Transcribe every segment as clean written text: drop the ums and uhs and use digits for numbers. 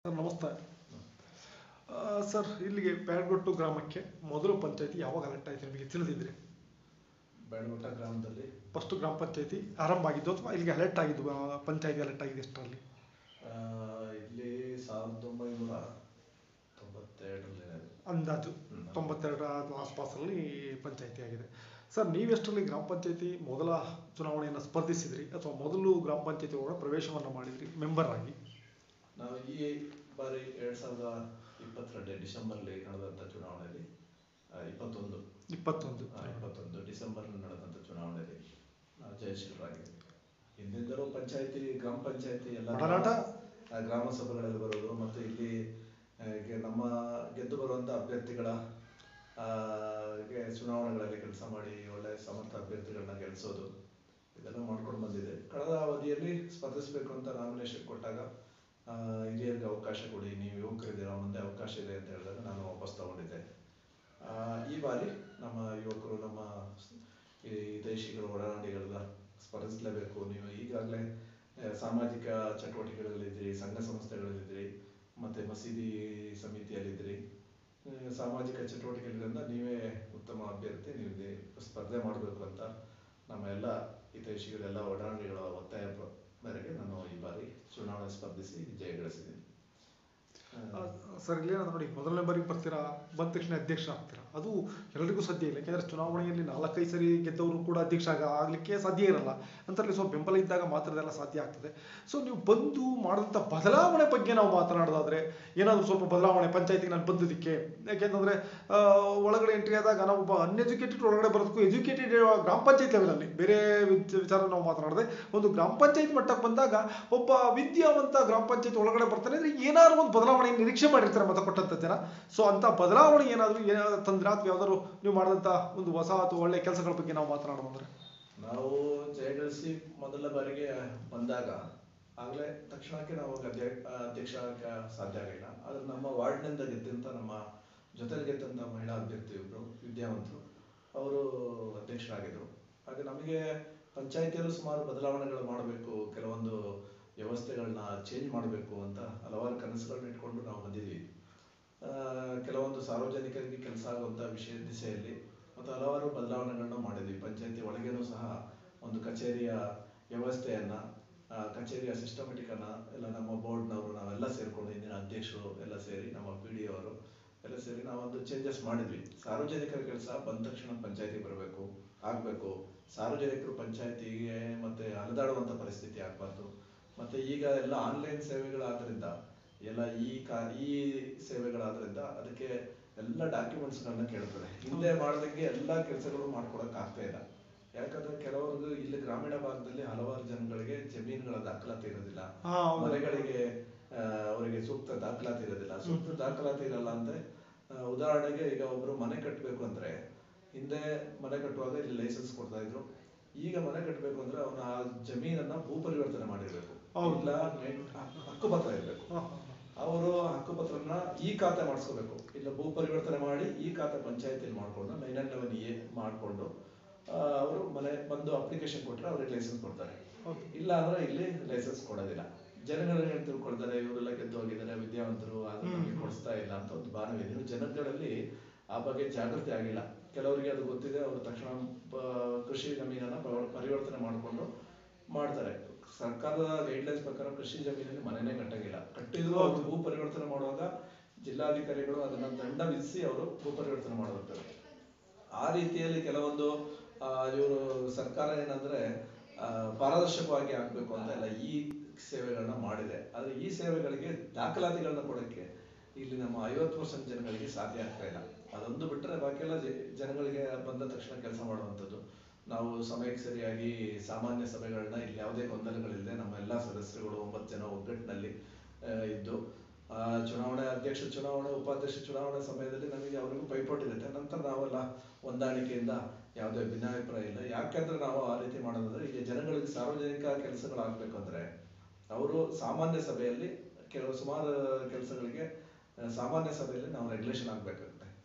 Sir ನಮಸ್ತೆ. Sir ಇಲ್ಲಿಗೆ ಬ್ಯಾಡಗೊಟ್ಟು ಗ್ರಾಮಕ್ಕೆ ಮೊದಲು ಪಂಚಾಯತಿ ಯಾವಾಗ ಅಲೆಕ್ಟ್ ಆಯ್ತು ನಿಮಗೆ ತಿಳಿದಿದ್ರಿ? ಬ್ಯಾಡಗೊಟ್ಟ ಗ್ರಾಮದಲ್ಲಿ ಫಸ್ಟ್ ಗ್ರಾಮ ಪಂಚಾಯತಿ ಆರಂಭ ಆಗಿದ್ದು ಅಥವಾ ಇಲ್ಲಿಗೆ ಅಲೆಕ್ಟ್ ಆಗಿದ್ದು ಪಂಚಾಯತಿ ಅಲೆಕ್ಟ್ ಆಗಿದೆ ಎಷ್ಟರಲ್ಲಿ? ಇಲ್ಲಿ 1992ರಲ್ಲಿ ಅಂದಾಜು 92ರ ಆಸ್ಪಾಸಲ್ಲಿ ಪಂಚಾಯತಿ ಆಗಿದೆ. ಸರ್ ನೀವೆಷ್ಟರಲ್ಲಿ ಗ್ರಾಮ ಪಂಚಾಯತಿ ಮೊದಲ ಚುನಾವಣೆಯನ್ನು ಸ್ಪರ್ಧಿಸಿದ್ರಿ ಅಥವಾ ಮೊದಲು ಗ್ರಾಮ ಪಂಚಾಯತಿ ಒಳಗೆ ಪ್ರವೇಶವನ್ನು ಮಾಡಿದ್ರಿ ಮೆಂಬರ್ ಆಗಿ? ನಾವು ಈ ಬಾರಿ 2022 ಡಿಸೆಂಬರ್ಲಿ ನಡೆದಂಥ ಚುನಾವಣೆಯಲ್ಲಿ 21 ಡಿಸೆಂಬರ್ ನಡೆದಂಥ ಚುನಾವಣೆಯಲ್ಲಿ ನಾವು ಜಯಶೀಲರಾಗಿದ್ದೀವಿ. ಹಿಂದಿಂದಲೂ ಗ್ರಾಮ ಪಂಚಾಯತಿ ಎಲ್ಲ ಗ್ರಾಮ ಸಭೆಗಳಲ್ಲಿ ಬರೋದು ಮತ್ತು ಇಲ್ಲಿ ನಮ್ಮ ಗೆದ್ದು ಬರುವಂಥ ಅಭ್ಯರ್ಥಿಗಳ ಚುನಾವಣೆಗಳಲ್ಲಿ ಕೆಲಸ ಮಾಡಿ ಒಳ್ಳೆ ಸಮರ್ಥ ಅಭ್ಯರ್ಥಿಗಳನ್ನ ಗೆಲ್ಲಿಸೋದು ಇದೆಲ್ಲ ಮಾಡ್ಕೊಂಡು ಬಂದಿದೆ. ಕಳೆದ ಅವಧಿಯಲ್ಲಿ ಸ್ಪರ್ಧಿಸಬೇಕು ಅಂತ ನಾಮಿನೇಷನ್ ಕೊಟ್ಟಾಗ ಹಿರಿಯರಿಗೆ ಅವಕಾಶ ಕೊಡಿ, ನೀವು ಯುವಕರಿದ್ದೀರ, ಮುಂದೆ ಅವಕಾಶ ಇದೆ ಅಂತ ಹೇಳಿದಾಗ ನಾನು ವಾಪಸ್ ತಗೊಂಡಿದ್ದೆ. ಈ ಬಾರಿ ನಮ್ಮ ಯುವಕರು, ನಮ್ಮ ಹಿತೈಷಿಗಳು, ಒಡನಾಡಿಗಳ ಸ್ಪರ್ಧಿಸಲೇಬೇಕು, ನೀವು ಈಗಾಗಲೇ ಸಾಮಾಜಿಕ ಚಟುವಟಿಕೆಗಳಲ್ಲಿದ್ದೀರಿ, ಸಂಘ ಸಂಸ್ಥೆಗಳಲ್ಲಿದ್ದೀರಿ, ಮತ್ತು ಮಸೀದಿ ಸಮಿತಿಯಲ್ಲಿದ್ದೀರಿ, ಸಾಮಾಜಿಕ ಚಟುವಟಿಕೆಗಳಿಂದ ನೀವೇ ಉತ್ತಮ ಅಭ್ಯರ್ಥಿ, ನೀವು ಸ್ಪರ್ಧೆ ಮಾಡಬೇಕು ಅಂತ ನಮ್ಮ ಎಲ್ಲ ಹಿತೈಷಿಗಳೆಲ್ಲ ಒಡನಾಡಿಗಳ ಒತ್ತಾಯ ಮೇರೆಗೆ ನಾನು ಈ ಬಾರಿ ಚುನಾವಣೆ ಸ್ಪರ್ಧಿಸಿ ಜಯಗಳಿಸಿದ್ದೀನಿ. ಸರ್ ಇಲ್ಲೇನಾದ್ರು ನೋಡಿ, ಮೊದಲನೇ ಬಾರಿಗೆ ಬರ್ತೀರಾ, ಬಂದ ತಕ್ಷಣ ಅಧ್ಯಕ್ಷ ಆಗ್ತೀರಾ, ಅದು ಎಲ್ಲರಿಗೂ ಸಾಧ್ಯ ಇಲ್ಲ. ಯಾಕೆಂದರೆ ಚುನಾವಣೆಯಲ್ಲಿ 4-5 ಸರಿ ಗೆದ್ದವರು ಕೂಡ ಅಧ್ಯಕ್ಷ ಆಗಲಿಕ್ಕೆ ಸಾಧ್ಯ ಇರಲ್ಲ. ಅಂತರಲ್ಲಿ ಸ್ವಲ್ಪ ಬೆಂಬಲ ಇದ್ದಾಗ ಮಾತ್ರ ಇದೆಲ್ಲ ಸಾಧ್ಯ ಆಗ್ತದೆ. ಸೊ ನೀವು ಬಂದು ಮಾಡಿದಂಥ ಬದಲಾವಣೆ ಬಗ್ಗೆ ನಾವು ಮಾತನಾಡೋದಾದರೆ ಏನಾದರೂ ಸ್ವಲ್ಪ ಬದಲಾವಣೆ ಪಂಚಾಯತಿಗೆ ನಾನು ಬಂದಿದ್ದಕ್ಕೆ, ಯಾಕೆಂತಂದರೆ ಒಳಗಡೆ ಎಂಟ್ರಿ ಆದಾಗ ನಾವು ಒಬ್ಬ ಅನ್ಎಜುಕೇಟೆಡ್ ಒಳಗಡೆ ಬರೋದಕ್ಕೂ ಎಜುಕೇಟೆಡ್ ಗ್ರಾಮ ಪಂಚಾಯತ್ ಲೆವೆಲಲ್ಲಿ ಬೇರೆ ವಿಚಾರ ನಾವು ಮಾತನಾಡಿದೆ. ಒಂದು ಗ್ರಾಮ ಪಂಚಾಯತ್ ಮಟ್ಟಕ್ಕೆ ಬಂದಾಗ ಒಬ್ಬ ವಿದ್ಯಾವಂತ ಗ್ರಾಮ ಪಂಚಾಯತ್ ಒಳಗಡೆ ಬರ್ತಾನೆ ಅಂದರೆ ಏನಾದ್ರು ಒಂದು ಬದಲಾವಣೆ ನಿರೀಕ್ಷೆ ಮಾಡಿರ್ತಾರೆ ಮತ ಕೊಟ್ಟಂತ ಜನ. ಸೊ ಅಂತ ಬದಲಾವಣೆ ಏನಾದರೂ ತಂದ್ರೆ ಅಥವಾ ಯಾವ್ದಾದ್ರು ನೀವು ಮಾಡಿದಂಥ ಒಂದು ಹೊಸ ಅಥವಾ ಒಳ್ಳೆ ಕೆಲಸಗಳ ಬಗ್ಗೆ ನಾವು ಮಾತನಾಡೋದಂದ್ರೆ? ನಾವು ಜಯಗಳಿಸಿ ಮೊದಲ ಬಾರಿಗೆ ಬಂದಾಗ ಆಗಲೇ ತಕ್ಷಣಕ್ಕೆ ನಾವು ಅಧ್ಯಕ್ಷ ಆಗಕ್ಕೆ ಸಾಧ್ಯ ಆಗಿಲ್ಲ. ಆದ್ರೆ ನಮ್ಮ ವಾರ್ಡ್ನಿಂದ ಗೆದ್ದಂಥ, ನಮ್ಮ ಜೊತೆಲಿ ಗೆದ್ದಂಥ ಮಹಿಳಾ ಅಭ್ಯರ್ಥಿ ಒಬ್ಬರು ವಿದ್ಯಾವಂತರು, ಅವರು ಅಧ್ಯಕ್ಷರಾಗಿದ್ದರು. ಹಾಗೆ ನಮಗೆ ಪಂಚಾಯತಿಯಲ್ಲೂ ಸುಮಾರು ಬದಲಾವಣೆಗಳು ಮಾಡಬೇಕು, ಕೆಲವೊಂದು ವ್ಯವಸ್ಥೆಗಳನ್ನ ಚೇಂಜ್ ಮಾಡಬೇಕು ಅಂತ ಹಲವಾರು ಕನಸುಗಳನ್ನ ಇಟ್ಕೊಂಡು ನಾವು ಬಂದಿದ್ವಿ. ಕೆಲವೊಂದು ಸಾರ್ವಜನಿಕರಿಗೆ ಕೆಲಸ ಆಗುವಂಥ ದಿಸೆಯಲ್ಲಿ ಮತ್ತು ಹಲವಾರು ಬದಲಾವಣೆಗಳನ್ನ ಮಾಡಿದ್ವಿ. ಪಂಚಾಯತಿ ಒಳಗೇನೂ ಸಹ ಒಂದು ಕಚೇರಿಯ ವ್ಯವಸ್ಥೆಯನ್ನು, ಕಚೇರಿಯ ಸಿಸ್ಟಮೆಟಿಕನ್ನು ಎಲ್ಲ ನಮ್ಮ ಬೋರ್ಡ್ನವರು ನಾವೆಲ್ಲ ಸೇರಿಕೊಂಡು, ಇಂದಿನ ಅಧ್ಯಕ್ಷರು ಎಲ್ಲ ಸೇರಿ, ನಮ್ಮ PD ಅವರು ಎಲ್ಲ ಸೇರಿ ನಾವೊಂದು ಚೇಂಜಸ್ ಮಾಡಿದ್ವಿ. ಸಾರ್ವಜನಿಕರ ಕೆಲಸ ಬಂದ ತಕ್ಷಣ ಪಂಚಾಯತಿ ಆಗಬೇಕು, ಸಾರ್ವಜನಿಕರು ಪಂಚಾಯತಿಗೆ ಮತ್ತೆ ಅಲೆದಾಡುವಂಥ ಪರಿಸ್ಥಿತಿ ಆಗಬಾರ್ದು. ಮತ್ತು ಈಗ ಎಲ್ಲ ಆನ್ಲೈನ್ ಸೇವೆಗಳಾದ್ರಿಂದ, ಎಲ್ಲ ಈ ಸೇವೆಗಳಾದ್ರಿಂದ ಅದಕ್ಕೆ ಎಲ್ಲ ಡಾಕ್ಯುಮೆಂಟ್ಸ್ಗಳನ್ನ ಕೇಳ್ತದೆ. ಹಿಂದೆ ಮಾಡೋದಕ್ಕೆ ಎಲ್ಲ ಕೆಲಸಗಳು ಮಾಡ್ಕೊಡಕ್ ಆಗ್ತಾ ಇಲ್ಲ. ಯಾಕಂದ್ರೆ ಕೆಲವರಿಗೆ ಇಲ್ಲಿ ಗ್ರಾಮೀಣ ಭಾಗದಲ್ಲಿ ಹಲವಾರು ಜನಗಳಿಗೆ ಜಮೀನುಗಳ ದಾಖಲಾತಿ ಇರೋದಿಲ್ಲ, ಮನೆಗಳಿಗೆ ಅವರಿಗೆ ಸೂಕ್ತ ದಾಖಲಾತಿ ಇರೋದಿಲ್ಲ. ಸೂಕ್ತ ದಾಖಲಾತಿ ಇರಲ್ಲ ಅಂದ್ರೆ ಉದಾಹರಣೆಗೆ ಈಗ ಒಬ್ರು ಮನೆ ಕಟ್ಟಬೇಕು ಅಂದ್ರೆ ಹಿಂದೆ ಮನೆ ಕಟ್ಟುವಾಗ ಇಲ್ಲಿ ಲೈಸೆನ್ಸ್ ಕೊಡ್ತಾ ಇದ್ರು. ಈಗ ಮನೆ ಕಟ್ಟಬೇಕು ಅಂದ್ರೆ ಅವನ ಆ ಜಮೀನನ್ನ ಭೂ ಪರಿವರ್ತನೆ ಮಾಡಿರ್ಬೇಕು, ಇಲ್ಲ ಹಕ್ಕುಪತ್ರ ಇರಬೇಕು. ಅವರು ಹಕ್ಕುಪತ್ರನ ಈ ಖಾತೆ ಮಾಡಿಸ್ಕೋಬೇಕು, ಇಲ್ಲ ಭೂ ಪರಿವರ್ತನೆ ಮಾಡಿ ಈ ಖಾತೆ ಪಂಚಾಯತಿಯಲ್ಲಿ ಮಾಡ್ಕೊಂಡು 911A ಮಾಡಿಕೊಂಡು ಅವರು ಮನೆ ಬಂದು ಅಪ್ಲಿಕೇಶನ್ ಕೊಟ್ಟರೆ ಅವ್ರಿಗೆ ಲೈಸೆನ್ಸ್ ಕೊಡ್ತಾರೆ. ಇಲ್ಲ ಅಂದ್ರೆ ಇಲ್ಲಿ ಲೈಸೆನ್ಸ್ ಕೊಡೋದಿಲ್ಲ. ಜನಗಳಿಗೆ ತಿಳ್ಕೊಳ್ತಾರೆ ಇವರೆಲ್ಲ ಗೆದ್ದು ಹೋಗಿದ್ದಾರೆ, ವಿದ್ಯಾವಂತರು, ಅದು ನಮಗೆ ಕೊಡಿಸ್ತಾ ಇಲ್ಲ ಅಂತ ಒಂದು ಭಾವನೆ. ಜನಗಳಲ್ಲಿ ಆ ಬಗ್ಗೆ ಜಾಗೃತಿ ಆಗಿಲ್ಲ. ಕೆಲವರಿಗೆ ಅದು ಗೊತ್ತಿದೆ, ಅವರು ತಕ್ಷಣ ಕೃಷಿ ಜಮೀನನ್ನ ಪರಿವರ್ತನೆ ಮಾಡಿಕೊಂಡು ಮಾಡ್ತಾರೆ. ಸರ್ಕಾರದ ಗೈಡ್ಲೈನ್ಸ್ ಪ್ರಕಾರ ಕೃಷಿ ಜಮೀನಲ್ಲಿ ಮನೆನೇ ಕಟ್ಟಂಗಿಲ್ಲ. ಕಟ್ಟಿದ್ರು ಅವರು ಭೂ ಪರಿವರ್ತನೆ ಮಾಡುವಾಗ ಜಿಲ್ಲಾಧಿಕಾರಿಗಳು ಅದನ್ನ ದಂಡ ವಿಧಿಸಿ ಅವರು ಭೂ ಪರಿವರ್ತನೆ ಮಾಡಬೇಕು. ಆ ರೀತಿಯಲ್ಲಿ ಕೆಲವೊಂದು ಇವರು ಸರ್ಕಾರ ಏನಂದ್ರೆ ಪಾರದರ್ಶಕವಾಗಿ ಆಗ್ಬೇಕು ಅಂತ ಎಲ್ಲ ಈ ಸೇವೆಗಳನ್ನ ಮಾಡಿದೆ. ಆದ್ರೆ ಈ ಸೇವೆಗಳಿಗೆ ದಾಖಲಾತಿಗಳನ್ನ ಕೊಡಕ್ಕೆ ಇಲ್ಲಿ ನಮ್ಮ 50% ಜನಗಳಿಗೆ ಸಾಧ್ಯ ಆಗ್ತಾ ಇಲ್ಲ. ಅದೊಂದು ಬಿಟ್ಟರೆ ಬಾಕಿಯೆಲ್ಲ ಜನಗಳಿಗೆ ಬಂದ ತಕ್ಷಣ ಕೆಲಸ ಮಾಡುವಂಥದ್ದು. ನಾವು ಸಮಯಕ್ಕೆ ಸರಿಯಾಗಿ ಸಾಮಾನ್ಯ ಸಭೆಗಳನ್ನ ಇಲ್ಲಿ ಯಾವುದೇ ಗೊಂದಲಗಳಿಲ್ಲದೆ ನಮ್ಮ ಎಲ್ಲ ಸದಸ್ಯರುಗಳು 9 ಜನ ಒಗ್ಗಟ್ಟಿನಲ್ಲಿ ಇದ್ದು, ಚುನಾವಣೆ, ಅಧ್ಯಕ್ಷ ಚುನಾವಣೆ, ಉಪಾಧ್ಯಕ್ಷ ಚುನಾವಣೆ ಸಮಯದಲ್ಲಿ ನಮಗೆ ಅವರಿಗೂ ಪೈಪೋಟಿ ಇರುತ್ತೆ. ನಂತರ ನಾವೆಲ್ಲ ಹೊಂದಾಣಿಕೆಯಿಂದ ಯಾವುದೇ ಭಿನ್ನಾಭಿಪ್ರಾಯ ಇಲ್ಲ. ಯಾಕೆಂದ್ರೆ ನಾವು ಆ ರೀತಿ ಮಾಡೋದಂದ್ರೆ ಈಗ ಜನಗಳಿಗೆ ಸಾರ್ವಜನಿಕ ಕೆಲಸಗಳಾಗಬೇಕಂದ್ರೆ ಅವರು ಸಾಮಾನ್ಯ ಸಭೆಯಲ್ಲಿ ಸುಮಾರು ಕೆಲಸಗಳಿಗೆ ಸಾಮಾನ್ಯ ಸಭೆಯಲ್ಲಿ ನಾವು ರೆಗ್ಯುಲೇಷನ್ ಆಗ್ಬೇಕಾಗುತ್ತೆ.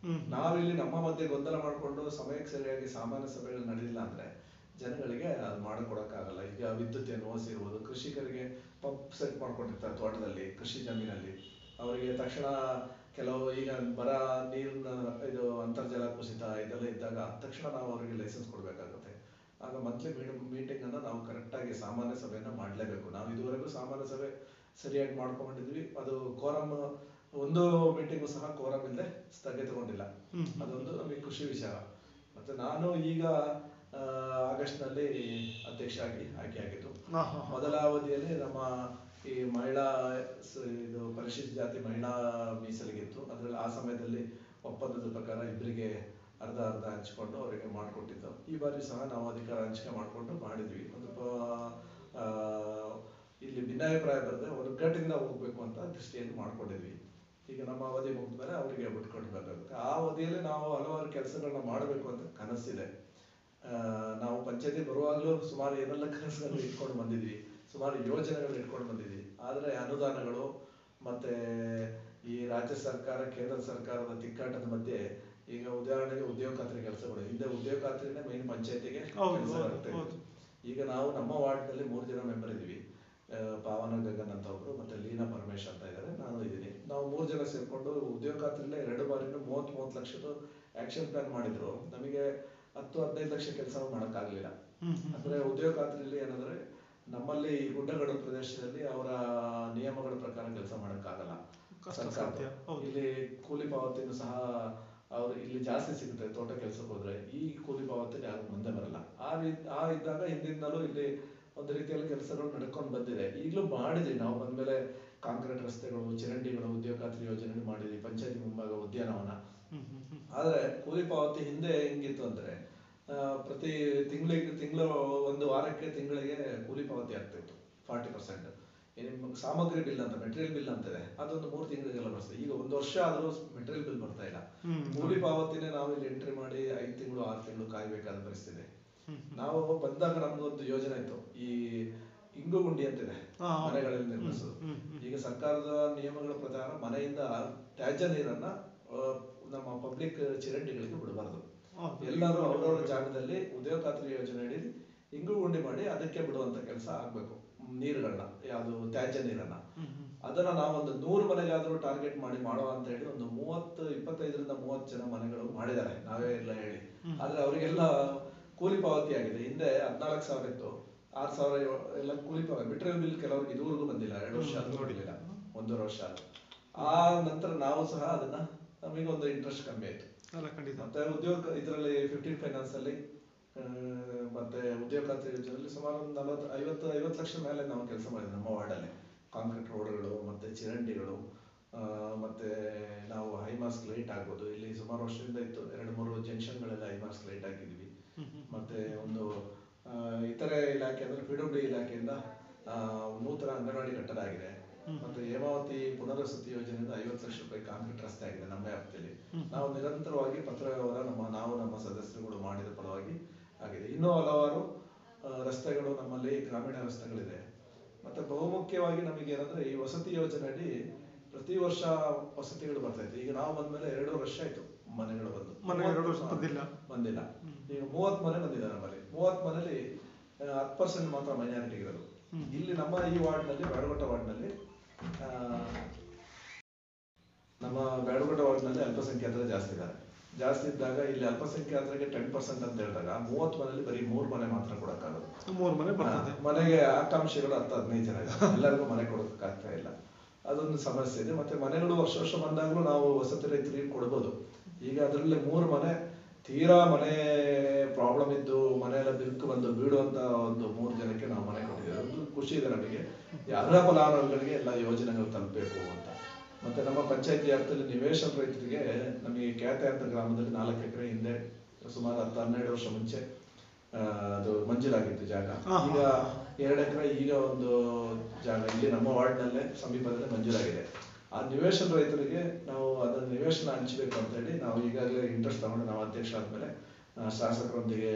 ನಾವಿಲ್ಲಿ ನಮ್ಮ ಮಧ್ಯೆ ಗೊಂದಲ ಮಾಡಿಕೊಂಡು ಸಮಯಕ್ಕೆ ಸರಿಯಾಗಿ ಸಾಮಾನ್ಯ ಸಭೆಗಳು ನಡೆದಿಲ್ಲ ಅಂದ್ರೆ ಜನಗಳಿಗೆ ಅದು ಮಾಡಿಕೊಡಕ್ಕಾಗಲ್ಲ. ಈಗ ವಿದ್ಯುತ್ ಏನು ಓದಿಸಿರ್ಬೋದು, ಕೃಷಿಕರಿಗೆ ಪಂಪ್ ಸೆಟ್ ಮಾಡ್ಕೊಂಡಿರ್ತಾರೆ ತೋಟದಲ್ಲಿ, ಕೃಷಿ ಜಮೀನಲ್ಲಿ, ಅವರಿಗೆ ತಕ್ಷಣ ಕೆಲವು ಈಗ ಬರ ನೀರಿನ ಇದು ಅಂತರ್ಜಲ ಕುಸಿತ ಇದೆಲ್ಲ ಇದ್ದಾಗ ತಕ್ಷಣ ನಾವು ಅವರಿಗೆ ಲೈಸೆನ್ಸ್ ಕೊಡಬೇಕಾಗುತ್ತೆ. ಆಗ ಮಂತ್ಲಿ ಮೀಟಿಂಗ್ ಅನ್ನು ನಾವು ಕರೆಕ್ಟಾಗಿ ಸಾಮಾನ್ಯ ಸಭೆಯನ್ನು ಮಾಡಲೇಬೇಕು. ನಾವು ಇದುವರೆಗೂ ಸಾಮಾನ್ಯ ಸಭೆ ಸರಿಯಾಗಿ ಮಾಡ್ಕೊಂಡಿದ್ವಿ. ಅದು ಕೋರಮ್ ಒಂದು ಮೀಟಿಂಗು ಸಹ ಕೋರಮ್ ಇಲ್ಲದೆ ಸ್ಥಗಿತಗೊಂಡಿಲ್ಲ. ಅದೊಂದು ನಮಗೆ ಖುಷಿ ವಿಚಾರ. ಮತ್ತೆ ನಾನು ಈಗ ಆಗಸ್ಟ್ನಲ್ಲಿ ಅಧ್ಯಕ್ಷ ಆಗಿ ಆಯ್ಕೆಯಾಗಿದ್ದು. ಮೊದಲ ಅವಧಿಯಲ್ಲಿ ನಮ್ಮ ಈ ಮಹಿಳಾ ಇದು ಪರಿಶಿಷ್ಟ ಜಾತಿ ಮಹಿಳಾ ಮೀಸಲಿಗಿತ್ತು. ಅದರಲ್ಲಿ ಆ ಸಮಯದಲ್ಲಿ ಒಪ್ಪಂದದ ಪ್ರಕಾರ ಇಬ್ಬರಿಗೆ ಅರ್ಧ ಅರ್ಧ ಹಂಚಿಕೊಂಡು ಅವರಿಗೆ ಮಾಡಿಕೊಟ್ಟಿದ್ದು. ಈ ಬಾರಿ ಸಹ ನಾವು ಅಧಿಕಾರ ಹಂಚಿಕೆ ಮಾಡಿಕೊಂಡು ಮಾಡಿದ್ವಿ. ಒಂದು ಇಲ್ಲಿ ಭಿನ್ನಾಭಿಪ್ರಾಯ ಬರದೆ ಒಗ್ಗಟ್ಟಿಂದ ಹೋಗ್ಬೇಕು ಅಂತ ದೃಷ್ಟಿಯಲ್ಲಿ ಮಾಡ್ಕೊಂಡಿದ್ವಿ. ಈಗ ನಮ್ಮ ಅವಧಿ ಮುಗಿದ ಮೇಲೆ ಅವರಿಗೆ ಬಿಟ್ಕೊಟ್ಟು ಬರಬೇಕು. ಆ ಅವಧಿಯಲ್ಲಿ ನಾವು ಹಲವಾರು ಕೆಲಸಗಳನ್ನ ಮಾಡಬೇಕು ಅಂತ ಕನಸಿದೆ. ನಾವು ಪಂಚಾಯತಿ ಬರುವಾಗಲೂ ಸುಮಾರು ಏನೆಲ್ಲ ಕನಸುಗಳನ್ನು ಇಟ್ಕೊಂಡು ಬಂದಿದ್ವಿ, ಸುಮಾರು ಯೋಜನೆಗಳು ಇಟ್ಕೊಂಡು ಬಂದಿದ್ವಿ. ಆದರೆ ಅನುದಾನಗಳು ಮತ್ತೆ ಈ ರಾಜ್ಯ ಸರ್ಕಾರ ಕೇಂದ್ರ ಸರ್ಕಾರದ ತಿಕ್ಕಾಟದ ಮಧ್ಯೆ ಈಗ ಉದಾಹರಣೆಗೆ ಉದ್ಯೋಗ ಖಾತ್ರಿ ಕೆಲಸಗಳು, ಹಿಂದೆ ಉದ್ಯೋಗ ಖಾತ್ರಿನೇ ಮೇನ್ ಪಂಚಾಯತಿಗೆ ಕೆಲಸ ಆಗುತ್ತೆ. ಈಗ ನಾವು ನಮ್ಮ ವಾರ್ಡ್ನಲ್ಲಿ 3 ಜನ ಮೆಂಬರ್ ಇದೀವಿ. ಪಾವನ ಗಗನ್ ಅಂತ ಒಬ್ರು, ಮತ್ತೆ ಲೀನಾ ಪರಮೇಶ್ ಅಂತ ಇದ್ದಾರೆ, ನಾನು ಇದ್ದೀನಿ. ನಾವು 3 ಜನ ಸೇರ್ಕೊಂಡು ಉದ್ಯೋಗ ಖಾತ್ರಿಲೇ 2 ಬಾರಿನೂ 30 ಲಕ್ಷದ ಆಕ್ಷನ್ ಪ್ಲಾನ್ ಮಾಡಿದ್ರು. ನಮಗೆ 10-15 ಲಕ್ಷ ಕೆಲಸ ಮಾಡೋಕ್ಕಾಗಲಿಲ್ಲ. ಅಂದ್ರೆ ಉದ್ಯೋಗ ಖಾತ್ರಿಲಿ ಏನಂದ್ರೆ ನಮ್ಮಲ್ಲಿ ಗುಡ್ಡಗಾಡು ಪ್ರದೇಶದಲ್ಲಿ ಅವರ ನಿಯಮಗಳ ಪ್ರಕಾರ ಕೆಲಸ ಮಾಡೋಕ್ಕಾಗಲ್ಲ. ಇಲ್ಲಿ ಕೂಲಿ ಪಾವತಿನೂ ಸಹ ಅವ್ರು ಇಲ್ಲಿ ಜಾಸ್ತಿ ಸಿಗುತ್ತೆ. ತೋಟ ಕೆಲಸಕ್ಕೆ ಹೋದ್ರೆ ಈ ಕೂಲಿ ಪಾವತಿಗೆ ಯಾರು ಮುಂದೆ ಬರಲ್ಲ. ಆ ಇದ್ದಾಗ ಹಿಂದಿನಲ್ಲೂ ಇಲ್ಲಿ ಒಂದು ರೀತಿಯಲ್ಲಿ ಕೆಲಸಗಳು ನಡ್ಕೊಂಡು ಬಂದಿದೆ. ಈಗಲೂ ಮಾಡಿದ್ವಿ ನಾವು. ಬಂದ್ಮೇಲೆ ಕಾಂಕ್ರೀಟ್ ರಸ್ತೆಗಳು, ಚರಂಡಿಗಳು, ಉದ್ಯೋಗ ಖಾತ್ರಿ ಯೋಜನೆ ಮಾಡಿದ್ವಿ. ಪಂಚಾಯತಿ ಮುಂಭಾಗ ಉದ್ಯಾನವನ. ಆದ್ರೆ ಕೂಲಿ ಪಾವತಿ ಹಿಂದೆ ಹೆಂಗಿತ್ತು ಅಂದ್ರೆ ಪ್ರತಿ ತಿಂಗಳು ಒಂದು ವಾರಕ್ಕೆ ತಿಂಗಳಿಗೆ ಕೂಲಿ ಪಾವತಿ ಆಗ್ತಿತ್ತು 40%. ಸಾಮಗ್ರಿ ಬಿಲ್ ಅಂತ ಮೆಟೀರಿಯಲ್ ಬಿಲ್ ಅಂತ ಇದೆ, ಅದೊಂದು 3 ತಿಂಗಳಿಗೆಲ್ಲ ಬರ್ತದೆ. ಈಗ 1 ವರ್ಷ ಆದ್ರೂ ಮೆಟೀರಿಯಲ್ ಬಿಲ್ ಬರ್ತಾ ಇಲ್ಲ. ಕೂಲಿ ಪಾವತಿನೇ ನಾವು ಇಲ್ಲಿ ಎಂಟ್ರಿ ಮಾಡಿ 5 ತಿಂಗಳು 6 ತಿಂಗಳು ಕಾಯ್ಬೇಕಾದ ಪರಿಸ್ಥಿತಿ. ನಾವು ಬಂದಾಗ ನಮ್ದು ಒಂದು ಯೋಜನೆ ಇತ್ತು, ಈ ಇಂಗು ಗುಂಡಿ ಅಂತಿದೆ ಮನೆಗಳಲ್ಲಿ ನಿರ್ಮಿಸೋದು. ಈಗ ಸರ್ಕಾರದ ನಿಯಮಗಳ ಪ್ರಕಾರ ಮನೆಯಿಂದ ತ್ಯಾಜ್ಯ ನೀರನ್ನ ನಮ್ಮ ಪಬ್ಲಿಕ್ ಚರಂಡಿಗಳಿಗೆ ಬಿಡಬಾರದು. ಎಲ್ಲರೂ ಅವರವರ ಜಾಗದಲ್ಲಿ ಉದ್ಯೋಗ ಖಾತ್ರಿ ಯೋಜನೆ ಅಡಿ ಇಂಗು ಗುಂಡಿ ಮಾಡಿ ಅದಕ್ಕೆ ಬಿಡುವಂತ ಕೆಲಸ ಆಗ್ಬೇಕು. ನೀರುಗಳನ್ನ, ಯಾವುದು ತ್ಯಾಜ್ಯ ನೀರನ್ನ, ಅದನ್ನ ನಾವೊಂದು 100 ಮನೆಗಾದ್ರೂ ಟಾರ್ಗೆಟ್ ಮಾಡಿ ಮಾಡುವ ಅಂತ ಹೇಳಿ ಒಂದು 25ರಿಂದ 30 ಜನ ಮನೆಗಳು ಮಾಡಿದ್ದಾರೆ, ನಾವೇ ಎಲ್ಲ ಹೇಳಿ. ಆದ್ರೆ ಅವರಿಗೆಲ್ಲ ಕೂಲಿ ಪಾವತಿ ಆಗಿದೆ. ಹಿಂದೆ 14,000 ಇತ್ತು, 6,000 ಎಲ್ಲ ಕೂಲಿ ಪಾವತಿ. ಮೆಟೀರಿಯಲ್ ಬಿಲ್ ಕೆಲವರಿಗೆ ಇದುವರೆಗೂ ಬಂದಿಲ್ಲ, 2 ವರ್ಷ ಆದ್ರೂ ನೋಡಿಲ್ಲ, 1.5 ವರ್ಷ ಆದ್ರೂ. ಆ ನಂತರ ನಾವು ಸಹ ಅದನ್ನ, ನಮಗೆ ಒಂದು ಇಂಟ್ರೆಸ್ಟ್ ಕಮ್ಮಿ ಆಯ್ತು. ಮತ್ತೆ ಉದ್ಯೋಗ ಇದರಲ್ಲಿ 15 ಫೈನಾನ್ಸ್ ಅಲ್ಲಿ ಮತ್ತೆ ಉದ್ಯೋಗ ಖಾತ್ರಿ ಯೋಜನೆಯಲ್ಲಿ ಸುಮಾರು 50 ಲಕ್ಷ ಮೇಲೆ ನಾವು ಕೆಲಸ ಮಾಡಿದ್ವಿ ನಮ್ಮ ವಾರ್ಡಲ್ಲಿ. ಕಾಂಕ್ರೀಟ್ ರೋಡ್ಗಳು, ಮತ್ತೆ ಚರಂಡಿಗಳು, ಮತ್ತೆ ನಾವು ಹೈಮಾಸ್ಕ್ ಲೈಟ್ ಆಗ್ಬೋದು. ಇಲ್ಲಿ ಸುಮಾರು ವರ್ಷದಿಂದ ಇತ್ತು, 2-3 ಜಂಕ್ಷನ್ಗಳೆಲ್ಲ ಹೈಮಾಸ್ಕ್ ಲೈಟ್ ಹಾಕಿದ್ವಿ. ಮತ್ತೆ ಒಂದು ಇತರೆ ಇಲಾಖೆ ಅಂದ್ರೆ PWD ಇಲಾಖೆಯಿಂದ ನೂತನ ಅಂಗನವಾಡಿ ಕಟ್ಟಡ ಆಗಿದೆ. ಮತ್ತೆ ಹೇಮಾವತಿ ಪುನರ್ವಸತಿ ಯೋಜನೆಯಿಂದ 50 ಲಕ್ಷ ರೂಪಾಯಿ ಕಾಂಕ್ರೀಟ್ ರಸ್ತೆ ಆಗಿದೆ ನಮ್ಮ ವ್ಯಾಪ್ತಿಯಲ್ಲಿ. ನಾವು ನಿರಂತರವಾಗಿ ಪತ್ರ ವ್ಯವಹಾರ ನಮ್ಮ ಸದಸ್ಯರುಗಳು ಮಾಡಿದ ಫಲವಾಗಿ ಆಗಿದೆ. ಇನ್ನೂ ಹಲವಾರು ರಸ್ತೆಗಳು ನಮ್ಮಲ್ಲಿ ಗ್ರಾಮೀಣ ರಸ್ತೆಗಳಿದೆ. ಮತ್ತೆ ಬಹುಮುಖ್ಯವಾಗಿ ನಮಗೆ ಏನಂದ್ರೆ ಈ ವಸತಿ ಯೋಜನೆ ಅಡಿ ಪ್ರತಿ ವರ್ಷ ವಸತಿಗಳು ಬರ್ತಾ ಇತ್ತು. ಈಗ ನಾವು ಬಂದ್ಮೇಲೆ 2 ವರ್ಷ ಆಯ್ತು ಮನೆಗಳು ಬಂದು, 2 ವರ್ಷ ಬಂದಿಲ್ಲ. ಈಗ 30 ಮನೆ ಬಂದಿದೆ ನಮ್ಮಲ್ಲಿ. 30 ಮನೆಯಲ್ಲಿ 10% ಮಾತ್ರ ಮೈನಾರಿಟಿ ಇರೋದು. ಇಲ್ಲಿ ನಮ್ಮ ಈ ವಾರ್ಡ್ನಲ್ಲಿ, ಬ್ಯಾಡಗೊಟ್ಟ ವಾರ್ಡ್ನಲ್ಲಿ, ನಮ್ಮ ಬ್ಯಾಡಗೊಟ್ಟ ವಾರ್ಡ್ನಲ್ಲಿ ಅಲ್ಪಸಂಖ್ಯಾತರು ಜಾಸ್ತಿ ಇದ್ದಾರೆ. ಜಾಸ್ತಿ ಇದ್ದಾಗ ಇಲ್ಲಿ ಅಲ್ಪಸಂಖ್ಯಾತರಿಗೆ 10% ಅಂತ ಹೇಳಿದಾಗ 30 ಮನೆಯಲ್ಲಿ ಬರೀ 3 ಮನೆ ಮಾತ್ರ ಕೊಡಕ್ಕಾಗೋದು. 3 ಮನೆ ಬರ್ತದೆ. ಮನೆಗೆ ಆಕಾಂಕ್ಷಿಗಳು 10-15 ಜನ ಇದ್ದಾರೆ, ಎಲ್ಲರಿಗೂ ಮನೆ ಕೊಡೋಕ್ಕಾಗ್ತಾ ಇಲ್ಲ. ಅದೊಂದು ಸಮಸ್ಯೆ ಇದೆ. ಮತ್ತೆ ಮನೆಗಳು ವರ್ಷ ಬಂದಾಗ್ಲೂ ನಾವು ವಸತಿ ರೈತರಿಗೆ ಕೊಡ್ಬೋದು. ಈಗ ಅದರಲ್ಲಿ 3 ಮನೆ ತೀರಾ ಮನೆ ಪ್ರಾಬ್ಲಮ್ ಇದ್ದು ಮನೆಯೆಲ್ಲ ಬಿರುಕು ಬಂದು ಬೀಳುವಂತ ಒಂದು 3 ಜನಕ್ಕೆ ನಾವು ಮನೆ ಕೊಟ್ಟಿದ್ದೇವೆ. ಒಂದು ಖುಷಿ ಇದೆ ನಮಗೆ, ಯಾರ ಫಲಾನುಭವಿಗಳಿಗೆ ಎಲ್ಲ ಯೋಜನೆಗಳು ತಲುಪಬೇಕು ಅಂತ. ಮತ್ತೆ ನಮ್ಮ ಪಂಚಾಯತಿ ವ್ಯಾಪ್ತಿಯಲ್ಲಿ ನಿವೇಶನ ರೈತರಿಗೆ ನಮಗೆ ಖ್ಯಾತೆ ಅಂತ ಗ್ರಾಮದಲ್ಲಿ 4 ಎಕರೆ ಹಿಂದೆ ಸುಮಾರು 10-12 ವರ್ಷ ಮುಂಚೆ ಅದು ಮಂಜೂರಾಗಿತ್ತು ಜಾಗ. ಈಗ 2 ಎಕರೆ ಈಗ ಒಂದು ಜಾಗ ಇಲ್ಲಿ ನಮ್ಮ ವಾರ್ಡ್ನಲ್ಲೇ ಸಮೀಪದಲ್ಲೇ ಮಂಜೂರಾಗಿದೆ. ಆ ನಿವೇಶನ ರೈತರಿಗೆ ನಾವು ಅದನ್ನ ನಿವೇಶನ ಹಂಚಬೇಕು ಅಂತ ಹೇಳಿ ನಾವು ಈಗಾಗಲೇ ಇಂಟ್ರೆಸ್ಟ್ ತಗೊಂಡು ನಾವು ಅಧ್ಯಕ್ಷ ಆದ್ಮೇಲೆ ಶಾಸಕರೊಂದಿಗೆ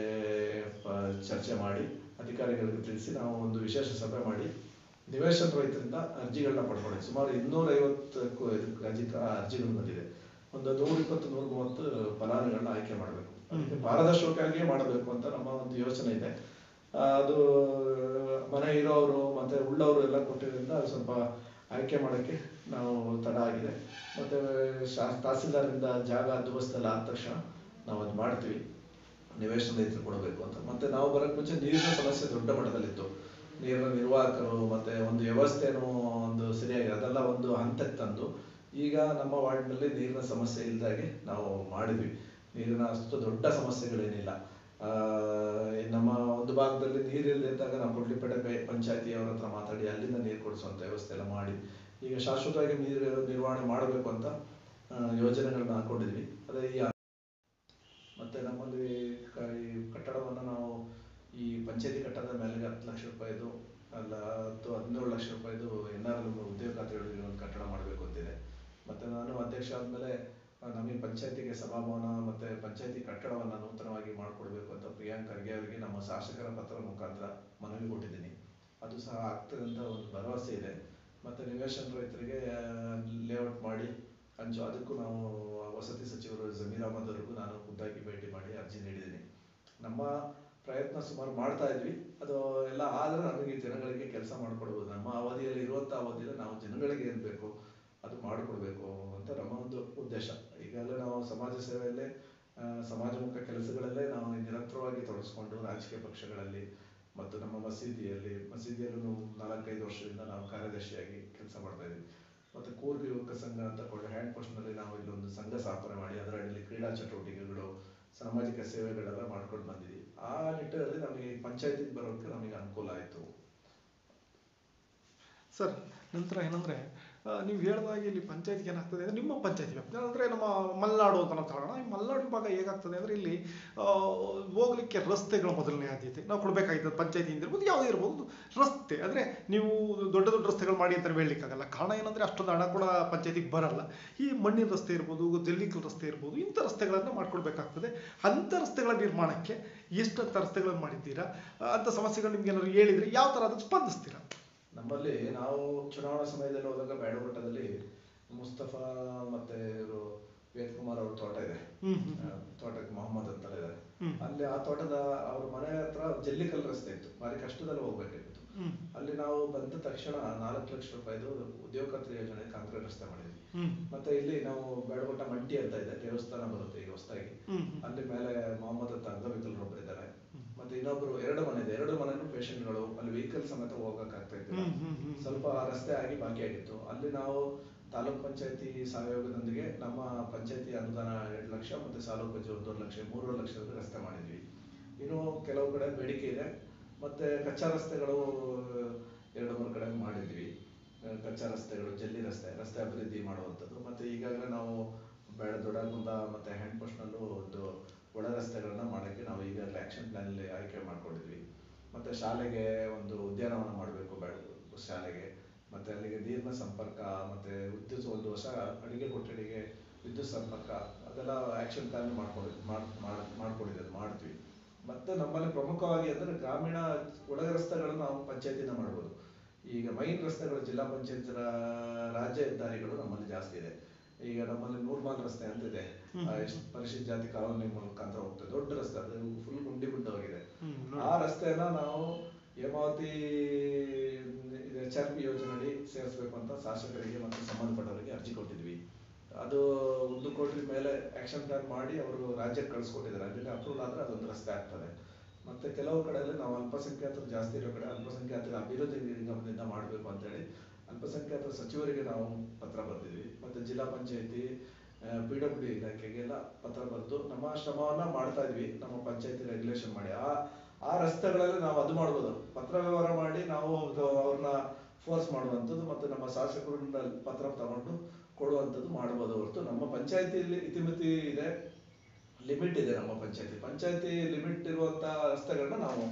ಚರ್ಚೆ ಮಾಡಿ ಅಧಿಕಾರಿಗಳಿಗೆ ತಿಳಿಸಿ ನಾವು ಒಂದು ವಿಶೇಷ ಸಭೆ ಮಾಡಿ ನಿವೇಶನ ರೈತರಿಂದ ಅರ್ಜಿಗಳನ್ನ ಪಡ್ಕೊಂಡಿದೆ. ಸುಮಾರು 250ಕ್ಕೂ ಅಧಿಕ ಅರ್ಜಿಗಳು ಬಂದಿದೆ. ಒಂದು 120-130 ಫಲಾನುಭವಿಗಳನ್ನ ಆಯ್ಕೆ ಮಾಡಬೇಕು. ಅದಕ್ಕೆ ಪಾರದರ್ಶಕವಾಗಿಯೇ ಮಾಡಬೇಕು ಅಂತ ನಮ್ಮ ಒಂದು ಯೋಚನೆ ಇದೆ. ಅದು ಮನೆ ಇರೋರು ಮತ್ತೆ ಉಳ್ಳವರು ಎಲ್ಲ ಕೊಟ್ಟಿರೋದ್ರಿಂದ ಅದು ಸ್ವಲ್ಪ ಆಯ್ಕೆ ಮಾಡೋಕ್ಕೆ ನಾವು ತಡ ಆಗಿದೆ. ಮತ್ತು ತಹಸೀಲ್ದಾರಿಂದ ಜಾಗ ದುರಸ್ತೆಲ್ಲ ಆದ ತಕ್ಷಣ ನಾವು ಅದು ಮಾಡ್ತೀವಿ, ನಿವೇಶನ ರೈತರು ಕೊಡಬೇಕು ಅಂತ. ಮತ್ತು ನಾವು ಬರೋಕ್ಕೆ ಮುಂಚೆ ನೀರಿನ ಸಮಸ್ಯೆ ದೊಡ್ಡ ಮಟ್ಟದಲ್ಲಿತ್ತು. ನೀರಿನ ನಿರ್ವಾಹಕರು ಮತ್ತು ಒಂದು ವ್ಯವಸ್ಥೆನೂ ಒಂದು ಸರಿಯಾಗಿ ಅದೆಲ್ಲ ಒಂದು ಹಂತಕ್ಕೆ ತಂದು ಈಗ ನಮ್ಮ ವಾರ್ಡ್ನಲ್ಲಿ ನೀರಿನ ಸಮಸ್ಯೆ ಇಲ್ಲದಾಗೆ ನಾವು ಮಾಡಿದ್ವಿ. ನೀರಿನ ಅಷ್ಟು ದೊಡ್ಡ ಸಮಸ್ಯೆಗಳೇನಿಲ್ಲ. ನಮ್ಮ ಒಂದು ಭಾಗದಲ್ಲಿ ನೀರಿಲ್ಲದಿದ್ದಾಗ ನಾವು ಕೊಡ್ಲಿಪೇಟೆ ಪಂಚಾಯತಿಯವರ ಹತ್ರ ಮಾತಾಡಿ ಅಲ್ಲಿಂದ ನೀರು ಕೊಡಿಸುವಂಥ ವ್ಯವಸ್ಥೆ ಎಲ್ಲ ಮಾಡಿ ಈಗ ಶಾಶ್ವತವಾಗಿ ನೀರು ನಿರ್ವಹಣೆ ಮಾಡಬೇಕು ಅಂತ ಯೋಜನೆಗಳನ್ನ ಹಾಕೊಂಡಿದ್ವಿ. ಅದೇ ಮತ್ತೆ ನಮ್ಮಲ್ಲಿ ಈ ಕಟ್ಟಡವನ್ನು ನಾವು ಈ ಪಂಚಾಯತಿ ಕಟ್ಟಡದ ಮೇಲೆ 10 ಲಕ್ಷ ರೂಪಾಯಿದು ಅಲ್ಲ 17 ಲಕ್ಷ ರೂಪಾಯಿದು NRL ಉದ್ಯೋಗ ಖಾತ್ರಿಗಳಿಗೆ ಒಂದು ಕಟ್ಟಡ ಮಾಡಬೇಕು ಅಂತಿದೆ. ಮತ್ತು ನಾನು ಅಧ್ಯಕ್ಷ ಆದಮೇಲೆ ನಮಗೆ ಪಂಚಾಯತಿಗೆ ಸಭಾಭವನ ಮತ್ತು ಪಂಚಾಯತಿ ಕಟ್ಟಡವನ್ನು ನೂತನವಾಗಿ ಮಾಡಿಕೊಡ್ಬೇಕು ಅಂತ ಪ್ರಿಯಾಂಕ್ ಖರ್ಗೆ ಅವರಿಗೆ ನಮ್ಮ ಶಾಸಕರ ಪತ್ರ ಮುಖಾಂತರ ಮನವಿ ಕೊಟ್ಟಿದ್ದೀನಿ. ಅದು ಸಹ ಆಗ್ತದೆ ಅಂತ ಒಂದು ಭರವಸೆ ಇದೆ. ಮತ್ತು ನಿವೇಶನ ರೈತರಿಗೆ ಲೇಔಟ್ ಮಾಡಿ ಅದಕ್ಕೂ ನಾವು ವಸತಿ ಸಚಿವರು ಜಮೀರ್ ಅಹಮದ್ ಅವರಿಗೂ ನಾನು ಖುದ್ದಾಗಿ ಭೇಟಿ ಮಾಡಿ ಅರ್ಜಿ ನೀಡಿದ್ದೀನಿ. ನಮ್ಮ ಪ್ರಯತ್ನ ಸುಮಾರು ಮಾಡ್ತಾ ಇದ್ವಿ. ಅದು ಎಲ್ಲ ಆದರೆ ನಮಗೆ ಜನಗಳಿಗೆ ಕೆಲಸ ಮಾಡಿಕೊಡ್ಬೋದು. ನಮ್ಮ ಅವಧಿಯಲ್ಲಿ ಇರುವಂಥ ಅವಧಿಯಲ್ಲಿ ನಾವು ಜನಗಳಿಗೆ ಏನು ಬೇಕು ಅದು ಮಾಡಿಕೊಡ್ಬೇಕು ಅಂತ ನಮ್ಮ ಒಂದು ಉದ್ದೇಶ. ಈಗಾಗಲೇ ನಾವು ಸಮಾಜ ಸೇವೆಯಲ್ಲೇ ಸಮಾಜಮುಖ ಕೆಲಸಗಳಲ್ಲೇ ನಾವು ನಿರಂತರವಾಗಿ ತೊಡಗಿಸ್ಕೊಂಡು ರಾಜಕೀಯ ಪಕ್ಷಗಳಲ್ಲಿ ಮತ್ತು ನಮ್ಮ ಮಸೀದಿಯಲ್ಲೂ 4-5 ವರ್ಷದಿಂದ ನಾವು ಕಾರ್ಯದರ್ಶಿಯಾಗಿ ಕೆಲಸ ಮಾಡ್ತಾ ಇದ್ದೀವಿ. ಮತ್ತು ಕೂರ್ಗ್ ಯುವಕ ಸಂಘ ಅಂತ ಹ್ಯಾಂಡ್ ಪೋಸ್ಟ್ನಲ್ಲಿ ನಾವು ಇಲ್ಲೊಂದು ಸಂಘ ಸ್ಥಾಪನೆ ಮಾಡಿ ಅದರಲ್ಲಿ ಕ್ರೀಡಾ ಚಟುವಟಿಕೆಗಳು ಸಾಮಾಜಿಕ ಸೇವೆಗಳೆಲ್ಲ ಮಾಡ್ಕೊಂಡು ಬಂದಿದ್ದೀವಿ. ಆ ನಿಟ್ಟಿನಲ್ಲಿ ನಮಗೆ ಪಂಚಾಯತಿಗೆ ಬರೋಕ್ಕೆ ನಮಗೆ ಅನುಕೂಲ ಆಯಿತು. ಸರ್, ನಂತರ ಏನಂದರೆ ನೀವು ಹೇಳಿದಾಗೆ ಇಲ್ಲಿ ಪಂಚಾಯತ್ಗೆ ಏನಾಗ್ತದೆ ಅಂದರೆ ನಿಮ್ಮ ಪಂಚಾಯತಿ ವ್ಯಾಪ್ತಿ ಅಂದರೆ ನಮ್ಮ ಮಲೆನಾಡು ಅಂತ ನಾವು ತಗೊಳ್ಳೋಣ. ಈ ಮಲೆನಾಡು ಭಾಗ ಹೇಗಾಗ್ತದೆ ಅಂದರೆ ಇಲ್ಲಿ ಹೋಗ್ಲಿಕ್ಕೆ ರಸ್ತೆಗಳ ಮೊದಲನೇ ಆದ್ಯತೆ ನಾವು ಕೊಡಬೇಕಾಗಿತ್ತು. ಪಂಚಾಯತಿಯಿಂದ ಇರ್ಬೋದು ಯಾವುದೇ ಇರ್ಬೋದು, ರಸ್ತೆ ಅಂದರೆ ನೀವು ದೊಡ್ಡ ದೊಡ್ಡ ರಸ್ತೆಗಳು ಮಾಡಿ ಅಂತ ಹೇಳಲಿಕ್ಕಾಗಲ್ಲ. ಕಾರಣ ಏನಂದರೆ ಅಷ್ಟೊಂದು ಹಣ ಕೂಡ ಪಂಚಾಯತಿಗೆ ಬರಲ್ಲ. ಈ ಮಣ್ಣಿನ ರಸ್ತೆ ಇರ್ಬೋದು, ಜಲ್ಲಿಕಲ್ ರಸ್ತೆ ಇರ್ಬೋದು, ಇಂಥ ರಸ್ತೆಗಳನ್ನು ಮಾಡ್ಕೊಳ್ಬೇಕಾಗ್ತದೆ. ಅಂಥ ರಸ್ತೆಗಳ ನಿರ್ಮಾಣಕ್ಕೆ ಎಷ್ಟಂಥ ರಸ್ತೆಗಳನ್ನು ಮಾಡಿದ್ದೀರಾ? ಅಂಥ ಸಮಸ್ಯೆಗಳು ನಿಮ್ಗೆ ಏನಾದ್ರು ಹೇಳಿದರೆ ಯಾವ ಥರ ಅದಕ್ಕೆ ಸ್ಪಂದಿಸ್ತೀರಾ? ನಮ್ಮಲ್ಲಿ ನಾವು ಚುನಾವಣಾ ಸಮಯದಲ್ಲಿ ಹೋದಾಗ ಬ್ಯಾಡಗುಟ್ಟದಲ್ಲಿ ಮುಸ್ತಫಾ ಮತ್ತೆ ಇವರು ವೇದ್ ಕುಮಾರ್ ಅವ್ರ ತೋಟ ಇದೆ. ತೋಟಕ್ಕೆ ಮೊಹಮ್ಮದ್ ಅಂತ ಇದ್ದಾರೆ. ಅಲ್ಲಿ ಆ ತೋಟದ ಅವ್ರ ಮನೆ ಹತ್ರ ಜಲ್ಲಿಕಲ್ ರಸ್ತೆ ಇತ್ತು. ಭಾರಿ ಕಷ್ಟದಲ್ಲಿ ಹೋಗ್ಬೇಕಾಗಿತ್ತು. ಅಲ್ಲಿ ನಾವು ಬಂದ ತಕ್ಷಣ 4 ಲಕ್ಷ ರೂಪಾಯಿದು ಉದ್ಯೋಗ ಖಾತ್ರಿ ಯೋಜನೆ ಕಾಂಕ್ರೀಟ್ ರಸ್ತೆ ಮಾಡಿದ್ವಿ. ಮತ್ತೆ ಇಲ್ಲಿ ನಾವು ಬ್ಯಾಡಗುಟ್ಟ ಮಂಟಿ ಅಂತ ಇದೆ, ದೇವಸ್ಥಾನ ಬರುತ್ತೆ ಈಗ ಹೊಸದಾಗಿ. ಅಲ್ಲಿ ಮೇಲೆ ಮೊಹಮ್ಮದ್ ಅಂತ ಅಂಗವಿಕಲರೊಬ್ಬರು ಇದ್ದಾರೆ. ಮತ್ತೆ ಇನ್ನೊಬ್ರು 2 ಮನೆ ಇದೆ. 2 ಮನೆಯೂ ಪೇಷಂಟ್ಗಳು ಅಲ್ಲಿ ವೆಹಿಕಲ್ ಸಮೇತ ಹೋಗಕ್ಕಾಗ್ತಾ ಇತ್ತು. ಸ್ವಲ್ಪ ರಸ್ತೆ ಆಗಿ ಬಾಕಿ ಆಗಿತ್ತು. ಅಲ್ಲಿ ನಾವು ತಾಲೂಕ್ ಪಂಚಾಯತಿ ಸಹಯೋಗದೊಂದಿಗೆ ನಮ್ಮ ಪಂಚಾಯತಿ ಅನುದಾನ 2 ಲಕ್ಷ ಮತ್ತೆ ಸಾಲುಕ್ ಬಜ್ಜಿ 1.5 ಲಕ್ಷ 3 ಲಕ್ಷದಲ್ಲಿ ರಸ್ತೆ ಮಾಡಿದ್ವಿ. ಇನ್ನು ಕೆಲವು ಕಡೆ ಬೇಡಿಕೆ ಇದೆ. ಮತ್ತೆ ಕಚ್ಚಾ ರಸ್ತೆಗಳು 2-3 ಕಡೆ ಮಾಡಿದ್ವಿ. ಕಚ್ಚಾ ರಸ್ತೆಗಳು, ಜಲ್ಲಿ ರಸ್ತೆ ಅಭಿವೃದ್ಧಿ ಮಾಡುವಂಥದ್ದು. ಮತ್ತೆ ಈಗಾಗಲೇ ನಾವು ದೊಡ್ಡಗುಂದ ಮತ್ತೆ ಹ್ಯಾಂಡ್ ಪೋಸ್ಟ್ ನಲ್ಲೂ ಒಂದು ಒಳ ರಸ್ತೆಗಳನ್ನ ಮಾಡೋಕ್ಕೆ ನಾವು ಈಗಾಗಲೇ ಆಕ್ಷನ್ ಪ್ಲಾನ್ ಅಲ್ಲಿ ಆಯ್ಕೆ ಮಾಡ್ಕೊಂಡಿದ್ವಿ. ಮತ್ತೆ ಶಾಲೆಗೆ ಒಂದು ಉದ್ಯಾನವನ ಮಾಡಬೇಕು ಶಾಲೆಗೆ. ಮತ್ತೆ ಅಲ್ಲಿಗೆ ನೀರಿನ ಸಂಪರ್ಕ ಮತ್ತೆ ವಿದ್ಯುತ್, ಒಂದು ಹೊಸ ಅಡಿಗೆ ಕೊಠಡಿಗೆ ವಿದ್ಯುತ್ ಸಂಪರ್ಕ, ಅದೆಲ್ಲ ಆಕ್ಷನ್ ಪ್ಲಾನ್ ಮಾಡ್ಕೊಂಡಿದ್ದು ಮಾಡ್ತೀವಿ. ಮತ್ತೆ ನಮ್ಮಲ್ಲಿ ಪ್ರಮುಖವಾಗಿ ಅಂದರೆ ಗ್ರಾಮೀಣ ಒಳ ರಸ್ತೆಗಳನ್ನು ನಾವು ಪಂಚಾಯತಿನ ಮಾಡ್ಬೋದು. ಈಗ ಮೈನ್ ರಸ್ತೆಗಳು ಜಿಲ್ಲಾ ಪಂಚಾಯತ್ ರಾಜ್ಯ ಹೆದ್ದಾರಿಗಳು ನಮ್ಮಲ್ಲಿ ಜಾಸ್ತಿ ಇದೆ. ಈಗ ನಮ್ಮಲ್ಲಿ 100 ಮೈಲ್ ರಸ್ತೆ ಅಂತ ಇದೆ. ಪರಿಶಿಷ್ಟ ಜಾತಿ ಕಾಲೋನಿ ಮುಖಾಂತರ ಹೋಗ್ತದೆ. ದೊಡ್ಡ ರಸ್ತೆ, ಅದು ಫುಲ್ ಗುಂಡಿ ಗುಡ್ಡವಾಗಿದೆ. ಆ ರಸ್ತೆಯನ್ನ ನಾವು ಹೇಮಾವತಿ HRP ಯೋಜನೆಯಡಿ ಸೇರಿಸಬೇಕು ಅಂತ ಶಾಸಕರಿಗೆ ಮತ್ತು ಸಂಬಂಧಪಟ್ಟವರಿಗೆ ಅರ್ಜಿ ಕೊಟ್ಟಿದ್ವಿ. ಅದು 1 ಕೋಟಿ ಮೇಲೆ ಆಕ್ಷನ್ ಪ್ಲಾನ್ ಮಾಡಿ ಅವರು ರಾಜ್ಯಕ್ಕೆ ಕಳಿಸ್ಕೊಟ್ಟಿದ್ದಾರೆ. ಅದಕ್ಕೆ ಅಪ್ರೂವಲ್ ಆದ್ರೆ ಅದೊಂದು ರಸ್ತೆ ಆಗ್ತದೆ. ಮತ್ತೆ ಕೆಲವು ಕಡೆಯಲ್ಲಿ ನಾವು ಅಲ್ಪಸಂಖ್ಯಾತರು ಜಾಸ್ತಿ ಇರೋ ಕಡೆ ಅಲ್ಪಸಂಖ್ಯಾತರ ಅಭಿವೃದ್ಧಿ ನಿಗಮದಿಂದ ಮಾಡಬೇಕು ಅಂತೇಳಿ ಅಲ್ಪಸಂಖ್ಯಾತರ ಸಚಿವರಿಗೆ ನಾವು ಪತ್ರ ಬರೆದಿದ್ವಿ. ಮತ್ತೆ ಜಿಲ್ಲಾ ಪಂಚಾಯತಿ PWD ಇಲಾಖೆಗೆಲ್ಲ ಪತ್ರ ಬರೆದು ನಮ್ಮ ಶ್ರಮವನ್ನ ಮಾಡ್ತಾ ಇದ್ವಿ. ನಮ್ಮ ಪಂಚಾಯತಿ ರೆಗ್ಯುಲೇಷನ್ ಮಾಡಿ ಆ ರಸ್ತೆಗಳಲ್ಲಿ ನಾವು ಅದು ಮಾಡ್ಬೋದು. ಪತ್ರ ವ್ಯವಹಾರ ಮಾಡಿ ನಾವು ಅವ್ರನ್ನ ಫೋರ್ಸ್ ಮಾಡುವಂಥದ್ದು ಮತ್ತೆ ನಮ್ಮ ಶಾಸಕರಿಂದ ಪತ್ರ ತಗೊಂಡು ಕೊಡುವಂಥದ್ದು ಮಾಡ್ಬೋದು. ಹೊರತು ನಮ್ಮ ಪಂಚಾಯತಿಯಲ್ಲಿ ಇತಿಮಿತಿ ಇದೆ, ಲಿಮಿಟ್ ಇದೆ. ನಮ್ಮ ಪಂಚಾಯತಿ ಲಿಮಿಟ್ ಇರುವಂತ ರಸ್ತೆಗಳನ್ನ ನಾವು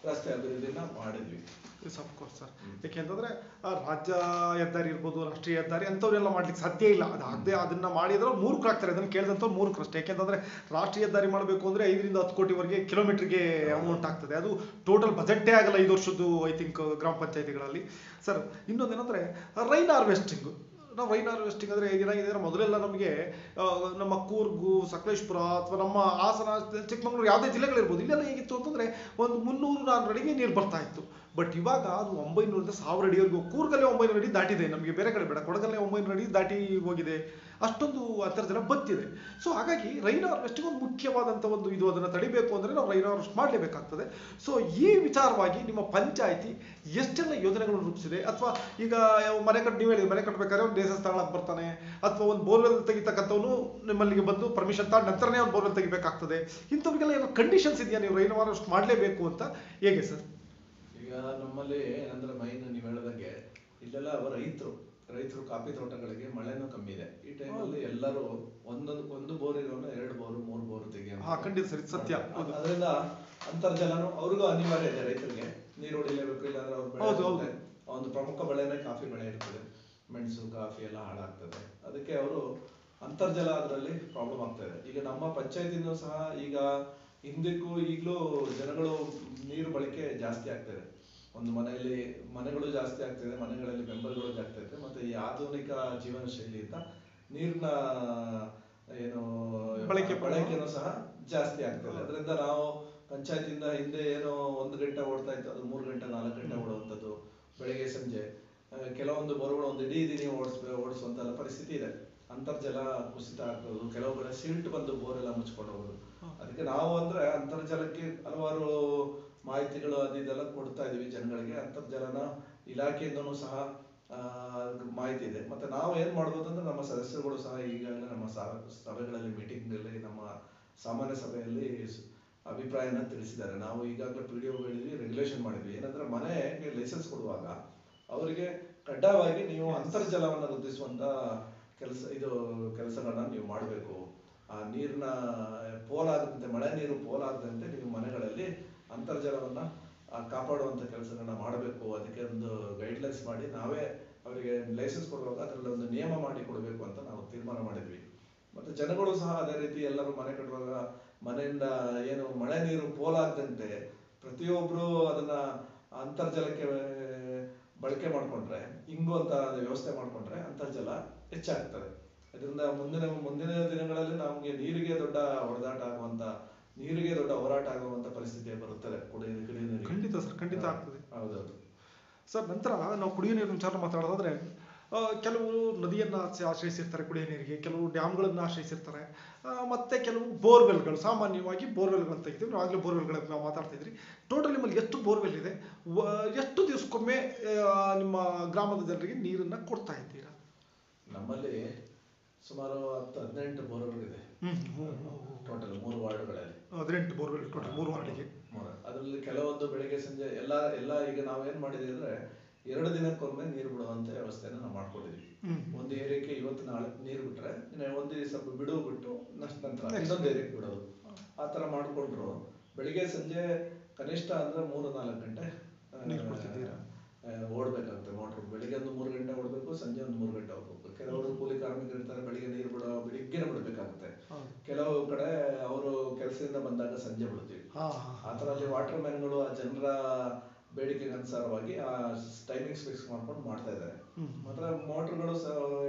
ರಸ್ತೆ ಅಭಿವೃದ್ಧಿನ ಮಾಡಿದ್ವಿ. ಅಫ್ಕೋರ್ಸ್ ಸರ್, ಯಾಕೆಂತಂದ್ರೆ ರಾಜ್ಯ ಹೆದ್ದಾರಿ ಇರ್ಬೋದು, ರಾಷ್ಟ್ರೀಯ ಹೆದ್ದಾರಿ ಅಂಥವ್ರೆಲ್ಲ ಮಾಡ್ಲಿಕ್ಕೆ ಸಾಧ್ಯ ಇಲ್ಲ. ಅದಾಗದೆ ಅದನ್ನ ಮಾಡಿದ್ರೆ ಮೂರ್ಖರಾಗ್ತಾರೆ. ಅದನ್ನು ಕೇಳಿದಂಥವ್ರು ಮೂರ್ಖರಷ್ಟೇ. ಯಾಕೆಂತಂದ್ರೆ ರಾಷ್ಟ್ರೀಯ ಹೆದ್ದಾರಿ ಮಾಡಬೇಕು ಅಂದ್ರೆ 5-10 ಕೋಟಿವರೆಗೆ ಕಿಲೋಮೀಟರ್ಗೆ ಅಮೌಂಟ್ ಆಗ್ತದೆ. ಅದು ಟೋಟಲ್ ಬಜೆಟ್ಟೇ ಆಗಲ್ಲ 5 ವರ್ಷದ್ದು ಐ ಥಿಂಕ್ ಗ್ರಾಮ ಪಂಚಾಯತಿಗಳಲ್ಲಿ. ಸರ್, ಇನ್ನೊಂದೇನಂದ್ರೆ ರೈನ್ ಹಾರ್ವೆಸ್ಟಿಂಗ್. ನಾವು ರೈನ್ ಹಾರ್ವೆಸ್ಟಿಂಗ್ ಅಂದರೆ ಏನಾಗಿದೆ ಅಂದರೆ ಮೊದಲೆಲ್ಲ ನಮಗೆ ನಮ್ಮ ಕೂರ್ಗು, ಸಕಲೇಶ್ಪುರ ಅಥವಾ ನಮ್ಮ ಹಾಸನ, ಚಿಕ್ಕಮಗಳೂರು ಯಾವುದೇ ಜಿಲ್ಲೆಗಳಿರ್ಬೋದು, ಇಲ್ಲೆಲ್ಲ ಹೇಗಿತ್ತು ಅಂತಂದರೆ ಒಂದು 300-400 ಅಡಿಗೆ ನೀರು ಬರ್ತಾ ಇತ್ತು. ಬಟ್ ಇವಾಗ ಅದು 900ರಿಂದ 1000 ಅಡಿವರೆಗೂ, ಕೂರ್ಗಲ್ಲೇ 900 ಅಡಿ ದಾಟಿದೆ, ನಮಗೆ ಬೇರೆ ಕಡೆ ಬೇಡ, ಕೊಡಗಲ್ಲೇ 900 ಅಡಿ ದಾಟಿ ಹೋಗಿದೆ, ಅಷ್ಟೊಂದು ಅಂತರ್ಜಲ ಬತ್ತಿದೆ. ಸೊ ಹಾಗಾಗಿ ರೈನ್ ಹಾರ್ವೆಸ್ಟಿಂಗ್ ಒಂದು ಮುಖ್ಯವಾದಂಥ ಒಂದು ಇದು, ಅದನ್ನು ತಡಿಬೇಕು ಅಂದರೆ ನಾವು ರೈನ್ ಹಾರ್ವೆಸ್ಟ್ ಮಾಡಲೇಬೇಕಾಗ್ತದೆ. ಸೊ ಈ ವಿಚಾರವಾಗಿ ನಿಮ್ಮ ಪಂಚಾಯಿತಿ ಎಷ್ಟೆಲ್ಲ ಯೋಜನೆಗಳನ್ನು ರೂಪಿಸಿದೆ, ಅಥವಾ ಈಗ ಮನೆ ಕಟ್ಟಿ, ನೀವು ಹೇಳಿದ್ರೆ ಮನೆ ಕಟ್ಟಬೇಕಾದ್ರೆ ಒಂದು ದೇಶ ಸ್ಥಳಕ್ಕೆ ಬರ್ತಾನೆ, ಅಥವಾ ಒಂದು ಬೋರ್ವೆಲ್ ತೆಗಿತಕ್ಕಂಥವನು ನಿಮ್ಮಲ್ಲಿಗೆ ಬಂದು ಪರ್ಮಿಷನ್ ತಗೊಂಡು ನಂತರನೇ ಒಂದು ಬೋರ್ವೆಲ್ ತೆಗಿಬೇಕಾಗ್ತದೆ, ಇಂಥವ್ರಿಗೆಲ್ಲ ಏನೋ ಕಂಡೀಷನ್ಸ್ ಇದೆಯಾ ನೀವು ರೈನ್ ಹಾರ್ವೆಸ್ಟ್ ಮಾಡಲೇಬೇಕು ಅಂತ, ಹೇಗೆ ಸರ್? ಈಗ ನಮ್ಮಲ್ಲಿ ಏನಂದ್ರೆ ಮೈನ್ ನೀವು ಹೇಳಿದಂಗೆ ಇಲ್ಲೆಲ್ಲ ರೈತರು ಕಾಫಿ ತೋಟಗಳಿಗೆ ಮಳೆನೂ ಕಮ್ಮಿ ಇದೆ. ಈ ಟೈಮಲ್ಲಿ ಎಲ್ಲರೂ ಒಂದು ಬೋರ್ ಇರೋನು 2 ಬೋರ್ 3 ಬೋರ್ ತೆಗಿಯ. ಖಂಡಿತ ಸರ್, ಸತ್ಯ. ಅದರಿಂದ ಅಂತರ್ಜಲನು ಅವ್ರಿಗೂ ಅನಿವಾರ್ಯ ಇದೆ. ರೈತರಿಗೆ ನೀರು ಹೊಡಿಲೇಬೇಕು, ಇಲ್ಲಾಂದ್ರೆ ಅವ್ರ ಬೆಳೆ, ಒಂದು ಪ್ರಮುಖ ಬೆಳೆನೇ ಕಾಫಿ ಬೆಳೆ ಇರ್ತದೆ, ಮೆಣಸು ಕಾಫಿ ಎಲ್ಲ ಹಾಳಾಗ್ತದೆ. ಅದಕ್ಕೆ ಅವರು ಅಂತರ್ಜಲ ಅದರಲ್ಲಿ ಪ್ರಾಬ್ಲಮ್ ಆಗ್ತದೆ. ಈಗ ನಮ್ಮ ಪಂಚಾಯತಿನೂ ಸಹ ಈಗ ಹಿಂದಕ್ಕೂ ಈಗಲೂ ಜನಗಳು ನೀರು ಬಳಕೆ ಜಾಸ್ತಿ ಆಗ್ತದೆ. ಒಂದು ಮನೆಗಳು ಜಾಸ್ತಿ ಆಗ್ತದೆ, ಮನೆಗಳಲ್ಲಿ ಬೆಂಬಲಗಳು ಜಾಸ್ತಿ ಆಗ್ತದೆ. ಮತ್ತೆ ಈ ಆಧುನಿಕ ಜೀವನ ಶೈಲಿಯಿಂದ ನೀರಿನ ಏನು ಬಳಕೆನೂ ಸಹ ಜಾಸ್ತಿ ಆಗ್ತದೆ. ಅದರಿಂದ ನಾವು ಪಂಚಾಯತಿಂದ ಹಿಂದೆ ಏನೋ 1 ಗಂಟೆ ಓಡ್ತಾ ಇತ್ತು, ಅದು 3 ಗಂಟೆ 4 ಗಂಟೆ ಓಡುವಂಥದ್ದು, ಬೆಳಗ್ಗೆ ಸಂಜೆ. ಕೆಲವೊಂದು ಬೋರ್ಗಳು ಒಂದು ಇಡೀ ದಿನ ಓಡಿಸುವಂತ ಪರಿಸ್ಥಿತಿ ಇದೆ. ಅಂತರ್ಜಲ ಕುಸಿತ ಆಗ್ತದೆ, ಕೆಲವು ಕಡೆ ಸಿಲ್ಟ್ ಬಂದು ಬೋರ್ ಎಲ್ಲ ಮುಚ್ಕೊಂಡು ಹೋಗೋದು. ಅದಕ್ಕೆ ನಾವು ಅಂದ್ರೆ ಅಂತರ್ಜಲಕ್ಕೆ ಹಲವಾರು ಮಾಹಿತಿಗಳು ಅದೆಲ್ಲ ಕೊಡ್ತಾ ಇದೀವಿ ಜನಗಳಿಗೆ. ಅಂತರ್ಜಲನ ಇಲಾಖೆಯಿಂದನೂ ಸಹ ಮಾಹಿತಿ ಇದೆ. ಮತ್ತೆ ನಾವು ಏನ್ ಮಾಡ್ಬೋದು ಅಂದ್ರೆ ನಮ್ಮ ಸದಸ್ಯರುಗಳು ಸಹ ಈಗಾಗಲೇ ನಮ್ಮ ಸಭೆಗಳಲ್ಲಿ, ಮೀಟಿಂಗ್ ಅಲ್ಲಿ, ನಮ್ಮ ಸಾಮಾನ್ಯ ಸಭೆಯಲ್ಲಿ ಅಭಿಪ್ರಾಯನ ತಿಳಿಸಿದ್ದಾರೆ. ನಾವು ಈಗಾಗಲೇ PDOಗಳಿದ್ವಿ, ರೆಗ್ಯುಲೇಷನ್ ಮಾಡಿದ್ವಿ. ಏನಂದ್ರೆ ಮನೆಗೆ ಲೈಸೆನ್ಸ್ ಕೊಡುವಾಗ ಅವರಿಗೆ ಕಡ್ಡಾಯವಾಗಿ ನೀವು ಅಂತರ್ಜಲವನ್ನ ವೃದ್ಧಿಸುವಂತ ಕೆಲಸಗಳನ್ನ ನೀವು ಮಾಡಬೇಕು. ಆ ನೀರಿನ ಪೋಲಾಗದಂತೆ, ಮಳೆ ನೀರು ಪೋಲಾಗದಂತೆ ನೀವು ಮನೆಗಳಲ್ಲಿ ಅಂತರ್ಜಲವನ್ನ ಕಾಪಾಡುವಂತ ಕೆಲಸಗಳನ್ನ ಮಾಡಬೇಕು. ಅದಕ್ಕೆ ಒಂದು ಗೈಡ್ಲೈನ್ಸ್ ಮಾಡಿ ನಾವೇ ಅವರಿಗೆ ಲೈಸೆನ್ಸ್ ಕೊಡುವಾಗ ಅದರಲ್ಲಿ ಒಂದು ನಿಯಮ ಮಾಡಿ ಕೊಡಬೇಕು ಅಂತ ನಾವು ತೀರ್ಮಾನ ಮಾಡಿದ್ವಿ. ಮತ್ತೆ ಜನಗಳು ಸಹ ಅದೇ ರೀತಿ ಎಲ್ಲರೂ ಮನೆ ಕಟ್ಟುವಾಗ ಮನೆಯಿಂದ ಏನು ಮಳೆ ನೀರು ಪೋಲಾಗದಂತೆ ಪ್ರತಿಯೊಬ್ರು ಅದನ್ನ ಅಂತರ್ಜಲಕ್ಕೆ ಬಳಕೆ ಮಾಡ್ಕೊಂಡ್ರೆ, ಇಂಗುವಂತ ವ್ಯವಸ್ಥೆ ಮಾಡ್ಕೊಂಡ್ರೆ ಅಂತರ್ಜಲ ಹೆಚ್ಚಾಗ್ತದೆ. ಇದರಿಂದ ಮುಂದಿನ ದಿನಗಳಲ್ಲಿ ನಮಗೆ ನೀರಿಗೆ ದೊಡ್ಡ ಹೋರಾಟ ಆಗುವಂತ ಪರಿಸ್ಥಿತಿ ಬರುತ್ತದೆ. ಕುಡಿಯುವ ನೀರಿಗೆ ಖಂಡಿತ ಸರ್, ಖಂಡಿತ ಆಗ್ತದೆ. ಹೌದೌದು ಸರ್. ನಂತರ ನಾವು ಕುಡಿಯುವ ನೀರಿನ ವಿಚಾರ ಮಾತಾಡೋದಾದ್ರೆ, ಕೆಲವು ನದಿಯನ್ನು ಆಶ್ರಯಿಸಿರ್ತಾರೆ ಕುಡಿಯುವ ನೀರಿಗೆ, ಕೆಲವು ಡ್ಯಾಮ್ಗಳನ್ನು ಆಶ್ರಯಿಸಿರ್ತಾರೆ, ಮತ್ತೆ ಕೆಲವು ಬೋರ್ವೆಲ್ಗಳು, ಸಾಮಾನ್ಯವಾಗಿ ಬೋರ್ವೆಲ್ಗಳನ್ನು ತೆಗಿತೀವಿ. ನಾವು ಆಗಲೇ ಬೋರ್ವೆಲ್ಗಳ ನಾವು ಮಾತಾಡ್ತಿದ್ರಿ. ಟೋಟಲ್ ನಿಮ್ಮಲ್ಲಿ ಎಷ್ಟು ಬೋರ್ವೆಲ್ ಇದೆ, ಎಷ್ಟು ದಿವಸಕ್ಕೊಮ್ಮೆ ನಿಮ್ಮ ಗ್ರಾಮದ ಜನರಿಗೆ ನೀರನ್ನ ಕೊಡ್ತಾ ಇದ್ದೀರಾ? ನಮ್ಮಲ್ಲಿ ಸುಮಾರು 10-18 ಬೋರ್ವೆಲ್ ಇದೆ. ಟೋಟಲ್ 3 ವಾರ್ಡ್ಗಳಲ್ಲಿ 18 ಬೋರ್ವೆಲ್ ಟೋಟಲ್ 3 ವಾರ್ಡ್ಗೆ. ಅದರಲ್ಲಿ ಕೆಲವೊಂದು ಬೆಳಿಗ್ಗೆ ಸಂಜೆ ಎಲ್ಲ ಈಗ ನಾವೇನ್ ಮಾಡಿದ್ವಿ ಅಂದ್ರೆ 2 ದಿನಕ್ಕೊಮ್ಮೆ ನೀರು ಬಿಡುವಂತ ವ್ಯವಸ್ಥೆನ ನಾವು ಮಾಡ್ಕೊಂಡಿದ್ವಿ. ಒಂದು ಏರಿಯಾಕ್ಕೆ ಇವತ್ತು ನಾಳೆ ನೀರು ಬಿಟ್ರೆ ಒಂದು ಸ್ವಲ್ಪ ಬಿಟ್ಟು ನಂತರ ಇನ್ನೊಂದು ಏರಿಯಾಕ್ಕೆ ಬಿಡೋದು, ಆ ತರ ಮಾಡ್ಕೊಂಡ್ರು. ಬೆಳಿಗ್ಗೆ ಸಂಜೆ ಕನಿಷ್ಠ ಅಂದ್ರೆ 3-4 ಗಂಟೆ ಓಡ್ಬೇಕಾಗುತ್ತೆ ಮೋಟ್ರ್. ಬೆಳಿಗ್ಗೆ ಒಂದು 3 ಗಂಟೆ ಓಡ್ಬೇಕು, ಸಂಜೆ ಒಂದು 3 ಗಂಟೆ ಹೋಗ್ಬೇಕು. ಕೆಲವರು ಕೂಲಿ ಕಾರ್ಮಿಕರು ಇರ್ತಾರೆ, ಬೆಳಿಗ್ಗೆ ನೀರು ಬೆಳಿಗ್ಗೆ ಬಿಡಬೇಕಾಗುತ್ತೆ. ಕೆಲವು ಕಡೆ ಅವರು ಕೆಲಸದಿಂದ ಬಂದಾಗ ಸಂಜೆ ಬಿಡ್ತೀವಿ. ಆ ತರ ಅಲ್ಲಿ ವಾಟರ್ ಮ್ಯಾನ್ಗಳು ಆ ಜನರ ಬೇಡಿಕೆಗೆ ಅನುಸಾರವಾಗಿ ಆ ಟೈಮಿಂಗ್ಸ್ ಫಿಕ್ಸ್ ಮಾಡ್ಕೊಂಡು ಮಾಡ್ತಾ ಇದ್ದಾರೆ. ಮಾತ್ರ ಮೋಟರ್ಗಳು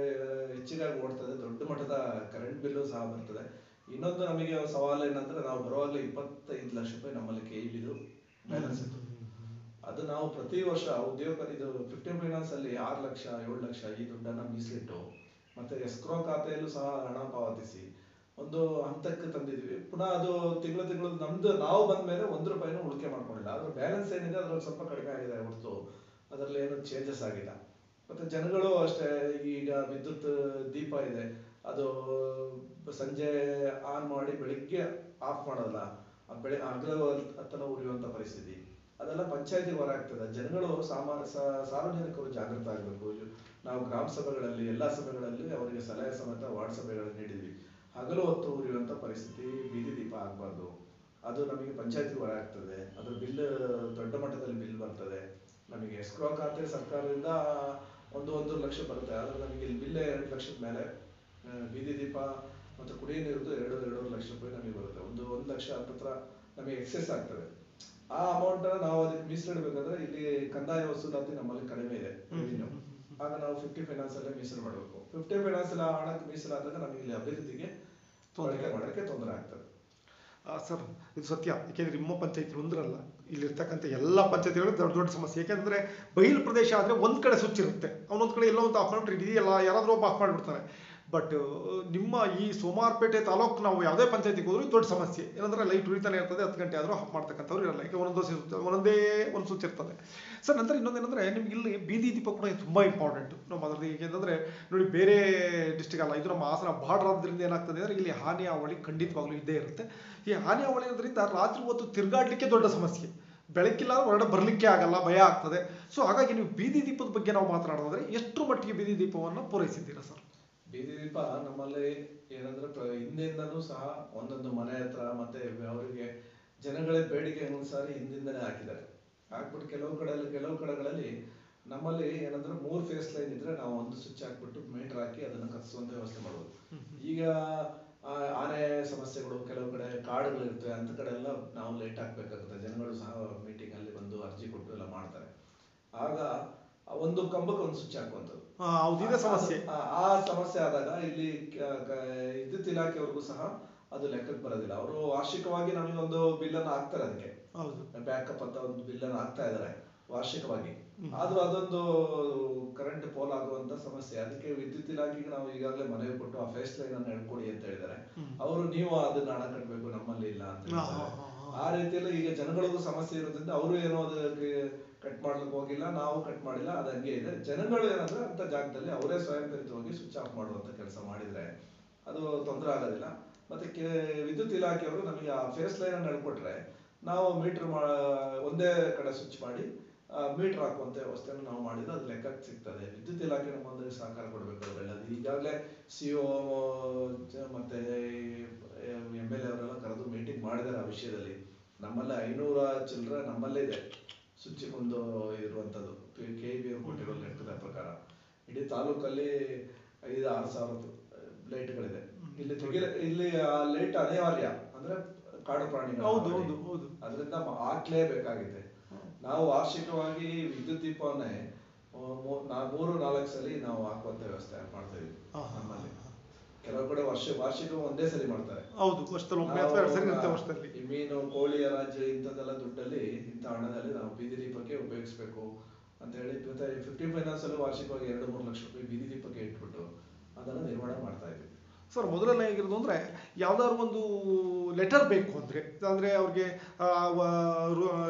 ಹೆಚ್ಚಿಗಾಗಿ ಓಡ್ತದೆ, ದೊಡ್ಡ ಮಟ್ಟದ ಕರೆಂಟ್ ಬಿಲ್ಲು ಸಹ ಬರ್ತದೆ. ಇನ್ನೊಂದು ನಮಗೆ ಸವಾಲು ಏನಂದ್ರೆ, ನಾವು ಬರುವಾಗಲೇ 25 ಲಕ್ಷ ರೂಪಾಯಿ ನಮ್ಮಲ್ಲಿ KEBದು ಬ್ಯಾಲೆನ್ಸ್ ಇತ್ತು. ಅದು ನಾವು ಪ್ರತಿ ವರ್ಷ ಇದು 15 ಫೈನಾನ್ಸ್ ಅಲ್ಲಿ 6 ಲಕ್ಷ 7 ಲಕ್ಷ ಈ ದುಡ್ಡನ್ನ ಮೀಸಲಿಟ್ಟು, ಮತ್ತೆ ಎಸ್ಕ್ರೋ ಖಾತೆಯಲ್ಲೂ ಸಹ ಹಣ ಪಾವತಿಸಿ ಒಂದು ಹಂತಕ್ಕೆ ತಂದಿದ್ವಿ. ಪುನಃ ಅದು ತಿಂಗಳು ನಮ್ದು ನಾವು ಬಂದ ಮೇಲೆ 1 ರೂಪಾಯಿನೂ ಉಳಿಕೆ ಮಾಡ್ಕೊಂಡಿಲ್ಲ. ಅದ್ರ ಬ್ಯಾಲೆನ್ಸ್ ಏನಿದೆ ಅದ್ರಲ್ಲಿ ಸ್ವಲ್ಪ ಕಡಿಮೆ ಆಗಿದೆ ಹೊರತು ಅದರಲ್ಲಿ ಏನು ಚೇಂಜಸ್ ಆಗಿಲ್ಲ. ಮತ್ತೆ ಜನಗಳು ಅಷ್ಟೇ, ಈಗ ವಿದ್ಯುತ್ ದೀಪ ಇದೆ, ಅದು ಸಂಜೆ ಆನ್ ಮಾಡಿ ಬೆಳಿಗ್ಗೆ ಆಫ್ ಮಾಡೋದಲ್ಲ, ಹಗಲ ಹತ್ತನ ಉರಿಯುವಂತ ಪರಿಸ್ಥಿತಿ. ಅದೆಲ್ಲ ಪಂಚಾಯತಿ ಹೊರ ಆಗ್ತದೆ. ಜನಗಳು ಸಾರ್ವಜನಿಕರು ಜಾಗೃತ ಆಗಬೇಕು. ನಾವು ಗ್ರಾಮ ಸಭೆಗಳಲ್ಲಿ, ಎಲ್ಲಾ ಸಭೆಗಳಲ್ಲಿ ಅವರಿಗೆ ಸಲಹೆ ಸಮೇತ ವಾರ್ಡ್ ಸಭೆಗಳನ್ನು ನೀಡಿದ್ವಿ. ಹಗಲು ಹೊತ್ತು ಉರಿಯುವಂತ ಪರಿಸ್ಥಿತಿ, ಬೀದಿ ದೀಪ ಆಗ್ಬಾರ್ದು. ಅದು ನಮಗೆ ಪಂಚಾಯತಿ ಹೊರ ಆಗ್ತದೆ. ಅದ್ರ ಬಿಲ್ ದೊಡ್ಡ ಮಟ್ಟದಲ್ಲಿ ಬಿಲ್ ಬರ್ತದೆ. ನಮಗೆ ಎಸ್ಕ್ರೋ ಖಾತೆ ಸರ್ಕಾರದಿಂದ 1 ಲಕ್ಷ ಬರುತ್ತೆ. ಆದ್ರೆ ನಮಗೆ ಇಲ್ಲಿ ಬಿಲ್ 2 ಲಕ್ಷದ ಮೇಲೆ. ಬೀದಿ ದೀಪ ಮತ್ತು ಕುಡಿಯುವ ನೀರಿದ್ದು 2.5 ಲಕ್ಷ ರೂಪಾಯಿ ನಮಗೆ ಬರುತ್ತೆ. 1 ಲಕ್ಷ ಹತ್ರ ನಮಗೆ ಎಕ್ಸೆಸ್ ಆಗ್ತದೆ. ಆ ಅಮೌಂಟ್ ನಾವು ಅದಕ್ಕೆ ಮೀಸಲಿಡಬೇಕಾದ್ರೆ ಇಲ್ಲಿ ಕಂದಾಯ ವಸೂಲಾತಿ ನಮ್ಮಲ್ಲಿ ಕಡಿಮೆ ಇದೆ ರೆವಿನ್ಯೂ. ಆಗ ನಾವು 50 ಫೈನಾನ್ಸ್ ಅಲ್ಲೇ ಮೀಸಲು ಮಾಡಬೇಕು. 50 ಫೈನಾನ್ಸ್ ಹಣಕ್ಕೆ ಮೀಸಲಾದಾಗ ನಮಗೆ ಇಲ್ಲಿ ಅಭಿವೃದ್ಧಿಗೆ ಬಳಕೆ ಮಾಡೋಕ್ಕೆ ತೊಂದರೆ ಆಗ್ತದೆ. ಸರ್, ಇದು ಸತ್ಯ. ಯಾಕೆಂದ್ರೆ ನಿಮ್ಮ ಪಂಚಾಯತಿ ಒಂದರಲ್ಲ, ಇಲ್ಲಿರ್ತಕ್ಕಂಥ ಎಲ್ಲ ಪಂಚಾಯತಿಗಳು ದೊಡ್ಡ ದೊಡ್ಡ ಸಮಸ್ಯೆ. ಯಾಕೆಂದ್ರೆ ಬಯಲು ಪ್ರದೇಶ ಆದರೆ ಒಂದ್ ಕಡೆ ಸ್ವಿಚ್ ಇರುತ್ತೆ, ಅವನೊಂದ್ ಕಡೆ ಎಲ್ಲೋ ಒಂದು ಆಫ್ ಮಾಡಿಬಿಟ್ರೆ ಇದೆಯಲ್ಲ ಯಾರಾದರೂ ಒಬ್ಬ ಆಫ್ ಮಾಡಿಬಿಡ್ತಾರೆ. ಬಟ್ ನಿಮ್ಮ ಈ ಸೋಮವಾರಪೇಟೆ ತಾಲೂಕು ನಾವು ಯಾವುದೇ ಪಂಚಾಯತಿಗೆ ಹೋದ್ರೂ ದೊಡ್ಡ ಸಮಸ್ಯೆ ಏನಂದ್ರೆ ಲೈಟ್ ಉಳಿತಾನೆ ಇರ್ತದೆ, 10 ಗಂಟೆ ಆದರೂ ಆಫ್ ಮಾಡ್ತಕ್ಕಂಥವ್ರು ಇರಲ್ಲ. ಈಗ ಒಂದೊಂದೇ ಒಂದು ಸ್ವಿಚ್ ಇರ್ತದೆ ಸರ್. ನಂತರ ಇನ್ನೊಂದೇನೆಂದರೆ ನಿಮ್ಗೆ ಇಲ್ಲಿ ಬೀದಿ ದೀಪ ಕೂಡ ತುಂಬ ಇಂಪಾರ್ಟೆಂಟ್ ನಮ್ಮ ಅದರಲ್ಲಿ. ಏಕೆಂದರೆ ನೋಡಿ ಬೇರೆ ಡಿಸ್ಟಿಕ್ ಅಲ್ಲ, ಇದು ನಮ್ಮ ಹಾಸನ ಬಾರ್ಡರ್ ಆದ್ರಿಂದ ಏನಾಗ್ತದೆ ಅಂದರೆ ಇಲ್ಲಿ ಹಾನಿ ಹಾವಳಿ ಖಂಡಿತವಾಗ್ಲೂ ಇದ್ದೇ ಇರುತ್ತೆ. ಈ ಹಾನಿ ಹಾವಳಿ ಇರೋದ್ರಿಂದ ರಾತ್ರಿ ಹೊತ್ತು ತಿರುಗಾಡಲಿಕ್ಕೆ ದೊಡ್ಡ ಸಮಸ್ಯೆ, ಬೆಳಕಿಲ್ಲ ಹೊರಗಡೆ ಬರಲಿಕ್ಕೆ ಆಗಲ್ಲ, ಭಯ ಆಗ್ತದೆ. ಸೊ ಹಾಗಾಗಿ ನೀವು ಬೀದಿ ದೀಪದ ಬಗ್ಗೆ ನಾವು ಮಾತನಾಡೋದಾದ್ರೆ ಎಷ್ಟು ಮಟ್ಟಿಗೆ ಬೀದಿ ದೀಪವನ್ನು ಪೂರೈಸಿದ್ದೀರಾ ಸರ್? ಬೀದಿ ದೀಪ ನಮ್ಮಲ್ಲಿ ಏನಂದ್ರೆ ಹಿಂದಿಂದನೂ ಸಹ ಒಂದೊಂದು ಮನೆ ಹತ್ರ ಮತ್ತೆ ಅವರಿಗೆ ಜನಗಳ ಬೇಡಿಕೆ ಅನುಸಾರಿ ಹಿಂದಿಂದನೇ ಹಾಕಿದ್ದಾರೆ. ಹಾಕ್ಬಿಟ್ಟು ಕೆಲವು ಕಡೆಗಳಲ್ಲಿ ನಮ್ಮಲ್ಲಿ ಏನಂದ್ರೆ 3 ಫೇಸ್ ಲೈನ್ ಇದ್ರೆ ನಾವು ಒಂದು ಸ್ವಿಚ್ ಹಾಕ್ಬಿಟ್ಟು ಮೀಟರ್ ಹಾಕಿ ಅದನ್ನು ಕತ್ಸುವಂತ ವ್ಯವಸ್ಥೆ ಮಾಡ್ಬೋದು. ಈಗ ಆನೆ ಸಮಸ್ಯೆಗಳು ಕೆಲವು ಕಡೆ ಕಾಡುಗಳು ಇರ್ತವೆ, ಅಂತ ಕಡೆ ಎಲ್ಲ ನಾವು ಲೈಟ್ ಹಾಕ್ಬೇಕಾಗುತ್ತೆ. ಜನಗಳು ಸಹ ಮೀಟಿಂಗ್ ಅಲ್ಲಿ ಬಂದು ಅರ್ಜಿ ಕೊಟ್ಟು ಎಲ್ಲ ಮಾಡ್ತಾರೆ. ಆಗ ಒಂದು ಕಂಬಕ್ಕೆ ಒಂದು ಸ್ವಿಚ್ ಹಾಕುವಂಥದ್ದು ಸಮಸ್ಯೆ. ಆ ಸಮಸ್ಯೆ ಆದಾಗ ಇಲ್ಲಿ ವಿದ್ಯುತ್ ಇಲಾಖೆವರೆಗೂ ಸಹ ಅದು ಲೆಕ್ಕಕ್ಕೆ ಬರೋದಿಲ್ಲ. ಅವರು ವಾರ್ಷಿಕವಾಗಿ ನಮಗೆ ಒಂದು ಬಿಲ್ ಅನ್ನು ಹಾಕ್ತಾರೆ, ಅದಕ್ಕೆ ಬ್ಯಾಕಪ್ ಅಂತ ಒಂದು ಬಿಲ್ ಅನ್ನು ಹಾಕ್ತಾ ಇದ್ದಾರೆ ವಾರ್ಷಿಕವಾಗಿ. ಆದ್ರೂ ಅದೊಂದು ಕರೆಂಟ್ ಪೋಲ್ ಆಗುವಂತ ಸಮಸ್ಯೆ. ಅದಕ್ಕೆ ವಿದ್ಯುತ್ ಇಲಾಖೆಗೆ ನಾವು ಈಗಾಗಲೇ ಮನವಿ ಕೊಟ್ಟು ಆ ಫೇಸ್ ಲೈನ್ ಅನ್ನು ಹೇಳ್ಕೊಡಿ ಅಂತ ಹೇಳಿದ್ದಾರೆ. ಅವರು ನೀವು ಅದನ್ನ ಹಣ ಕಟ್ಟಬೇಕು, ನಮ್ಮಲ್ಲಿ ಇಲ್ಲ ಅಂತ ಹೇಳ್ತಾರೆ. ಆ ರೀತಿಯಲ್ಲಿ ಈಗ ಜನಗಳಿಗೂ ಸಮಸ್ಯೆ ಇರೋದ್ರಿಂದ ಅವರು ಏನೋ ಅದಕ್ಕೆ ಕಟ್ ಮಾಡ್ಲಿಕ್ಕೆ ಹೋಗಿಲ್ಲ, ನಾವು ಕಟ್ ಮಾಡಿಲ್ಲ, ಅದು ಹಂಗೆ ಇದೆ. ಜನಗಳು ಏನಂದ್ರೆ ಅಂತ ಜಾಗದಲ್ಲಿ ಅವರೇ ಸ್ವಯಂ ಪ್ರೇರಿತವಾಗಿ ಸ್ವಿಚ್ ಆಫ್ ಮಾಡುವಂತ ಕೆಲಸ ಮಾಡಿದ್ರೆ ಅದು ತೊಂದರೆ ಆಗೋದಿಲ್ಲ. ಮತ್ತೆ ವಿದ್ಯುತ್ ಇಲಾಖೆಯವರು ನಮಗೆ ಆ ಫೇಸ್ ಲೈನ್ ಅನ್ನು ಹೇಳ್ಕೊಟ್ರೆ ನಾವು ಮೀಟರ್ ಒಂದೇ ಕಡೆ ಸ್ವಿಚ್ ಮಾಡಿ ಮೀಟರ್ ಹಾಕುವಂತ ವ್ಯವಸ್ಥೆಯನ್ನು ನಾವು ಮಾಡಿದ್ರೆ ಅದು ಲೆಕ್ಕಕ್ಕೆ ಸಿಗ್ತದೆ. ವಿದ್ಯುತ್ ಇಲಾಖೆ ನಮ್ಮೊಂದಿಗೆ ಸಹಕಾರ ಕೊಡಬೇಕು ಅವರೆಲ್ಲ. ಈಗಾಗಲೇ CO ಮತ್ತೆ MLA ಅವರೆಲ್ಲ ಕರೆದು ಮೀಟಿಂಗ್ ಮಾಡಿದ್ದಾರೆ ಆ ವಿಷಯದಲ್ಲಿ. ನಮ್ಮಲ್ಲಿ 500 ಚಿಲ್ಲರೆ ನಮ್ಮಲ್ಲೇ ಇದೆ ಸ್ವಿಚ್ ಒಂದು ಇರುವಂತದ್ದು. KEB ಅವರು ಕೊಟ್ಟಿರೋ ಲೆಕ್ಕದ ಪ್ರಕಾರ ಇಡೀ ತಾಲೂಕಲ್ಲಿ 5-6 ಸಾವಿರ ಲೈಟ್ಗಳಿದೆ. ಇಲ್ಲಿ ಆ ಲೈಟ್ ಅನಿವಾರ್ಯ, ಅಂದ್ರೆ ಕಾಡು ಪ್ರಾಣಿಗಳು, ಅದರಿಂದ ಹಾಕ್ಲೇಬೇಕಾಗಿದೆ. ನಾವು ವಾರ್ಷಿಕವಾಗಿ ವಿದ್ಯುತ್ ದೀಪವನ್ನೇ 3-4 ಸಲ ನಾವು ಹಾಕುವಂತ ವ್ಯವಸ್ಥೆ ಮಾಡ್ತಾ ಇದೀವಿ ನಮ್ಮಲ್ಲಿ. ಕೆಲವು ಕಡೆ ವಾರ್ಷಿಕ ಒಂದೇ ಸರಿ ಮಾಡ್ತಾರೆ. ಈ ಮೀನು ಕೋಳಿ ಹರಾಜು ಇಂಥದ್ದೆಲ್ಲ ದುಡ್ಡಲ್ಲಿ ಇಂಥ ಹಣದಲ್ಲಿ ನಾವು ಬೀದಿ ದೀಪಕ್ಕೆ ಉಪಯೋಗಿಸ್ಬೇಕು ಅಂತ ಹೇಳಿ 50 ಫೈನಾನ್ಸ್ ಅಲ್ಲಿ ವಾರ್ಷಿಕವಾಗಿ 2-3 ಲಕ್ಷ ರೂಪಾಯಿ ಬೀದಿ ದೀಪಕ್ಕೆ ಇಟ್ಬಿಟ್ಟು ಅದನ್ನು ನಿರ್ವಹಣೆ ಮಾಡ್ತಾ ಇದ್ದೀವಿ ಸರ್. ಮೊದಲೆಲ್ಲ ಹೇಗಿರೋದು ಅಂದರೆ ಯಾವ್ದಾದ್ರು ಒಂದು ಲೆಟರ್ ಬೇಕು ಅಂದರೆ ಅವ್ರಿಗೆ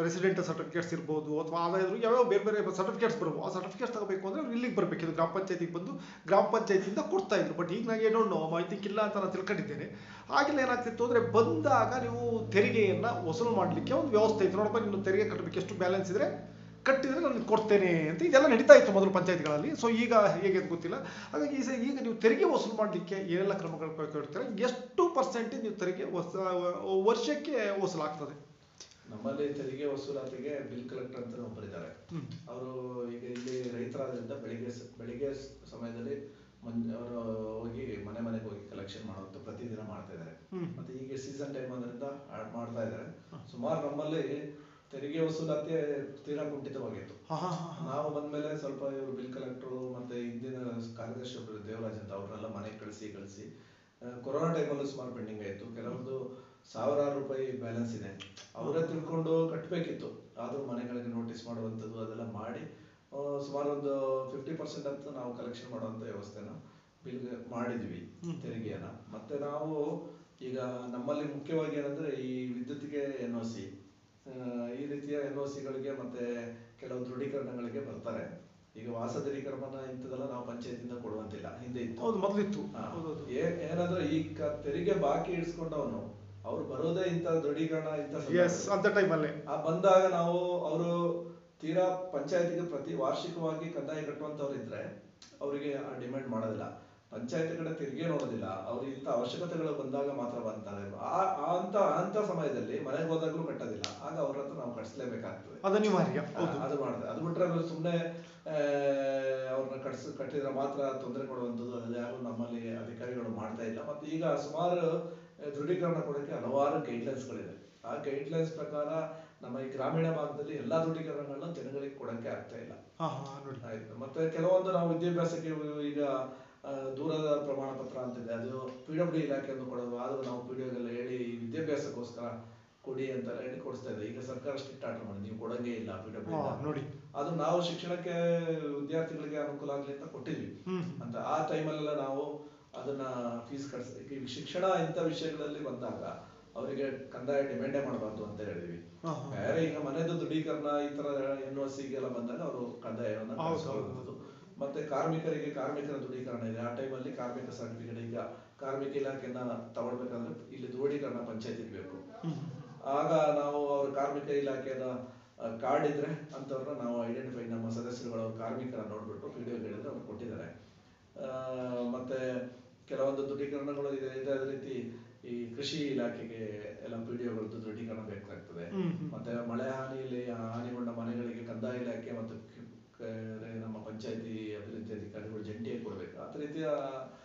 ರೆಸಿಡೆಂಟ್ ಸರ್ಟಿಫಿಕೇಟ್ಸ್ ಇರ್ಬೋದು ಅಥವಾ ಆದಾಯದ್ರು ಯಾವ್ಯಾವ ಬೇರೆ ಬೇರೆ ಸರ್ಟಿಫಿಕೇಟ್ಸ್ ಬರ್ಬೋದು. ಆ ಸರ್ಟಿಫಿಕೇಟ್ಸ್ ತಗೋಬೇಕು ಅಂದರೆ ಅವ್ರು ಇಲ್ಲಿಗೆ ಬರಬೇಕಿತ್ತು, ಗ್ರಾಮ ಪಂಚಾಯತಿಗೆ ಬಂದು ಗ್ರಾಮ ಪಂಚಾಯತಿಯಿಂದ ಕೊಡ್ತಾ ಇದ್ರು. ಬಟ್ ಈಗ ನನಗೆ ಡೋಂಟ್ ನೋ, ಐ ಥಿಂಕ್ ಇಲ್ಲ ಅಂತ ನಾನು ತಿಳ್ಕೊಂಡಿದ್ದೇನೆ. ಹಾಗೆಲ್ಲ ಏನಾಗ್ತಿತ್ತು ಅಂದರೆ ಬಂದಾಗ ನೀವು ತೆರಿಗೆಯನ್ನು ವಸೂಲು ಮಾಡಲಿಕ್ಕೆ ಒಂದು ವ್ಯವಸ್ಥೆ ಇತ್ತು. ನೋಡಪ್ಪ ನೀನು ತೆರಿಗೆ ಕಟ್ಟಬೇಕು, ಎಷ್ಟು ಬ್ಯಾಲೆನ್ಸ್ ಇದ್ರೆ ಕಟ್ಟಿದ್ರೆ ನಾನು ಕೊಡ್ತೇನೆ ಅಂತ ಇದೆಲ್ಲ ನಡೀತಾ ಇತ್ತು ಮೊದಲು ಪಂಚಾಯತ್ಗಳಲ್ಲಿ. ಸೊ ಈಗ ಹೇಗೆ ಗೊತ್ತಿಲ್ಲ. ಹಾಗಾಗಿ ಈಗ ನೀವು ತೆರಿಗೆ ವಸೂಲು ಮಾಡಲಿಕ್ಕೆ ಏನೆಲ್ಲ ಕ್ರಮಗಳು ಕೈಗೊಳ್ತೀರಾ? ಎಷ್ಟು ಪರ್ಸೆಂಟೇಜ್ ನೀವು ತೆರಿಗೆ ವರ್ಷಕ್ಕೆ ವಸೂಲಾಗ್ತದೆ? ನಮ್ಮಲ್ಲಿ ತೆರಿಗೆ ವಸೂಲಾತಿಗೆ ಬಿಲ್ ಕಲೆಕ್ಟರ್ ಅಂತ ಒಬ್ಬರಿದ್ದಾರೆ. ಅವರು ಈಗ ಇಲ್ಲಿ ರೈತರಾದ್ರಿಂದ ಬೆಳಿಗ್ಗೆ ಸಮಯದಲ್ಲಿ ಅವರು ಹೋಗಿ ಮನೆಗೆ ಹೋಗಿ ಕಲೆಕ್ಷನ್ ಮಾಡುವಂತ ಪ್ರತಿದಿನ ಮಾಡ್ತಾ ಇದ್ದಾರೆ. ಮತ್ತೆ ಈಗ ಸೀಸನ್ ಟೈಮ್ ಅದರಿಂದ ಮಾಡ್ತಾ ಇದ್ದಾರೆ. ಸುಮಾರು ನಮ್ಮಲ್ಲಿ ತೆರಿಗೆ ವಸೂಲಾತಿ ತೀರಾ ಕುಂಠಿತವಾಗಿತ್ತು. ನಾವು ಬಂದ್ಮೇಲೆ ಸ್ವಲ್ಪ ಇವರು ಬಿಲ್ ಕಲೆಕ್ಟರ್ ಮತ್ತೆ ಹಿಂದಿನ ಕಾರ್ಯದರ್ಶಿ ಒಬ್ಬರು ದೇವರಾಜ್ ಅಂತ ಅವ್ರನ್ನೆಲ್ಲ ಮನೆಗೆ ಕಳಿಸಿ ಕೊರೋನಾ ಟೈಮಲ್ಲೂ ಸುಮಾರು ಪೆಂಡಿಂಗ್ ಆಯ್ತು. ಕೆಲವೊಂದು ಸಾವಿರಾರು ರೂಪಾಯಿ ಬ್ಯಾಲೆನ್ಸ್ ಇದೆ, ಅವರೇ ತಿಳ್ಕೊಂಡು ಕಟ್ಟಬೇಕಿತ್ತು. ಆದ್ರೂ ಮನೆಗಳಿಗೆ ನೋಟಿಸ್ ಮಾಡುವಂಥದ್ದು ಅದೆಲ್ಲ ಮಾಡಿ ಸುಮಾರು ಒಂದು 50% ಅಂತ ನಾವು ಕಲೆಕ್ಷನ್ ಮಾಡುವಂತ ವ್ಯವಸ್ಥೆನ ಬಿಲ್ ಮಾಡಿದ್ವಿ ತೆರಿಗೆಯನ್ನ. ಮತ್ತೆ ನಾವು ಈಗ ನಮ್ಮಲ್ಲಿ ಮುಖ್ಯವಾಗಿ ಏನಂದ್ರೆ ಈ ವಿದ್ಯುತ್ಗೆ NOC, ಈ ರೀತಿಯ NOCಗಳಿಗೆ ಮತ್ತೆ ಕೆಲವು ದೃಢೀಕರಣಗಳಿಗೆ ಬರ್ತಾರೆ. ಈಗ ವಾಸ ದೃಢೀಕರಣ ಇಂಥದೆಲ್ಲ ನಾವು ಪಂಚಾಯತಿಂದ ಕೊಡುವಂತಿಲ್ಲ, ಹಿಂದೆ ಇತ್ತು, ಮೊದಲಿತ್ತು. ಏನಂದ್ರೆ ಈ ತೆರಿಗೆ ಬಾಕಿ ಇಡ್ಸ್ಕೊಂಡವನು ಅವ್ರು ಬರೋದೇ ಇಂಥ ದೃಢೀಕರಣ ಅಂತ ಟೈಮಲ್ಲಿ ಬಂದಾಗ ನಾವು ಅವರು ತೀರಾ ಪಂಚಾಯತಿಗೆ ಪ್ರತಿ ವಾರ್ಷಿಕವಾಗಿ ಕಂದಾಯ ಕಟ್ಟುವಂತವ್ರು ಇದ್ರೆ ಅವರಿಗೆ ಡಿಮ್ಯಾಂಡ್ ಮಾಡೋದಿಲ್ಲ. ಪಂಚಾಯತ್ ಕಡೆ ತೆರಿಗೆ ನೋಡೋದಿಲ್ಲ, ಅವ್ರು ಇಂಥ ಅವಶ್ಯಕತೆಗಳು ಬಂದಾಗ ಮಾತ್ರ ಬರ್ತಾರೆ. ಅಂತ ಸಮಯದಲ್ಲಿ ಮನೆಗೆ ಹೋದಾಗ್ಲೂ ಕಟ್ಟೋದಿಲ್ಲ. ಆಗ ಅವ್ರ ಹತ್ರ ನಾವು ಕಟ್ಸ್ಲೇಬೇಕಾಗ್ತದೆ, ಅದು ಮಾಡ್ತಾರೆ. ಅದು ಬಿಟ್ರೆ ಸುಮ್ಮನೆ ಅವ್ರನ್ನ ಕಟ್ಟಿದ್ರೆ ಮಾತ್ರ ತೊಂದರೆ ಕೊಡುವಂಥದ್ದು ಅದು ಯಾರು ನಮ್ಮಲ್ಲಿ ಅಧಿಕಾರಿಗಳು ಮಾಡ್ತಾ ಇಲ್ಲ. ಮತ್ತೆ ಈಗ ಸುಮಾರು ದೃಢೀಕರಣ ಕೊಡೋಕೆ ಹಲವಾರು ಗೈಡ್ಲೈನ್ಸ್ಗಳಿದೆ. ಆ ಗೈಡ್ಲೈನ್ಸ್ ಪ್ರಕಾರ ನಮ್ಮ ಈ ಗ್ರಾಮೀಣ ಭಾಗದಲ್ಲಿ ಎಲ್ಲಾ ದೃಢೀಕರಣಗಳನ್ನ ಜನಗಳಿಗೆ ಕೊಡಕ್ಕೆ ಆಗ್ತಾ ಇಲ್ಲ. ಆಯ್ತು. ಮತ್ತೆ ಕೆಲವೊಂದು ನಾವು ವಿದ್ಯಾಭ್ಯಾಸಕ್ಕೆ ಈಗ ದೂರದ ಪ್ರಮಾಣ ಪತ್ರ ಅಂತಿದೆ, ಅದು PWD ಇಲಾಖೆಯನ್ನು ಕೊಡೋದು. ಆದ್ರೂ ನಾವು PWD ಹೇಳಿ ವಿದ್ಯಾಭ್ಯಾಸಕ್ಕೋಸ್ಕರ ಕೊಡಿ ಅಂತೆಲ್ಲ ಹೇಳಿ ಕೊಡಿಸ್ತಾ ಇದೆ. ಈಗ ಸರ್ಕಾರ ಸ್ಟ್ರಿಕ್ಟ್ ಆರ್ಡರ್ ಮಾಡಿ ನೀವು ಕೊಡಂಗೇ ಇಲ್ಲ PWD ನೋಡಿ. ಅದು ನಾವು ಶಿಕ್ಷಣಕ್ಕೆ ವಿದ್ಯಾರ್ಥಿಗಳಿಗೆ ಅನುಕೂಲ ಆಗ್ಲಿ ಅಂತ ಕೊಟ್ಟಿದ್ವಿ ಅಂತ. ಆ ಟೈಮಲ್ಲೆಲ್ಲ ನಾವು ಅದನ್ನ ಫೀಸ್ ಕಟ್ಸ ಶಿಕ್ಷಣ ಇಂಥ ವಿಷಯಗಳಲ್ಲಿ ಬಂದಾಗ ಅವರಿಗೆ ಕಂದಾಯ ಡಿಮ್ಯಾಂಡೇ ಮಾಡಬಾರ್ದು ಅಂತ ಹೇಳಿದ್ವಿ. ಬೇರೆ ಈಗ ಮನೆದು ದೃಢೀಕರಣ ಈ ತರ NOC ಎಲ್ಲ ಬಂದಾಗ ಅವರು ಕಂದಾಯವನ್ನು ಕಳಿಸಬಹುದು. ಮತ್ತೆ ಕಾರ್ಮಿಕರಿಗೆ ಕಾರ್ಮಿಕರ ದೃಢೀಕರಣ ಇದೆ. ಆ ಟೈಮಲ್ಲಿ ಕಾರ್ಮಿಕ ಸರ್ಟಿಫಿಕೇಟ್ ಈಗ ಕಾರ್ಮಿಕ ಇಲಾಖೆಯನ್ನ ತಗೊಳ್ಬೇಕಂದ್ರೆ ಇಲ್ಲಿ ದೃಢೀಕರಣ ಪಂಚಾಯತಿಗೆ ಬೇಕು. ಆಗ ನಾವು ಅವ್ರ ಕಾರ್ಮಿಕ ಇಲಾಖೆಯ ಕಾರ್ಡ್ ಇದ್ರೆ ಅಂತವ್ರನ್ನ ನಾವು ಐಡೆಂಟಿಫೈ ನಮ್ಮ ಸದಸ್ಯರುಗಳು ಕಾರ್ಮಿಕರ ನೋಡ್ಬಿಟ್ಟು PDO ಹೇಳಿದ್ರೆ ಅವ್ರು ಕೊಟ್ಟಿದ್ದಾರೆ. ಮತ್ತೆ ಕೆಲವೊಂದು ದೃಢೀಕರಣಗಳು ಇದೆ. ಇದೇ ರೀತಿ ಈ ಕೃಷಿ ಇಲಾಖೆಗೆ ಎಲ್ಲ PDOಗಳದ್ದು ದೃಢೀಕರಣ ಬೇಕಾಗ್ತದೆ. ಮತ್ತೆ ಮಳೆ ಹಾನಿಯಲ್ಲಿ ಹಾನಿಗೊಂಡ ಮನೆಗಳಿಗೆ ಕಂದಾಯ ಇಲಾಖೆ ಮತ್ತು ನಮ್ಮ ಪಂಚಾಯತಿ ಅಭಿವೃದ್ಧಿ ಅಧಿಕಾರಿಗಳು ಜಂಟಿಯಾಗಿ ಕೊಡ್ಬೇಕು. ಆ ರೀತಿಯ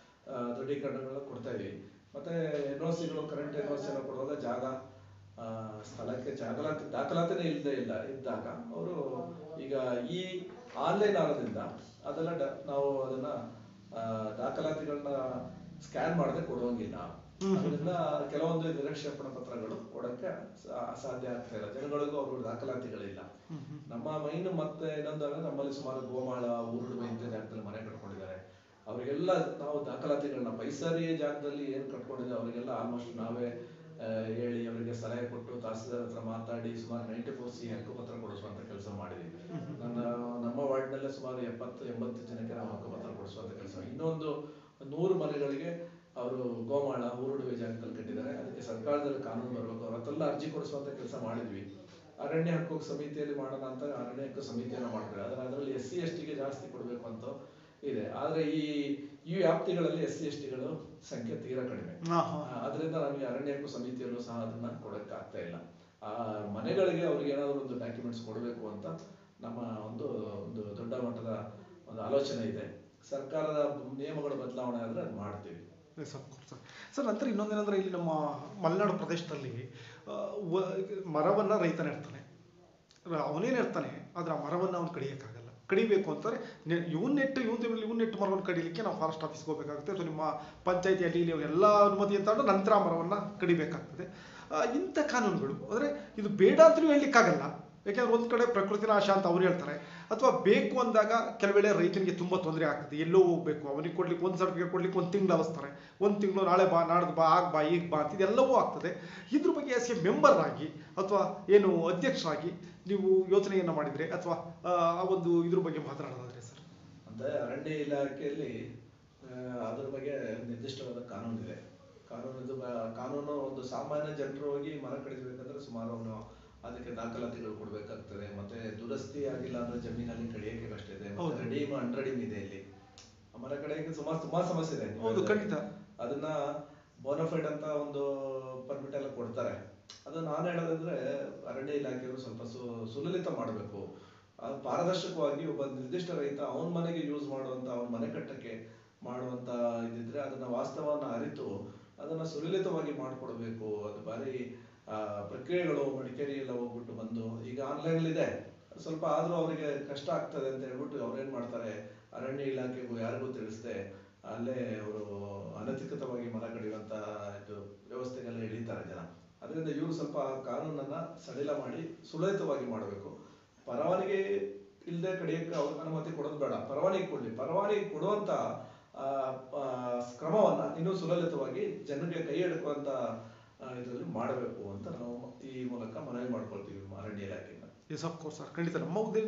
ದೃಢೀಕರಣಗಳನ್ನ ಕೊಡ್ತಾ ಇದೀವಿ. ಮತ್ತೆ NOCಗಳು ಕರೆಂಟ್ NOC ಎಲ್ಲ ಕೊಡುವಾಗ ಜಾಗ ಸ್ಥಳಕ್ಕೆ ದಾಖಲಾತಿನೇ ಇದ್ದಾಗ ಅವರು ಈಗ ಈ ಆನ್ಲೈನ್ ಆಗೋದ್ರಿಂದ ಅದೆಲ್ಲ ನಾವು ಅದನ್ನ ದಾಖಲಾತಿಗಳನ್ನ ಸ್ಕ್ಯಾನ್ ಮಾಡದೆ ಕೊಡುವಂಗಿಲ್ಲ. ಅದರಿಂದ ಕೆಲವೊಂದು ನಿರೀಕ್ಷೇಪಣಾ ಪತ್ರಗಳು ಕೊಡಕ್ಕೆ ಅಸಾಧ್ಯ ಆಗ್ತಾ ಇಲ್ಲ. ಜನಗಳಿಗೂ ಅವ್ರ ದಾಖಲಾತಿಗಳಿಲ್ಲ. ನಮ್ಮ ಮೈನ್ ಮತ್ತೆ ಏನಂದ್ರೆ ನಮ್ಮಲ್ಲಿ ಸುಮಾರು ಗೋಮಾಳ, ಊರುಡುವೆ ಇಂಥ ಜಾಗದಲ್ಲಿ ಮನೆ ಕಟ್ಕೊಂಡಿದ್ದಾರೆ. ಅವರಿಗೆಲ್ಲ ನಾವು ದಾಖಲಾತಿಗಳನ್ನ ಪೈಸರಿ ಜಾಗದಲ್ಲಿ ಏನ್ ಕಟ್ಕೊಂಡಿದ್ದಾರೆ ಅವರಿಗೆಲ್ಲ ಆಲ್ಮೋಸ್ಟ್ ನಾವೇ ಹೇಳಿ ಅವರಿಗೆ ಸಲಹೆ ಕೊಟ್ಟು ತಹಸೀಲ್ದಾರ್ ಹತ್ರ ಮಾತಾಡಿ ಸುಮಾರು 94C ಹಕ್ಕುಪತ್ರ ಕೊಡಿಸುವಂತ ಕೆಲಸ ಮಾಡಿದೀವಿ. ನಮ್ಮ ವಾರ್ಡ್ನಲ್ಲೇ ಸುಮಾರು 70-80 ಜನಕ್ಕೆ ನಾವು ಹಕ್ಕುಪತ್ರ ಕೊಡಿಸುವಂತ ಕೆಲಸ. ಇನ್ನೊಂದು 100 ಮನೆಗಳಿಗೆ ಅವರು ಗೋಮಾಳ, ಊರುಡುವೆ ಜಾಗದಲ್ಲಿ ಕಟ್ಟಿದ್ದಾರೆ. ಅದಕ್ಕೆ ಸರ್ಕಾರದಲ್ಲಿ ಕಾನೂನು ಬರಬೇಕು. ಅವ್ರ ಹತ್ರೆಲ್ಲ ಅರ್ಜಿ ಕೊಡಿಸುವಂತ ಕೆಲಸ ಮಾಡಿದ್ವಿ. ಅರಣ್ಯ ಹಕ್ಕು ಸಮಿತಿಯಲ್ಲಿ ಮಾಡೋಣ ಅಂತ ಅರಣ್ಯ ಹಕ್ಕು ಸಮಿತಿಯನ್ನ ಮಾಡ್ತಾರೆ. ಅದರಲ್ಲಿ SC STಗೆ ಜಾಸ್ತಿ ಕೊಡ್ಬೇಕು ಅಂತ ಇದೆ. ಆದ್ರೆ ಈ ವ್ಯಾಪ್ತಿಗಳಲ್ಲಿ SC STಗಳು ಸಂಖ್ಯೆ ತೀರಾ ಕಡಿಮೆ. ಅದರಿಂದ ನಮಗೆ ಅರಣ್ಯ ಹಕ್ಕು ಸಮಿತಿಯಲ್ಲೂ ಸಹ ಅದನ್ನ ಕೊಡಕ್ಕೆ ಆಗ್ತಾ ಇಲ್ಲ. ಆ ಮನೆಗಳಿಗೆ ಅವ್ರಿಗೆ ಏನಾದ್ರು ಒಂದು ಡಾಕ್ಯುಮೆಂಟ್ಸ್ ಕೊಡಬೇಕು ಅಂತ ನಮ್ಮ ಒಂದು ದೊಡ್ಡ ಮಟ್ಟದ ಒಂದು ಆಲೋಚನೆ ಇದೆ. ಸರ್ಕಾರದ ನಿಯಮಗಳು ಬದಲಾವಣೆ ಆದ್ರೆ ಅದು ಮಾಡ್ತೀವಿ. ಸರ್, ನಂತರ ಇನ್ನೊಂದೇನಂದ್ರೆ ಇಲ್ಲಿ ನಮ್ಮ ಮಲೆನಾಡು ಪ್ರದೇಶದಲ್ಲಿ ಮರವನ್ನ ರೈತ ನೆಡ್ತಾನೆ. ಅವನೇನ್ ಇರ್ತಾನೆ ಆದ್ರೆ ಆ ಮರವನ್ನ ಅವ್ನು ಕಡಿಯಕ್ಕಾಗಲ್ಲ. ಕಡಿಬೇಕು ಅಂತಾರೆ ಇವನ್ ನೆಟ್ಟು ಮರವನ್ನು ಕಡಿಲಿಕ್ಕೆ ನಾವು ಫಾರೆಸ್ಟ್ ಆಫೀಸ್ಗೆ ಹೋಗ್ಬೇಕಾಗುತ್ತೆ. ಅಥವಾ ನಿಮ್ಮ ಪಂಚಾಯತಿಯಲ್ಲಿ ಎಲ್ಲ ಅನುಮತಿ ಅಂತ ನಂತರ ಆ ಮರವನ್ನ ಕಡಿಬೇಕಾಗ್ತದೆ. ಇಂಥ ಕಾನೂನುಗಳು ಅಂದ್ರೆ ಇದು ಬೇಡ ಅಂತಲೂ ಹೇಳಲಿಕ್ಕಾಗಲ್ಲ. ಯಾಕೆಂದ್ರೆ ಒಂದ್ ಕಡೆ ಪ್ರಕೃತಿ ನಾಶ ಅಂತ ಅವ್ರು ಹೇಳ್ತಾರೆ. ಅಥವಾ ಬೇಕು ಅಂದಾಗ ಕೆಲವೇಳೆ ರೈತನಿಗೆ ತುಂಬಾ ತೊಂದರೆ ಆಗ್ತದೆ. ಎಲ್ಲೋ ಹೋಗ್ಬೇಕು, ಅವನಿಗೆ ಕೊಡ್ಲಿಕ್ಕೆ ಒಂದು ಸರ್ಟಿಫಿಕೇಟ್ ಕೊಡ್ಲಿಕ್ಕೆ 1 ತಿಂಗಳು ಅವಸ್ತಾರೆ. 1 ತಿಂಗಳು ನಾಳೆ ಬಾ, ನಾಡ್ದು ಬಾ, ಆಗ ಬಾ, ಈಗ ಬಾ ಅಂತ ಇದೆಲ್ಲವೂ ಆಗ್ತದೆ. ಇದ್ರ ಬಗ್ಗೆ ಎಸ್ ಎ ಮೆಂಬರ್ ಆಗಿ ಅಥವಾ ಏನು ಅಧ್ಯಕ್ಷರಾಗಿ ನೀವು ಯೋಚನೆಯನ್ನ ಮಾಡಿದ್ರೆ ಅಥವಾ ಆ ಒಂದು ಇದ್ರ ಬಗ್ಗೆ ಮಾತನಾಡೋದಾದ್ರೆ ಸರ್? ಅಂದ್ರೆ ಅರಣ್ಯ ಇಲಾಖೆಯಲ್ಲಿ ಅದ್ರ ಬಗ್ಗೆ ನಿರ್ದಿಷ್ಟವಾದ ಕಾನೂನು ಇದೆ. ಕಾನೂನು ಒಂದು ಸಾಮಾನ್ಯ ಜನರು ಹೋಗಿ ಮರ ಕಡಿಬೇಕಂದ್ರೆ ಸುಮಾರು ಅದಕ್ಕೆ ದಾಖಲಾತಿಗಳು ಕೊಡ್ಬೇಕಾಗ್ತದೆ. ಮತ್ತೆ ದುರಸ್ತಿ ಆಗಿಲ್ಲ ಅಂದ್ರೆ ಜಮೀನಲ್ಲಿ ಕಡಿಯಕ್ಕೆ ಕಷ್ಟ ಇದೆ. ಮತ್ತೆ ರೆಡೀಮ್ ಅನ್ರೆಡೀಮ್ ಇದೆ. ಇಲ್ಲಿ ಮರ ಕಡಿಯಕ್ಕೆ ತುಂಬಾ ಸಮಸ್ಯೆ ಇದೆ. ಹೌದು, ಖಂಡಿತ. ಅದನ್ನ ಬೋನಫೈಡ್ ಅಂತ ಒಂದು ಪರ್ಮಿಟ್ ಎಲ್ಲ ಕೊಡ್ತಾರೆ. ಅದು ನಾನು ಹೇಳೋದಂದ್ರೆ ಅರಣ್ಯ ಇಲಾಖೆಯವರು ಸ್ವಲ್ಪ ಸುಲಲಿತ ಮಾಡಬೇಕು. ಪಾರದರ್ಶಕವಾಗಿ ಒಬ್ಬ ನಿರ್ದಿಷ್ಟ ರೈತ ಅವನ ಮನೆಗೆ ಯೂಸ್ ಮಾಡುವಂತ, ಅವನ ಮನೆ ಕಟ್ಟಕ್ಕೆ ಮಾಡುವಂತ ಇದಿದ್ರೆ ಅದನ್ನ ವಾಸ್ತವನ್ನ ಅರಿತು ಅದನ್ನ ಸುಲಲಿತವಾಗಿ ಮಾಡ್ಕೊಡ್ಬೇಕು. ಅದು ಬಾರಿ ಪ್ರಕ್ರಿಯೆಗಳು ಮಡಿಕೇರಿ ಎಲ್ಲ ಹೋಗ್ಬಿಟ್ಟು ಬಂದು ಈಗ ಆನ್ಲೈನ್ ಇದೆ. ಸ್ವಲ್ಪ ಆದ್ರೂ ಅವರಿಗೆ ಕಷ್ಟ ಆಗ್ತದೆ ಅಂತ ಹೇಳ್ಬಿಟ್ಟು ಅವ್ರೇನ್ ಮಾಡ್ತಾರೆ, ಅರಣ್ಯ ಇಲಾಖೆಗೂ ಯಾರಿಗೂ ತಿಳಿಸದೆ ಅಲ್ಲೇ ಅವರು ಅನಧಿಕೃತವಾಗಿ ಮರ ಕಡಿಯುವಂತ ಇದು ವ್ಯವಸ್ಥೆಗೆಲ್ಲ ಇಳಿತಾರೆ ಜನ. ಅದರಿಂದ ಇವರು ಸ್ವಲ್ಪ ಕಾನೂನನ್ನ ಸಡಿಲ ಮಾಡಿ ಸುಲಲಿತವಾಗಿ ಮಾಡಬೇಕು. ಪರವಾನಗಿ ಇಲ್ಲದೆ ಕಡಿಯಕ್ಕೆ ಅವ್ರಿಗೆ ಅನುಮತಿ ಕೊಡೋದು ಬೇಡ, ಪರವಾನಗಿ ಕೊಡ್ಲಿ. ಪರವಾನಗಿ ಕೊಡುವಂತ ಕ್ರಮವನ್ನ ಇನ್ನೂ ಸುಲಲಿತವಾಗಿ ಜನರಿಗೆ ಕೈ ಎಡಕುವಂತ ಇದರಲ್ಲಿ ಮಾಡಬೇಕು ಅಂತ ನಾವು ಈ ಮೂಲಕ ಮನವಿ ಮಾಡ್ಕೊಳ್ತೀವಿ ಅರಣ್ಯ ಇಲಾಖೆಯಿಂದ. ಎಸ್ ಆಫ್ ಕೋರ್ಸ್ ಸರ್, ಖಂಡಿತ.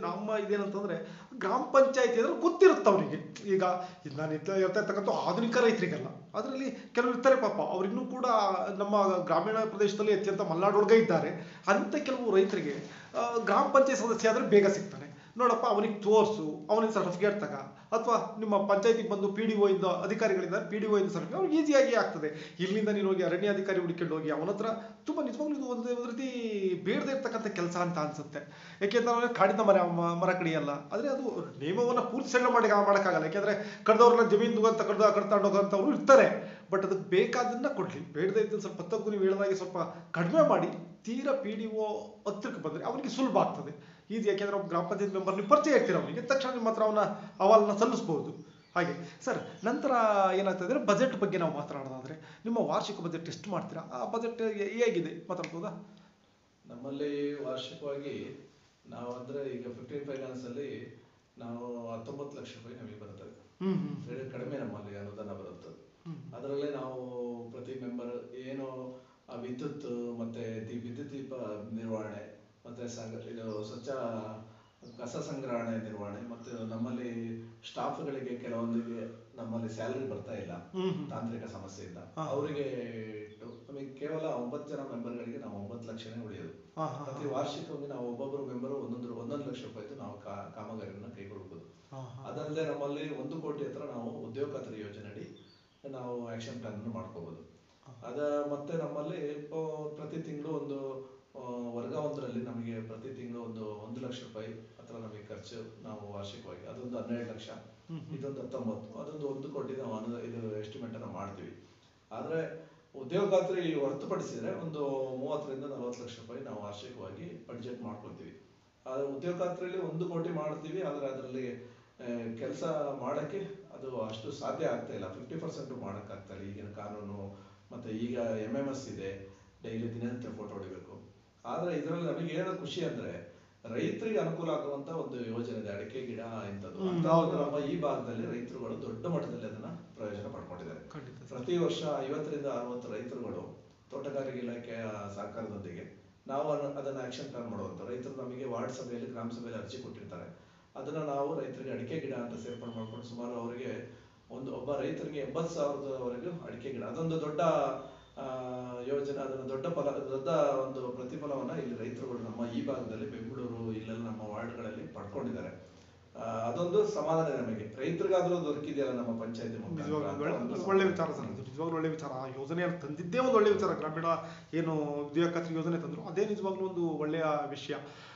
ನಮ್ಮ ಇದೇನಂತಂದ್ರೆ ಗ್ರಾಮ ಪಂಚಾಯತಿ ಅಂದ್ರೆ ಗೊತ್ತಿರುತ್ತೆ ಅವರಿಗೆ. ಈಗ ನಾನು ಇರ್ತಕ್ಕಂಥ ಆಧುನಿಕ ರೈತರಿಗಲ್ಲ, ಅದರಲ್ಲಿ ಕೆಲವರು ಇರ್ತಾರೆ ಪಾಪ, ಅವ್ರಿನ್ನೂ ಕೂಡ ನಮ್ಮ ಗ್ರಾಮೀಣ ಪ್ರದೇಶದಲ್ಲಿ ಅತ್ಯಂತ ಮಲೆನಾಡೊಳಗೆ ಇದ್ದಾರೆ. ಅಂತ ಕೆಲವು ರೈತರಿಗೆ ಗ್ರಾಮ ಪಂಚಾಯತ್ ಸದಸ್ಯ ಆದ್ರೆ ಬೇಗ ಸಿಗ್ತಾನೆ. ನೋಡಪ್ಪ ಅವನಿಗೆ ತೋರಿಸು, ಅವನಿಗೆ ಸರ್ಟಿಫಿಕೇಟ್ ತಗ, ಅಥವಾ ನಿಮ್ಮ ಪಂಚಾಯತಿಗೆ ಬಂದು PDO ಇಂದ ಅಧಿಕಾರಿಗಳಿಂದ PDO ಇಂದ ಸರ್ಟಿಫಿಕೇಟ್ ಅವ್ರಿಗೆ ಈಸಿಯಾಗಿ ಆಗ್ತದೆ. ಇಲ್ಲಿಂದ ನೀನು ಹೋಗಿ ಅರಣ್ಯ ಅಧಿಕಾರಿ ಹುಡುಕೊಂಡು ಹೋಗಿ ಅವನ ಹತ್ರ ತುಂಬ ನಿಜವಾಗ್ಲೂ ಇದು ಒಂದು ರೀತಿ ಬೇಡದೇ ಇರ್ತಕ್ಕಂಥ ಕೆಲಸ ಅಂತ ಅನ್ಸುತ್ತೆ. ಯಾಕೆಂದ್ರೆ ಕಾಡಿನ ಮರ ಕಡಿಯಲ್ಲ, ಆದರೆ ಅದು ನಿಯಮವನ್ನು ಪೂರ್ತಿ ಸಣ್ಣ ಮಾಡೋಕ್ಕಾಗಲ್ಲ. ಯಾಕೆಂದ್ರೆ ಕಡ್ದವ್ರನ್ನ ಜಮೀನು ಅಂತ ಕಡ್ತಾಂಡೋಗಂಥವ್ರು ಇರ್ತಾರೆ. ಬಟ್ ಅದಕ್ಕೆ ಬೇಕಾದನ್ನ ಕೊಡ್ಲಿ, ಬೇಡದೇ ಇದ್ದ ಸ್ವಲ್ಪ ತಗ್ಗು ನೀವು ಹೇಳಿದಾಗೆ ಸ್ವಲ್ಪ ಕಡಿಮೆ ಮಾಡಿ ತೀರಾ PDO ಹತ್ರಕ್ಕೆ ಬಂದರೆ ಅವನಿಗೆ ಸುಲಭ ಆಗ್ತದೆ, ಈಸಿ. ಯಾಕೆಂದ್ರೆ ಒಬ್ಬ ಗ್ರಾಮ ಪಂಚಾಯತ್ ಮೆಂಬರ್ ನೀವು ಪರಿಚಯ ಇರ್ತೀರ, ಅವನಿಗೆ ತಕ್ಷಣ ನಿಮ್ಮ ಹತ್ರ ಅವನ ಅಹವಾಲನ್ನ ಸಲ್ಲಿಸಬಹುದು. ಹಾಗೆ ಸರ್, ನಂತರ ಏನಾಗ್ತದೆ ಅಂದರೆ ಬಜೆಟ್ ಬಗ್ಗೆ ನಾವು ಮಾತನಾಡೋದಾದ್ರೆ ನಿಮ್ಮ ವಾರ್ಷಿಕ ಬಜೆಟ್ ಎಷ್ಟು ಮಾಡ್ತೀರಾ? ಆ ಬಜೆಟ್ ಹೇಗಿದೆ ಮಾತಾಡ್ಬೋದಾ? ನಮ್ಮಲ್ಲಿ ವಾರ್ಷಿಕವಾಗಿ ನಾವು ಅಂದ್ರೆ ಈಗ 15 ಫೈನಾನ್ಸ್ ಅಲ್ಲಿ ನಾವು 19 ಲಕ್ಷ ರೂಪಾಯಿ ನಮಗೆ ಬರ್ತದೆ. ಕಡಿಮೆ ನಮ್ಮಲ್ಲಿ ಅನುದಾನ ಬರುತ್ತೆ. ಅದರಲ್ಲಿ ನಾವು ಪ್ರತಿ ಮೆಂಬರ್ ಏನು ವಿದ್ಯುತ್ ಮತ್ತೆ ವಿದ್ಯುತ್ ದೀಪ ನಿರ್ವಹಣೆ ಮತ್ತೆ ಇದು ಸ್ವಚ್ಛ ಕಸ ಸಂಗ್ರಹಣೆ ನಿರ್ವಹಣೆ ಮತ್ತು ನಮ್ಮಲ್ಲಿ ಸ್ಟಾಫ್ಗಳಿಗೆ ಕೆಲವೊಂದಿಗೆ ನಮ್ಮಲ್ಲಿ ಸ್ಯಾಲರಿ ಬರ್ತಾ ಇಲ್ಲ ತಾಂತ್ರಿಕ ಸಮಸ್ಯೆಯಿಂದ ಅವರಿಗೆ ಇಟ್ಟು ನಮಗೆ ಕೇವಲ 9 ಜನ ಮೆಂಬರ್ಗಳಿಗೆ ನಾವು 9 ಲಕ್ಷನೇ ಉಳಿಯೋದು. ಪ್ರತಿ ವಾರ್ಷಿಕವಾಗಿ ನಾವು ಒಬ್ಬೊಬ್ಬರು ಮೆಂಬರ್ ಒಂದೊಂದು ಲಕ್ಷ ರೂಪಾಯಿ ನಾವು ಕಾಮಗಾರಿಯನ್ನು ಕೈಗೊಳ್ಳಬಹುದು. ಅದಲ್ಲದೆ ನಮ್ಮಲ್ಲಿ 1 ಕೋಟಿ ಹತ್ರ ನಾವು ಉದ್ಯೋಗ ಖಾತ್ರಿ ಯೋಜನೆ ಅಡಿ ನಾವು ಆಕ್ಷನ್ ಪ್ಲಾನ್ ಅನ್ನು ಮಾಡ್ಕೋಬಹುದು. ಮತ್ತೆ ನಮ್ಮಲ್ಲಿ ಪ್ರತಿ ತಿಂಗಳು ಒಂದು ವರ್ಗ ಒಂದರಲ್ಲಿ ನಮಗೆ ಪ್ರತಿ ತಿಂಗಳು 1 ಲಕ್ಷ ರೂಪಾಯಿ ಹತ್ರ ನಮಗೆ ಖರ್ಚು ನಾವು ವಾರ್ಷಿಕವಾಗಿ ಅದೊಂದು 12 ಲಕ್ಷ, ಇದೊಂದು 19, ಅದೊಂದು 1 ಕೋಟಿ ನಾವು ಇದು ಎಸ್ಟಿಮೇಟ್ ಅನ್ನು ಮಾಡ್ತೀವಿ. ಆದ್ರೆ ಉದ್ಯೋಗ ಖಾತ್ರಿ ಹೊರತುಪಡಿಸಿದ್ರೆ ಒಂದು 30 ರಿಂದ 40 ಲಕ್ಷ ರೂಪಾಯಿ ನಾವು ವಾರ್ಷಿಕವಾಗಿ ಬಡ್ಜೆಟ್ ಮಾಡ್ಕೊಳ್ತೀವಿ. ಆದ್ರೆ ಉದ್ಯೋಗ ಖಾತ್ರಿಯಲ್ಲಿ 1 ಕೋಟಿ ಮಾಡ್ತೀವಿ, ಆದ್ರೆ ಅದರಲ್ಲಿ ಕೆಲಸ ಮಾಡಕ್ಕೆ ಅದು ಅಷ್ಟು ಸಾಧ್ಯ ಆಗ್ತಾ ಇಲ್ಲ. 50% ಮಾಡಕ್ ಆಗ್ತಾ ಇಲ್ಲ. ಈಗಿನ ಕಾನೂನು ಮತ್ತೆ ಈಗ MMS ಇದೆ, ಡೈಲಿ ದಿನನಿತ್ಯ ಫೋಟೋ ಹೊಡಿಬೇಕು. ಆದ್ರೆ ಇದರಲ್ಲಿ ನಮಗೆ ಏನು ಖುಷಿ ಅಂದ್ರೆ ರೈತರಿಗೆ ಅನುಕೂಲ ಆಗುವಂತ ಒಂದು ಯೋಜನೆ ಇದೆ, ಅಡಿಕೆ ಗಿಡ ಇಂಥದ್ದು. ನಮ್ಮ ಈ ಭಾಗದಲ್ಲಿ ರೈತರುಗಳು ದೊಡ್ಡ ಮಟ್ಟದಲ್ಲಿ ಅದನ್ನ ಪ್ರಯೋಜನ ಪಡ್ಕೊಂಡಿದ್ದಾರೆ. ಪ್ರತಿ ವರ್ಷ 50 ರಿಂದ 60 ರೈತರುಗಳು ತೋಟಗಾರಿಕೆ ಇಲಾಖೆಯ ಸಹಕಾರದೊಂದಿಗೆ ನಾವು ಅದನ್ನ ಆಕ್ಷನ್ ಪ್ಲಾನ್ ಮಾಡುವಂತ ರೈತರು ನಮಗೆ ವಾರ್ಡ್ ಸಭೆಯಲ್ಲಿ ಗ್ರಾಮ ಸಭೆಯಲ್ಲಿ ಅರ್ಜಿ ಕೊಟ್ಟಿರ್ತಾರೆ. ಅದನ್ನ ನಾವು ರೈತರಿಗೆ ಅಡಿಕೆ ಗಿಡ ಅಂತ ಸೇರ್ಪಡೆ ಮಾಡ್ಕೊಂಡು ಸುಮಾರು ಅವರಿಗೆ ಒಬ್ಬ ರೈತರಿಗೆ 80,000ವರೆಗೂ ಅಡಿಕೆ ಗಿಡ, ಅದೊಂದು ದೊಡ್ಡ ಯೋಜನೆ. ಅದನ್ನು ದೊಡ್ಡ ಒಂದು ಪ್ರತಿಫಲವನ್ನ ಇಲ್ಲಿ ರೈತರುಗಳು ನಮ್ಮ ಈ ಭಾಗದಲ್ಲಿ ಬೆಂಗಳೂರು ಇಲ್ಲೆಲ್ಲ ನಮ್ಮ ವಾರ್ಡ್ಗಳಲ್ಲಿ ಪಡ್ಕೊಂಡಿದ್ದಾರೆ. ಅದೊಂದು ಸಮಾಧಾನ ನಮಗೆ. ರೈತರಿಗಾದ್ರೂ ದೊರಕಿದೆಯಲ್ಲ ನಮ್ಮ ಪಂಚಾಯತಿ ಒಳ್ಳೆ ವಿಚಾರ ಸರ್. ನಿಜವಾಗ್ಲೂ ಒಳ್ಳೆ ವಿಚಾರ. ಆ ಯೋಜನೆಯನ್ನು ತಂದಿದ್ದೇ ಒಂದು ಒಳ್ಳೆ ವಿಚಾರ. ಗ್ರಾಮೀಣ ಏನು ಉದ್ಯೋಗ ಖಾತ್ರಿ ಯೋಜನೆ ತಂದ್ರು ಅದೇ ನಿಜವಾಗ್ಲೂ ಒಂದು ಒಳ್ಳೆಯ ವಿಷಯ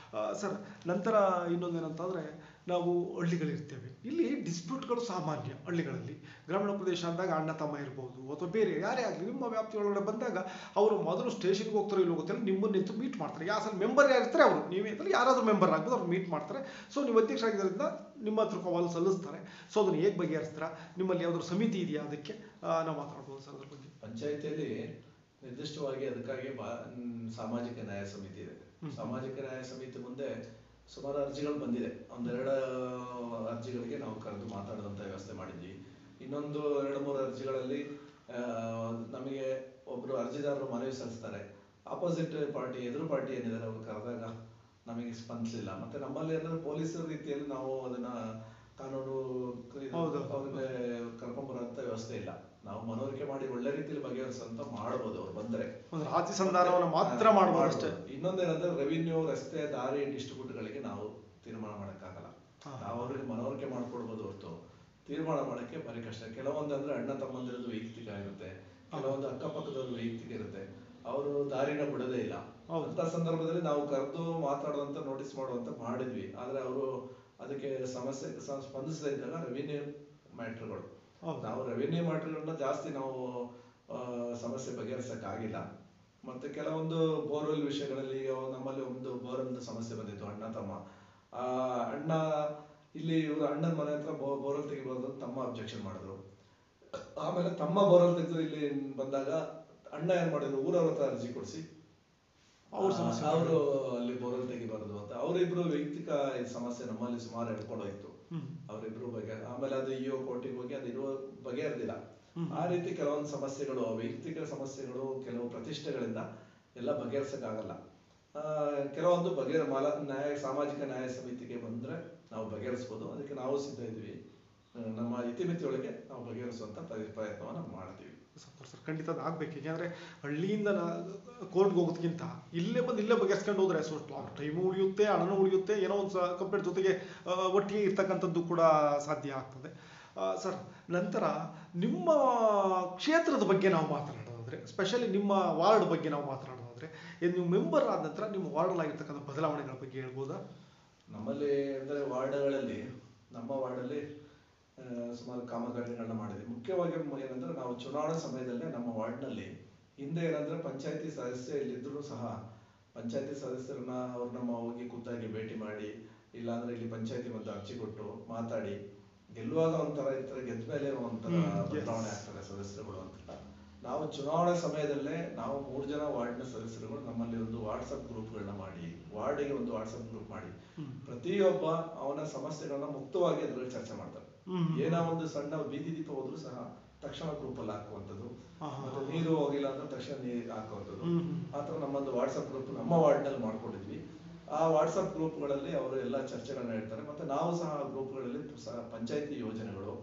ಸರ್. ನಂತರ ಇನ್ನೊಂದೇನಂತಂದ್ರೆ ನಾವು ಹಳ್ಳಿಗಳಿರ್ತೇವೆ, ಇಲ್ಲಿ ಡಿಸ್ಪ್ಯೂಟ್ಗಳು ಸಾಮಾನ್ಯ ಹಳ್ಳಿಗಳಲ್ಲಿ. ಗ್ರಾಮೀಣ ಪ್ರದೇಶ ಅಂದಾಗ ಅಣ್ಣ ತಮ್ಮ ಇರ್ಬೋದು ಅಥವಾ ಬೇರೆ ಯಾರೇ ಆಗಲಿ ನಿಮ್ಮ ವ್ಯಾಪ್ತಿ ಒಳಗಡೆ ಬಂದಾಗ ಅವರು ಮೊದಲು ಸ್ಟೇಷನ್ಗೆ ಹೋಗ್ತಾರೋ ಇಲ್ಲೋ ಗೊತ್ತಿಲ್ಲ, ನಿಮ್ಮನ್ನು ನಿಂತು ಮೀಟ್ ಮಾಡ್ತಾರೆ. ಅಸಲು ಮೆಂಬರ್ ಯಾರಿರ್ತಾರೆ ಅವರು, ನೀವೇ ಅಂತಲ್ಲ ಯಾರಾದರೂ ಮೆಂಬರ್ ಆಗ್ಬೋದು, ಅವ್ರು ಮೀಟ್ ಮಾಡ್ತಾರೆ. ಸೊ ನೀವು ಅಧ್ಯಕ್ಷ ಆಗಿದ್ದರಿಂದ ನಿಮ್ಮ ಹತ್ರ ಕವಾಲು ಸಲ್ಲಿಸ್ತಾರೆ. ಸೊ ಅದನ್ನು ಹೇಗೆ ಬಗೆಹರಿಸ್ತೀರಾ? ನಿಮ್ಮಲ್ಲಿ ಯಾವ್ದಾದ್ರು ಸಮಿತಿ ಇದೆಯಾ? ಅದಕ್ಕೆ ನಾವು ಮಾತಾಡ್ಬೋದು ಸರ್ ಅದ್ರ ಬಗ್ಗೆ. ಪಂಚಾಯತಿಯಲ್ಲಿ ನಿರ್ದಿಷ್ಟವಾಗಿ ಅದಕ್ಕಾಗಿ ಸಾಮಾಜಿಕ ನ್ಯಾಯ ಸಮಿತಿ ಇದೆ. ಸಾಮಾಜಿಕ ನ್ಯಾಯ ಸಮಿತಿ ಮುಂದೆ ಸುಮಾರು ಅರ್ಜಿಗಳು ಬಂದಿದೆ. 1-2 ಅರ್ಜಿಗಳಿಗೆ ನಾವು ಕರೆದು ಮಾತಾಡುವಂತ ವ್ಯವಸ್ಥೆ ಮಾಡಿದ್ವಿ. ಇನ್ನೊಂದು 2-3 ಅರ್ಜಿಗಳಲ್ಲಿ ನಮಗೆ ಒಬ್ರು ಅರ್ಜಿದಾರರು ಮನವಿ ಸಲ್ಲಿಸ್ತಾರೆ. ಆಪೋಸಿಟ್ ಪಾರ್ಟಿ, ಎದುರು ಪಾರ್ಟಿ ಏನಿದ್ದಾರೆ ಅವ್ರು ಕರೆದಾಗ ನಮಗೆ ಸ್ಪಂದಿಸಲಿಲ್ಲ. ಮತ್ತೆ ನಮ್ಮಲ್ಲಿ ಏನಾದ್ರು ಪೊಲೀಸರ ರೀತಿಯಲ್ಲಿ ನಾವು ಅದನ್ನ ಕಾನೂನು ಅವ್ರಿಗೆ ಕರ್ಕೊಂಡ್ಬರುವಂತ ವ್ಯವಸ್ಥೆ ಇಲ್ಲ. ನಾವು ಮನವರಿಕೆ ಮಾಡಿ ಒಳ್ಳೆ ರೀತಿಯಲ್ಲಿ ಬಗೆಹರಿಸಂತ ಮಾಡಬಹುದು. ಅವ್ರು ಬಂದ್ರೆ ರಾಜ್ಯ ಸಂಧಾನವನ್ನು ಮಾತ್ರ ಮಾಡಬಹುದು ಅಷ್ಟೇ. ಇನ್ನೊಂದೇನಂದ್ರೆ ರೆವಿನ್ಯೂ, ರಸ್ತೆ, ದಾರಿ ಡಿಸ್ಟ್ರಿಬ್ಯೂಟ್ಗಳಿಗೆ ನಾವು ತೀರ್ಮಾನ ಮಾಡಕ್ಕಾಗಲ್ಲ. ನಾವು ಅವ್ರಿಗೆ ಮನವರಿಕೆ ಮಾಡ್ಕೊಡ್ಬೋದು ಹೊರತು ತೀರ್ಮಾನ ಮಾಡಕ್ಕೆ ಭಾರಿ ಕಷ್ಟ. ಕೆಲವೊಂದಂದ್ರೆ ಅಣ್ಣ ತಮ್ಮಂದಿರದ್ದು ವೈಯಕ್ತಿಕ ಇರುತ್ತೆ, ಕೆಲವೊಂದು ಅಕ್ಕಪಕ್ಕದವ್ರು ವೈಯಕ್ತಿಕ ಇರುತ್ತೆ. ಅವರು ದಾರಿನ ಬಿಡೋದೇ ಇಲ್ಲ. ಅಂತ ಸಂದರ್ಭದಲ್ಲಿ ನಾವು ಕರೆದು ಮಾತಾಡುವಂತ, ನೋಟಿಸ್ ಮಾಡುವಂತ ಮಾಡಿದ್ವಿ. ಆದ್ರೆ ಅವರು ಅದಕ್ಕೆ ಸಮಸ್ಯೆ ಸ್ಪಂದಿಸದೇ ಇದ್ದಾಗ ರೆವಿನ್ಯೂ ಮ್ಯಾಟ್ರ್ಗಳು, ನಾವು ರೆವಿನ್ಯೂ ಮ್ಯಾಟ್ರ್ಗಳನ್ನ ಜಾಸ್ತಿ ನಾವು ಸಮಸ್ಯೆ ಬಗೆಹರಿಸಕ್ ಆಗಿಲ್ಲ. ಮತ್ತೆ ಕೆಲವೊಂದು ಬೋರ್ವೆಲ್ ವಿಷಯಗಳಲ್ಲಿ ನಮ್ಮಲ್ಲಿ ಒಂದು ಬೋರ್ವೆಲ್ ಸಮಸ್ಯೆ ಬಂದಿತ್ತು. ಅಣ್ಣ ತಮ್ಮ ಅಣ್ಣ ಇಲ್ಲಿ ಇವರು ಅಣ್ಣನ ಮನೆ ಹತ್ರ ಬೋರ್ವೆಲ್ ತೆಗಿಬಾರ್ದು ಅಂತ ತಮ್ಮ ಅಬ್ಜೆಕ್ಷನ್ ಮಾಡಿದ್ರು. ಆಮೇಲೆ ತಮ್ಮ ಬೋರ್ವೆಲ್ ತೆಗೆದು ಇಲ್ಲಿ ಬಂದಾಗ ಅಣ್ಣ ಏನ್ ಮಾಡಿದ್ರು, ಊರವ್ರ ಹತ್ರ ಅರ್ಜಿ ಕೊಡಿಸಿ ಅವರು ಅಲ್ಲಿ ಬೋರ್ವೆಲ್ ತೆಗಿಬಾರದು ಅಂತ. ಅವರಿಬ್ರು ವೈಯಕ್ತಿಕ ಸಮಸ್ಯೆ ನಮ್ಮಲ್ಲಿ ಸುಮಾರು ಎಡ್ಕೊಂಡೋಯ್ತು ಅವರಿಬ್ರು ಬಗ್ಗೆ. ಆಮೇಲೆ ಅದು ಇಒ ಕೋರ್ಟಿಗೆ ಹೋಗಿ ಅದು ಇರುವ ಬಗೆಹರಿದಿಲ್ಲ. ಆ ರೀತಿ ಕೆಲವೊಂದು ಸಮಸ್ಯೆಗಳು, ವೈಯಕ್ತಿಕ ಸಮಸ್ಯೆಗಳು, ಕೆಲವು ಪ್ರತಿಷ್ಠೆಗಳಿಂದ ಎಲ್ಲ ಬಗೆಹರಿಸಕ್ ಆಗಲ್ಲ. ಕೆಲವೊಂದು ಸಾಮಾಜಿಕ ನ್ಯಾಯ ಸಮಿತಿಗೆ ಬಂದ್ರೆ ನಾವು ಬಗೆಹರಿಸಬಹುದು. ಅದಕ್ಕೆ ನಾವು ಸಿದ್ಧ ಇದ್ವಿ. ನಮ್ಮ ಇತಿಮಿತಿಯೊಳಗೆ ನಾವು ಬಗೆಹರಿಸುವಂತ ಪ್ರಯತ್ನವನ್ನ ಮಾಡ್ತೀವಿ. ಸರ್ ಖಂಡಿತ ಆಗ್ಬೇಕು. ಯಾಕೆಂದ್ರೆ ಹಳ್ಳಿಯಿಂದ ಕೋರ್ಟ್ಗೆ ಹೋಗೋದಕ್ಕಿಂತ ಇಲ್ಲೇ ಬಗೆಹರಿಸ್ಕೊಂಡು ಹೋದ್ರೆ ಸ್ವಲ್ಪ ಟೈಮು ಉಳಿಯುತ್ತೆ, ಹಣನೂ ಉಳಿಯುತ್ತೆ, ಏನೋ ಒಂದು ಕಂಪ್ಲೇಂಟ್ ಜೊತೆಗೆ ಒಟ್ಟಿಗೆ ಇರ್ತಕ್ಕಂಥದ್ದು ಕೂಡ ಸಾಧ್ಯ ಆಗ್ತದೆ ಸರ್. ನಂತರ ನಿಮ್ಮ ಕ್ಷೇತ್ರದ ಬಗ್ಗೆ ನಾವು ಮಾತನಾಡೋದಾದ್ರೆ, ಸ್ಪೆಷಲಿ ನಿಮ್ಮ ವಾರ್ಡ್ ಬಗ್ಗೆ ನಾವು ಮಾತನಾಡೋದಾದ್ರೆ, ನೀವು ಮೆಂಬರ್ ಆದ ನಂತರ ನಿಮ್ಮ ವಾರ್ಡಲ್ಲಾಗಿರ್ತಕ್ಕಂಥ ಬದಲಾವಣೆಗಳ ಬಗ್ಗೆ ಹೇಳ್ಬೋದಾ? ನಮ್ಮಲ್ಲಿ ಅಂದರೆ ವಾರ್ಡ್ಗಳಲ್ಲಿ, ನಮ್ಮ ವಾರ್ಡಲ್ಲಿ ಸುಮಾರು ಕಾಮಗಾರಿಗಳನ್ನ ಮಾಡಿದ್ವಿ. ಮುಖ್ಯವಾಗಿ ಏನಂದ್ರೆ ನಾವು ಚುನಾವಣಾ ಸಮಯದಲ್ಲೇ ನಮ್ಮ ವಾರ್ಡ್ನಲ್ಲಿ ಹಿಂದೆ ಏನಂದ್ರೆ ಪಂಚಾಯತಿ ಸದಸ್ಯ ಇಲ್ಲಿದ್ರು ಸಹ ಪಂಚಾಯತಿ ಸದಸ್ಯರನ್ನ ಅವ್ರನ್ನ ಹೋಗಿ ಖುದ್ದಾಗಿ ಭೇಟಿ ಮಾಡಿ, ಇಲ್ಲಾಂದ್ರೆ ಇಲ್ಲಿ ಪಂಚಾಯತಿ ಒಂದು ಅರ್ಜಿ ಕೊಟ್ಟು ಮಾತಾಡಿ, ಗೆಲ್ಲುವಾಗ ಒಂಥರ ಇರ್ತಾರೆ, ಗೆದ್ದ ಮೇಲೆ ಒಂಥರ ಬದಲಾವಣೆ ಆಗ್ತಾರೆ ಸದಸ್ಯರುಗಳು ಅಂತ. ನಾವು ಚುನಾವಣೆ ಸಮಯದಲ್ಲೇ ನಾವು 3 ಜನ ವಾರ್ಡ್ನ ಸದಸ್ಯರುಗಳು ನಮ್ಮಲ್ಲಿ ಒಂದು ವಾಟ್ಸಪ್ ಗ್ರೂಪ್ಗಳನ್ನ ಮಾಡಿ, ವಾರ್ಡಿಗೆ ಒಂದು ವಾಟ್ಸಪ್ ಗ್ರೂಪ್ ಮಾಡಿ ಪ್ರತಿಯೊಬ್ಬ ಅವನ ಸಮಸ್ಯೆಗಳನ್ನ ಮುಕ್ತವಾಗಿ ಅದರಲ್ಲಿ ಚರ್ಚೆ ಮಾಡ್ತಾರೆ. ಏನೋ ಒಂದು ಸಣ್ಣ ಬೀದಿ ದೀಪ ಹೋದ್ರು ಸಹ ತಕ್ಷಣ ಗ್ರೂಪ್ ಅಲ್ಲಿ ಹಾಕುವಂಥದ್ದು, ಮತ್ತೆ ನೀರು ಹೋಗಿಲ್ಲ ಅಂದ್ರೆ ತಕ್ಷಣ ನೀರು ಹಾಕುವಂಥದ್ದು. ಆತರ ನಮ್ಮೊಂದು ವಾಟ್ಸಪ್ ಗ್ರೂಪ್ ನಮ್ಮ ವಾರ್ಡ್ ನಲ್ಲಿ ಮಾಡ್ಕೊಂಡಿದ್ವಿ. ಆ ವಾಟ್ಸಪ್ ಗ್ರೂಪ್ಗಳಲ್ಲಿ ಅವರು ಎಲ್ಲ ಚರ್ಚೆಗಳನ್ನ ಹೇಳ್ತಾರೆ. ಮತ್ತೆ ನಾವು ಸಹ ಗ್ರೂಪ್ಗಳಲ್ಲಿ ಪಂಚಾಯತಿ ಯೋಜನೆಗಳು,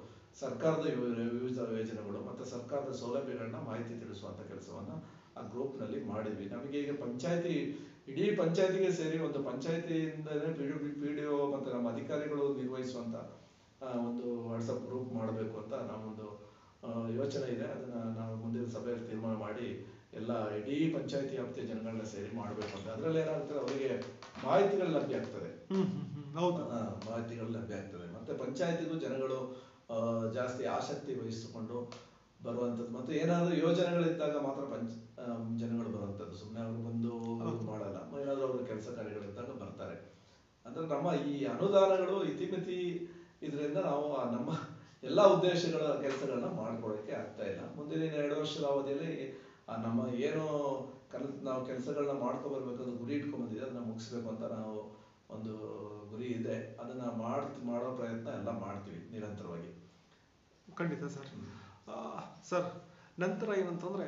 ಸರ್ಕಾರದ ವಿವಿಧ ಯೋಜನೆಗಳು ಮತ್ತೆ ಸರ್ಕಾರದ ಸೌಲಭ್ಯಗಳನ್ನ ಮಾಹಿತಿ ತಿಳಿಸುವಂತ ಕೆಲಸವನ್ನ ಆ ಗ್ರೂಪ್ ನಲ್ಲಿ ಮಾಡಿದ್ವಿ. ನಮಗೆ ಈಗ ಪಂಚಾಯತಿ, ಇಡೀ ಪಂಚಾಯತಿಗೆ ಸೇರಿ ಒಂದು ಪಂಚಾಯತಿಯಿಂದಲೇ PDO ಮತ್ತೆ ನಮ್ಮ ಅಧಿಕಾರಿಗಳು ನಿರ್ವಹಿಸುವಂತ ಒಂದು ವಾಟ್ಸಪ್ ಗ್ರೂಪ್ ಮಾಡಬೇಕು ಅಂತ ನಾವೊಂದು ಯೋಚನೆ ಇದೆ. ಅದನ್ನ ನಾವು ಮುಂದಿನ ಸಭೆಯಲ್ಲಿ ತೀರ್ಮಾನ ಮಾಡಿ ಎಲ್ಲ ಇಡೀ ಪಂಚಾಯತಿ ವ್ಯಾಪ್ತಿಯ ಜನಗಳನ್ನ ಸೇರಿ ಮಾಡಬೇಕು ಅಂತ. ಅದ್ರಲ್ಲಿ ಏನಾಗ್ತದೆ, ಅವರಿಗೆ ಮಾಹಿತಿಗಳು ಲಭ್ಯ ಆಗ್ತದೆ. ಮಾಹಿತಿಗಳು ಲಭ್ಯ ಆಗ್ತದೆ. ಮತ್ತೆ ಪಂಚಾಯತಿಗೂ ಜನಗಳು ಜಾಸ್ತಿ ಆಸಕ್ತಿ ವಹಿಸಿಕೊಂಡು ಬರುವಂತದ್ದು. ಮತ್ತೆ ಏನಾದ್ರು ಯೋಜನೆಗಳಿದ್ದಾಗ ಮಾತ್ರ ಜನಗಳು ಬರುವಂತದ್ದು. ಸುಮ್ಮನೆ ಅವರು ಬಂದು ಮಾಡಲ್ಲ. ಏನಾದ್ರು ಅವ್ರ ಕೆಲಸ ಕಾರ್ಯಗಳಿದ್ದಾಗ ಬರ್ತಾರೆ. ಅಂದ್ರೆ ನಮ್ಮ ಈ ಅನುದಾನಗಳು ಇತಿಮಿತಿ ಇದರಿಂದ ನಾವು ನಮ್ಮ ಎಲ್ಲಾ ಉದ್ದೇಶಗಳ ಕೆಲಸಗಳನ್ನ ಮಾಡ್ಕೊಳಕ್ಕೆ ಆಗ್ತಾ ಇಲ್ಲ. ಮುಂದಿನ 2 ವರ್ಷದ ಅವಧಿಯಲ್ಲಿ ನಮ್ಮ ಏನು ನಾವು ಕೆಲಸಗಳನ್ನ ಮಾಡ್ಕೊ ಬರ್ಬೇಕಂದ್ರೆ ಗುರಿ ಇಟ್ಕೊಂಡ್ ಬಂದಿದೆ, ಅದನ್ನ ಮುಗಿಸ್ಬೇಕು ಅಂತ ನಾವು ಒಂದು ಗುರಿ ಇದೆ. ಅದನ್ನ ಮಾಡೋ ಪ್ರಯತ್ನ ಎಲ್ಲ ಮಾಡ್ತೀವಿ ನಿರಂತರವಾಗಿ. ಖಂಡಿತ ಸರ್. ಸರ್, ನಂತರ ಏನಂತಂದ್ರೆ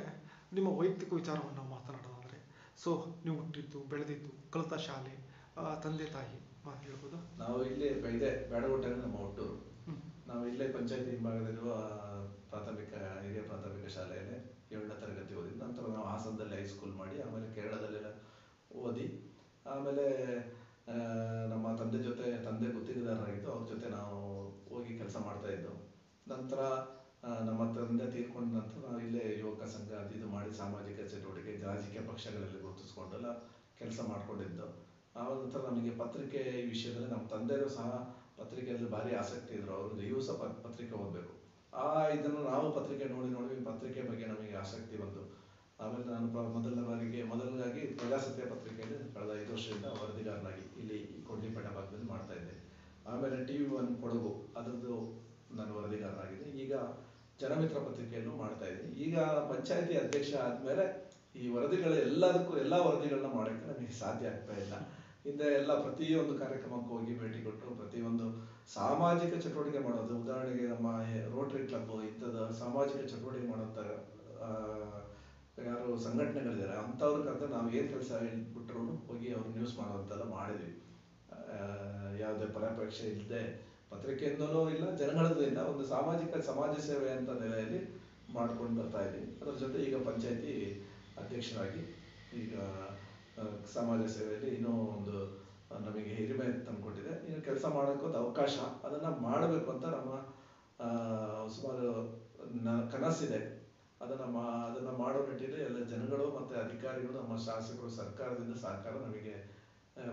ನಿಮ್ಮ ವೈಯಕ್ತಿಕ ವಿಚಾರವನ್ನು ನಾವು ಮಾತನಾಡೋದಾದ್ರೆ, ಸೊ ನೀವು ಹುಟ್ಟಿದ್ದು ಬೆಳೆದಿದ್ದು ಕಲಿತ ಶಾಲೆ, ತಂದೆ ತಾಯಿ ಹೇಳ್ಬೋದು? ನಾವು ಇಲ್ಲೇ ಇದೆ ಬ್ಯಾಡಗೋಟೆ ನಮ್ಮ ಹುಟ್ಟೂರು. ನಾವು ಇಲ್ಲೇ ಪಂಚಾಯತಿ ಹಿಂಭಾಗದಲ್ಲಿರುವ ಹಿರಿಯ ಪ್ರಾಥಮಿಕ ಶಾಲೆಯಲ್ಲಿ 7ನೇ ತರಗತಿ ಓದಿದ್ದು. ನಂತರ ನಾವು ಹಾಸನದಲ್ಲಿ ಹೈಸ್ಕೂಲ್ ಮಾಡಿ, ಆಮೇಲೆ ಕೇರಳದಲ್ಲೆಲ್ಲ ಓದಿ, ಆಮೇಲೆ ನಮ್ಮ ತಂದೆ ಗುತ್ತಿಗೆದಾರರಾಗಿದ್ದು, ಅವ್ರ ಜೊತೆ ನಾವು ಹೋಗಿ ಕೆಲಸ ಮಾಡ್ತಾ ಇದ್ದು. ನಂತರ ನಮ್ಮ ತಂದೆ ತೀರ್ಕೊಂಡ ನಂತರ ನಾವು ಇಲ್ಲೇ ಯುವಕ ಸಂಘ ಅದು ಮಾಡಿ ಸಾಮಾಜಿಕ ಚಟುವಟಿಕೆ, ರಾಜಕೀಯ ಪಕ್ಷಗಳಲ್ಲಿ ಗುರುತಿಸ್ಕೊಂಡೆಲ್ಲ ಕೆಲಸ ಮಾಡ್ಕೊಂಡಿದ್ದು. ಆ ನಂತರ ನಮಗೆ ಪತ್ರಿಕೆ ಈ ವಿಷಯದಲ್ಲಿ ನಮ್ಮ ತಂದೆಯರು ಸಹ ಪತ್ರಿಕೆಯಲ್ಲಿ ಭಾರಿ ಆಸಕ್ತಿ ಇದ್ರು. ಅವರು ದಿವಸ ಪತ್ರಿಕೆ ಓದಬೇಕು. ಇದನ್ನು ನಾವು ಪತ್ರಿಕೆ ನೋಡಿ ಪತ್ರಿಕೆ ಬಗ್ಗೆ ನಮಗೆ ಆಸಕ್ತಿ ಬಂತು. ಆಮೇಲೆ ನಾನು ಮೊದಲನೇದಾಗಿ ಪ್ರಜಾಸತ್ಯ ಪತ್ರಿಕೆಯಲ್ಲಿ ಕಳೆದ 5 ವರ್ಷದಿಂದ ವರದಿಗಾರನಾಗಿ ಇಲ್ಲಿ ಕೊಂಡ್ಲಿಪೇಟೆ ಭಾಗದಲ್ಲಿ ಮಾಡ್ತಾ ಇದ್ದೆ. ಆಮೇಲೆ TV1 ಕೊಡಗು ಅದರದ್ದು ನಾನು ವರದಿಗಾರನಾಗಿದ್ದೆ. ಈಗ ಜನಮಿತ್ರ ಪತ್ರಿಕೆಯಲ್ಲೂ ಮಾಡ್ತಾ ಇದ್ದೀನಿ. ಈಗ ಪಂಚಾಯತಿ ಅಧ್ಯಕ್ಷ ಆದ್ಮೇಲೆ ಈ ವರದಿಗಳ ಎಲ್ಲಾ ವರದಿಗಳನ್ನ ಮಾಡಕ್ಕೆ ನಮಗೆ ಸಾಧ್ಯ ಆಗ್ತಾ ಇಲ್ಲ. ಹಿಂದೆ ಎಲ್ಲ ಪ್ರತಿಯೊಂದು ಕಾರ್ಯಕ್ರಮಕ್ಕೆ ಹೋಗಿ ಭೇಟಿ ಕೊಟ್ಟು ಪ್ರತಿಯೊಂದು ಸಾಮಾಜಿಕ ಚಟುವಟಿಕೆ ಮಾಡೋದು, ಉದಾಹರಣೆಗೆ ನಮ್ಮ ರೋಟರಿ ಕ್ಲಬ್ ಇಂಥದ ಸಾಮಾಜಿಕ ಚಟುವಟಿಕೆ ಮಾಡುವಂತ ಯಾರು ಸಂಘಟನೆಗಳಿದ್ದಾರೆ ಅಂತವ್ರ ಕರೆದು ನಾವು ಏನ್ ಕೆಲಸ ಹೇಳ್ಬಿಟ್ರು ಹೋಗಿ ಅವ್ರು ನ್ಯೂಸ್ ಮಾಡುವಂತೆಲ್ಲ ಮಾಡಿದ್ವಿ. ಯಾವುದೇ ಫಲಾಪೇಕ್ಷೆ ಇಲ್ಲದೆ, ಪತ್ರಿಕೆಯಿಂದನೂ ಇಲ್ಲ, ಜನಗಳದ್ದು ಇಲ್ಲ, ಒಂದು ಸಮಾಜ ಸೇವೆ ಅಂತ ನೆಲೆಯಲ್ಲಿ ಮಾಡ್ಕೊಂಡು ಬರ್ತಾ ಇದ್ದೀವಿ. ಅದರ ಜೊತೆ ಈಗ ಪಂಚಾಯತಿ ಅಧ್ಯಕ್ಷರಾಗಿ ಈಗ ಸಮಾಜ ಸೇವೆಯಲ್ಲಿ ಇನ್ನೂ ಒಂದು ನಮಗೆ ಹಿರಿಮೆ ತಂದುಕೊಟ್ಟಿದೆ. ಇನ್ನು ಕೆಲಸ ಮಾಡೋಕ್ಕೊಂದು ಅವಕಾಶ, ಅದನ್ನ ಮಾಡಬೇಕು ಅಂತ ನಮ್ಮ ಸುಮಾರು ಕನಸಿದೆ. ಅದನ್ನ ಮಾಡೋ ನಿಟ್ಟಿನಲ್ಲಿ ಎಲ್ಲ ಜನಗಳು ಮತ್ತೆ ಅಧಿಕಾರಿಗಳು, ನಮ್ಮ ಶಾಸಕರು, ಸರ್ಕಾರದಿಂದ ಸಹಕಾರ ನಮಗೆ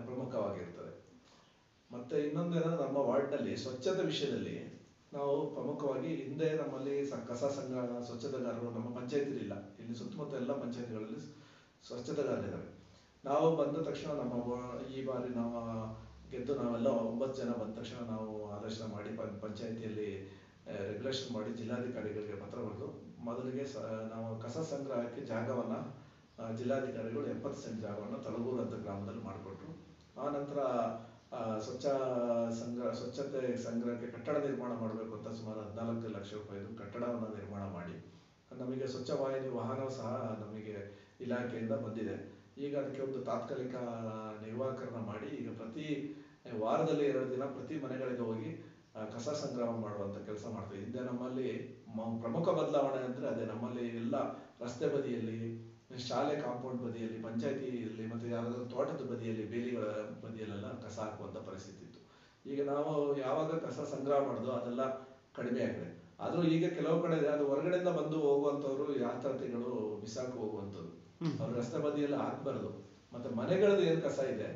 ಪ್ರಮುಖವಾಗಿರ್ತದೆ. ಮತ್ತೆ ಇನ್ನೊಂದೇನಂದ್ರೆ ನಮ್ಮ ವಾರ್ಡ್ನಲ್ಲಿ ಸ್ವಚ್ಛತೆ ವಿಷಯದಲ್ಲಿ ನಾವು ಪ್ರಮುಖವಾಗಿ ಹಿಂದೆ ನಮ್ಮಲ್ಲಿ ಕಸ ಸಂಗ್ರಹ ಸ್ವಚ್ಛತೆಗಾರರು ನಮ್ಮ ಪಂಚಾಯತಿ ಇಲ್ಲ. ಇಲ್ಲಿ ಸುತ್ತಮುತ್ತ ಎಲ್ಲ ಪಂಚಾಯತಿಗಳಲ್ಲಿ ಸ್ವಚ್ಛತೆಗಾರರಿದ್ದಾರೆ. ನಾವು ಬಂದ ತಕ್ಷಣ ಈ ಬಾರಿ ನಾವು ಗೆದ್ದು ನಾವೆಲ್ಲ 9 ಜನ ಬಂದ ತಕ್ಷಣ ನಾವು ಆಲೋಚನೆ ಮಾಡಿ ಪಂಚಾಯತಿಯಲ್ಲಿ ರೆಗ್ಯುಲೇಷನ್ ಮಾಡಿ ಜಿಲ್ಲಾಧಿಕಾರಿಗಳಿಗೆ ಪತ್ರ ಬರೆದು ಮೊದಲಿಗೆ ನಾವು ಕಸ ಸಂಗ್ರಹಕ್ಕೆ ಜಾಗವನ್ನ ಜಿಲ್ಲಾಧಿಕಾರಿಗಳು 70 ಸೆಂಟ್ ಜಾಗವನ್ನ ತಳಗೂರು ಅಂತ ಗ್ರಾಮದಲ್ಲಿ ಮಾಡಿಕೊಟ್ರು. ಆ ನಂತರ ಸ್ವಚ್ಛತೆ ಸಂಗ್ರಹಕ್ಕೆ ಕಟ್ಟಡ ನಿರ್ಮಾಣ ಮಾಡಬೇಕು ಅಂತ ಸುಮಾರು 14 ಲಕ್ಷ ರೂಪಾಯಿದು ಕಟ್ಟಡವನ್ನು ನಿರ್ಮಾಣ ಮಾಡಿ ನಮಗೆ ಸ್ವಚ್ಛ ವಾಹಿನಿ ವಾಹನ ಸಹ ನಮಗೆ ಇಲಾಖೆಯಿಂದ ಬಂದಿದೆ. ಈಗ ಅದಕ್ಕೆ ಒಂದು ತಾತ್ಕಾಲಿಕ ನಿರ್ವಾಹಕರನ್ನ ಮಾಡಿ ಈಗ ಪ್ರತಿ ವಾರದಲ್ಲಿ 2 ದಿನ ಪ್ರತಿ ಮನೆಗಳಿಗೆ ಹೋಗಿ ಕಸ ಸಂಗ್ರಹ ಮಾಡುವಂತ ಕೆಲಸ ಮಾಡ್ತೀವಿ. ಹಿಂದೆ ನಮ್ಮಲ್ಲಿ ಪ್ರಮುಖ ಬದಲಾವಣೆ ಅಂದ್ರೆ ಅದೇ. ನಮ್ಮಲ್ಲಿ ಎಲ್ಲ ರಸ್ತೆ ಬದಿಯಲ್ಲಿ, ಶಾಲೆ ಕಾಂಪೌಂಡ್ ಬದಿಯಲ್ಲಿ, ಪಂಚಾಯತಿಯಲ್ಲಿ, ಮತ್ತೆ ಯಾರಾದ್ರೂ ತೋಟದ ಬದಿಯಲ್ಲಿ, ಬೇಲಿಗಳ ಬದಿಯಲ್ಲೆಲ್ಲ ಕಸ ಹಾಕುವಂತ ಪರಿಸ್ಥಿತಿ ಇತ್ತು. ಈಗ ನಾವು ಯಾವಾಗ ಕಸ ಸಂಗ್ರಹ ಮಾಡೋದು ಅದೆಲ್ಲ ಕಡಿಮೆ ಆಗಿದೆ. ಆದ್ರೂ ಈಗ ಕೆಲವು ಕಡೆ ಅದು ಹೊರಗಡೆಯಿಂದ ಬಂದು ಹೋಗುವಂತವ್ರು ಯಾತ್ರಾರ್ಥಿಗಳು ಬಿಸಾಕು ಹೋಗುವಂಥದ್ದು, ಅವ್ರು ರಸ್ತೆ ಬದಿಯಲ್ಲಿ ಹಾಕ್ಬಾರ್ದು. ಮತ್ತೆ ಮನೆಗಳದ್ದು ಏನ್ ಕಸ ಇದೆ,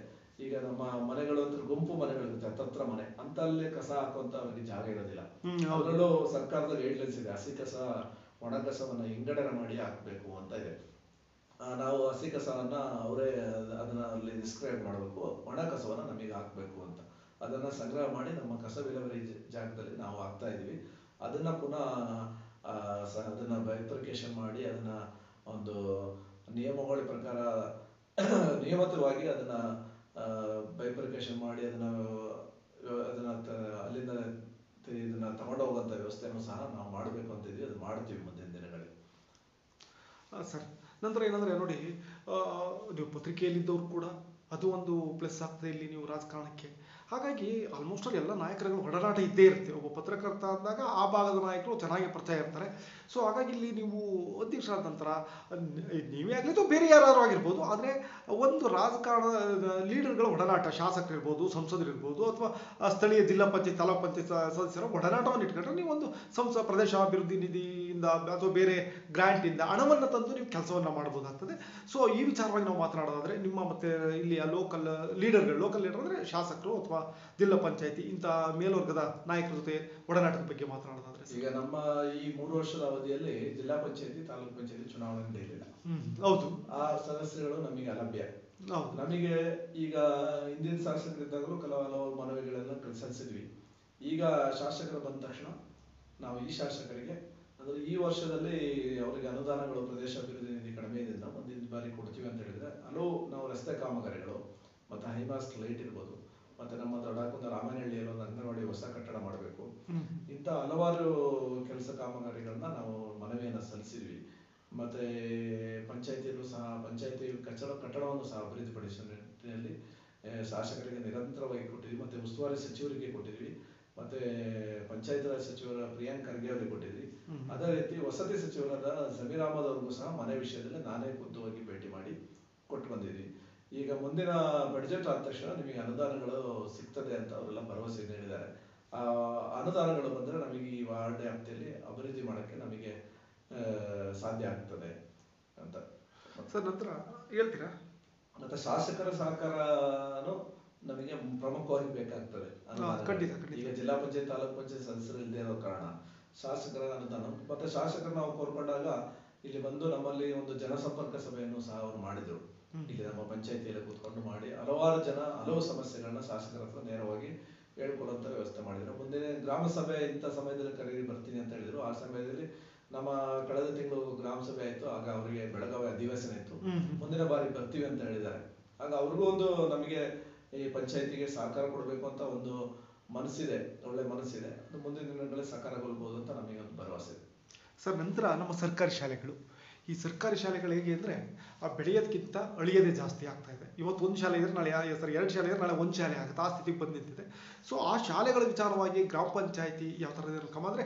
ಈಗ ನಮ್ಮ ಮನೆಗಳು ಅಂತ ಗುಂಪು ಮನೆಗಳಿರುತ್ತೆ, ಹತ್ತತ್ರ ಮನೆ ಅಂತ ಅಲ್ಲಿ ಕಸ ಹಾಕುವಂತ ಅವ್ರಿಗೆ ಜಾಗ ಇರೋದಿಲ್ಲ. ಅವರಲ್ಲೂ ಸರ್ಕಾರದ ಗೈಡ್ಲೈನ್ಸ್ ಇದೆ, ಹಸಿ ಕಸ ಒಣ ಕಸವನ್ನ ವಿಂಗಡಣೆ ಮಾಡಿ ಹಾಕ್ಬೇಕು ಅಂತ ಇದೆ. ನಾವು ಹಸಿ ಕಸವನ್ನ ಅವರೇ ಅದನ್ನ ಅಲ್ಲಿ ಡಿಸ್ಕ್ರೈಬ್ ಮಾಡಬೇಕು, ಒಣ ಕಸವನ್ನ ನಮಗೆ ಹಾಕ್ಬೇಕು ಅಂತ. ಅದನ್ನ ಸಂಗ್ರಹ ಮಾಡಿ ನಮ್ಮ ಕಸ ವಿಲೇವಾರಿ ಜಾಗದಲ್ಲಿ ನಾವು ಹಾಕ್ತಾ ಇದೀವಿ. ಅದನ್ನ ಪುನಃ ಅದನ್ನ ಬೈಫರ್ಕೇಶನ್ ಮಾಡಿ ಅದನ್ನ ಒಂದು ನಿಯಮಗಳ ಪ್ರಕಾರ ನಿಯಮಿತವಾಗಿ ಅದನ್ನ ಬೈಫರ್ಕೇಶನ್ ಮಾಡಿ ಅದನ್ನ ಅಲ್ಲಿಂದ ಇದನ್ನ ತಗೊಂಡೋಗುವಂತ ವ್ಯವಸ್ಥೆಯನ್ನು ಸಹ ನಾವು ಮಾಡಬೇಕು ಅಂತಿದ್ವಿ. ಅದು ಮಾಡ್ತೀವಿ ಮುಂದಿನ ದಿನಗಳಲ್ಲಿ. ಸರ್, ನಂತರ ಏನಂದ್ರೆ ನೋಡಿ, ನೀವು ಪತ್ರಿಕೆಯಲ್ಲಿದ್ದವರು ಕೂಡ ಅದು ಒಂದು ಪ್ಲಸ್ ಆಗ್ತದೆ ಇಲ್ಲಿ ನೀವು ರಾಜಕಾರಣಕ್ಕೆ. ಹಾಗಾಗಿ ಆಲ್ಮೋಸ್ಟ್ ಆಲ್ ಎಲ್ಲ ನಾಯಕರುಗಳು ಒಡನಾಟ ಇದ್ದೇ ಇರುತ್ತೆ. ಒಬ್ಬ ಪತ್ರಕರ್ತ ಅಂದಾಗ ಆ ಭಾಗದ ನಾಯಕರು ಚೆನ್ನಾಗಿ ಪರಿಚಯ ಇರ್ತಾರೆ. ಸೊ ಹಾಗಾಗಿ ಇಲ್ಲಿ ನೀವು ಅಧ್ಯಕ್ಷರಾದ ನಂತರ ನೀವೇ ಆಗಲಿ ಅಥವಾ ಬೇರೆ ಯಾರಾದರೂ ಆಗಿರ್ಬೋದು, ಆದರೆ ಒಂದು ರಾಜಕಾರಣ ಲೀಡರ್ಗಳ ಒಡನಾಟ, ಶಾಸಕರಿರ್ಬೋದು, ಸಂಸದರಿರ್ಬೋದು, ಅಥವಾ ಸ್ಥಳೀಯ ಜಿಲ್ಲಾ ಪಂಚಾಯತ್ ತಾಲೂಕು ಪಂಚಾಯತ್ ಸದಸ್ಯರ ಒಡನಾಟವನ್ನು ಇಟ್ಕೊಂಡ್ರೆ ನೀವೊಂದು ಪ್ರದೇಶ ಅಭಿವೃದ್ಧಿ ನಿಧಿಯಿಂದ ಅಥವಾ ಬೇರೆ ಗ್ರಾಂಟಿಂದ ಹಣವನ್ನು ತಂದು ನೀವು ಕೆಲಸವನ್ನು ಮಾಡಬಹುದಾಗ್ತದೆ. ಸೊ ಈ ವಿಚಾರವಾಗಿ ನಾವು ಮಾತನಾಡೋದಾದ್ರೆ ನಿಮ್ಮ ಮತ್ತೆ ಇಲ್ಲಿ ಲೋಕಲ್ ಲೀಡರ್ ಅಂದರೆ ಶಾಸಕರು ಅಥವಾ ಜಿಲ್ಲಾ ಪಂಚಾಯತಿ ಇಂಥ ಮೇಲ್ವರ್ಗದ ನಾಯಕರ ಜೊತೆ ಒಡನಾಟದ ಬಗ್ಗೆ ಮಾತನಾಡೋದಾದ್ರೆ, ಈಗ ನಮ್ಮ ಈ 3 ವರ್ಷದ ಅವಧಿಯಲ್ಲಿ ಜಿಲ್ಲಾ ಪಂಚಾಯತಿ ತಾಲೂಕು ಪಂಚಾಯತಿ ಚುನಾವಣೆ ನಡೆಯಲಿಲ್ಲ. ಹೌದು. ಆ ಸದಸ್ಯರುಗಳು ನಮಗೆ ಅಲಭ್ಯ. ನಮಗೆ ಈಗ ಹಿಂದಿನ ಶಾಸಕರಿದ್ದಾಗಲೂ ಹಲವು ಮನವಿಗಳನ್ನು ಸಲ್ಲಿಸಿದ್ವಿ. ಈಗ ಶಾಸಕರು ಬಂದ ತಕ್ಷಣ ನಾವು ಈ ಶಾಸಕರಿಗೆ ಅಂದ್ರೆ ಈ ವರ್ಷದಲ್ಲಿ ಅವರಿಗೆ ಅನುದಾನಗಳು ಪ್ರದೇಶ ಅಭಿವೃದ್ಧಿ ನಿಧಿ ಕಡಿಮೆ ಇದೆಯಿಂದ ಮುಂದಿನ ಬಾರಿ ಕೊಡ್ತೀವಿ ಅಂತ ಹೇಳಿದ್ರೆ ನಾವು ರಸ್ತೆ ಕಾಮಗಾರಿಗಳು ಮತ್ತೆ ಹೈಮಾಸ್ಟ್ ಲೈಟ್ ಇರ್ಬೋದು, ಮತ್ತೆ ನಮ್ಮ ದೊಡ್ಡಕುಂದ ರಾಮನಹಳ್ಳಿಯಲ್ಲಿ ಒಂದು ಅಂಗನವಾಡಿ ಹೊಸ ಕಟ್ಟಡ ಮಾಡಬೇಕು, ಇಂಥ ಹಲವಾರು ಕೆಲಸ ಕಾಮಗಾರಿಗಳನ್ನ ನಾವು ಮನವಿಯನ್ನು ಸಲ್ಲಿಸಿದ್ವಿ. ಮತ್ತೆ ಪಂಚಾಯತಿಯಲ್ಲೂ ಸಹ ಪಂಚಾಯತಿ ಕಟ್ಟಡವನ್ನು ಸಹ ಅಭಿವೃದ್ಧಿಪಡಿಸುವ ನಿಟ್ಟಿನಲ್ಲಿ ಶಾಸಕರಿಗೆ ನಿರಂತರವಾಗಿ ಕೊಟ್ಟಿದ್ವಿ. ಮತ್ತೆ ಉಸ್ತುವಾರಿ ಸಚಿವರಿಗೆ ಕೊಟ್ಟಿದ್ವಿ, ಮತ್ತೆ ಪಂಚಾಯತ್ ರಾಜ್ ಸಚಿವರ ಪ್ರಿಯಾಂಕ್ ಖರ್ಗೆ ಅವರಿಗೆ ಕೊಟ್ಟಿದ್ವಿ. ಅದೇ ರೀತಿ ವಸತಿ ಸಚಿವರಾದ ಜಮೀರ್ ಅಹಮದ್ ಅವ್ರಿಗೂ ಸಹ ಮನೆ ವಿಷಯದಲ್ಲಿ ನಾನೇ ಖುದ್ದಾಗಿ ಭೇಟಿ ಮಾಡಿ ಕೊಟ್ಟು ಬಂದಿದ್ವಿ. ಈಗ ಮುಂದಿನ ಬಡ್ಜೆಟ್ ಆದ ತಕ್ಷಣ ನಿಮಗೆ ಅನುದಾನಗಳು ಸಿಗ್ತದೆ ಅಂತ ಅವರೆಲ್ಲ ಭರವಸೆ ನೀಡಿದ್ದಾರೆ. ಆ ಅನುದಾನಗಳು ಬಂದ್ರೆ ನಮಗೆ ಈ ವಾರ್ಡ್ ವ್ಯಾಪ್ತಿಯಲ್ಲಿ ಅಭಿವೃದ್ಧಿ ಮಾಡಕ್ಕೆ ನಮಗೆ ಸಾಧ್ಯ ಆಗ್ತದೆ ಅಂತ. ಸರ್, ನಂತರ ಹೇಳ್ತೀರಾ? ಮತ್ತೆ ಶಾಸಕರ ಸಹಕಾರನು ನಮಗೆ ಪ್ರಮುಖವಾಗಿ ಬೇಕಾಗ್ತದೆ. ಈಗ ಜಿಲ್ಲಾ ಪಂಚಾಯತ್ ತಾಲೂಕು ಪಂಚಾಯತ್ ಸದಸ್ಯರು ಇಲ್ಲದೆ ಇರೋ ಕಾರಣ ಶಾಸಕರ ಅನುದಾನ, ಮತ್ತೆ ಶಾಸಕರು ನಾವು ಕೋರ್ಕೊಂಡಾಗ ಇಲ್ಲಿ ಬಂದು ನಮ್ಮಲ್ಲಿ ಒಂದು ಜನಸಂಪರ್ಕ ಸಭೆಯನ್ನು ಸಹ ಅವರು ಮಾಡಿದ್ರು. ಇಲ್ಲಿ ನಮ್ಮ ಪಂಚಾಯತಿಯಲ್ಲಿ ಕೂತ್ಕೊಂಡು ಮಾಡಿ ಹಲವು ಸಮಸ್ಯೆಗಳನ್ನ ಶಾಸಕರ ಹತ್ರ ನೇರವಾಗಿ ಹೇಳ್ಕೊಡುವಂತ ವ್ಯವಸ್ಥೆ ಮಾಡಿದ್ರು. ಮುಂದೆ ಗ್ರಾಮ ಸಭೆ ಇಂಥ ಸಮಯದಲ್ಲಿ ಕರೀರಿ ಬರ್ತೀನಿ ಅಂತ ಹೇಳಿದ್ರು. ಆ ಸಮಯದಲ್ಲಿ ನಮ್ಮ ಕಳೆದ ತಿಂಗಳು ಗ್ರಾಮ ಸಭೆ ಆಯ್ತು. ಆಗ ಅವರಿಗೆ ಬೆಳಗಾವಿ ಅಧಿವೇಶನ ಇತ್ತು. ಮುಂದಿನ ಬಾರಿ ಬರ್ತೀವಿ ಅಂತ ಹೇಳಿದ್ದಾರೆ. ಆಗ ಅವ್ರಿಗೂ ಒಂದು ನಮಗೆ ಈ ಪಂಚಾಯತಿಗೆ ಸಹಕಾರ ಕೊಡಬೇಕು ಅಂತ ಒಂದು ಮನಸ್ಸಿದೆ, ಒಳ್ಳೆ ಮನಸ್ಸಿದೆ. ಮುಂದಿನ ದಿನಗಳಲ್ಲಿ ಸಹಕಾರಗೊಳ್ಬಹುದು ಅಂತ ನಮಗೆ ಒಂದು ಭರವಸೆ ಇದೆ. ಸರ್, ನಂತರ ನಮ್ಮ ಸರ್ಕಾರಿ ಶಾಲೆಗಳು, ಈ ಸರ್ಕಾರಿ ಶಾಲೆಗಳು ಹೇಗೆ ಅಂದರೆ ಬೆಳೆಯೋದಕ್ಕಿಂತ ಅಳಿಯೋದೇ ಜಾಸ್ತಿ ಆಗ್ತಾ ಇದೆ. ಇವತ್ತು ಒಂದು ಶಾಲೆ ಇದ್ರೆ ನಾಳೆ 2 ಶಾಲೆ ಇದ್ರೆ ನಾಳೆ 1 ಶಾಲೆ ಆಗುತ್ತೆ, ಆ ಸ್ಥಿತಿಗೆ ಬಂದು ನಿಂತಿದೆ. ಸೊ ಆ ಶಾಲೆಗಳ ವಿಚಾರವಾಗಿ ಗ್ರಾಮ ಪಂಚಾಯತಿ ಯಾವ ಥರ ಕ್ರಮ ಅಂದರೆ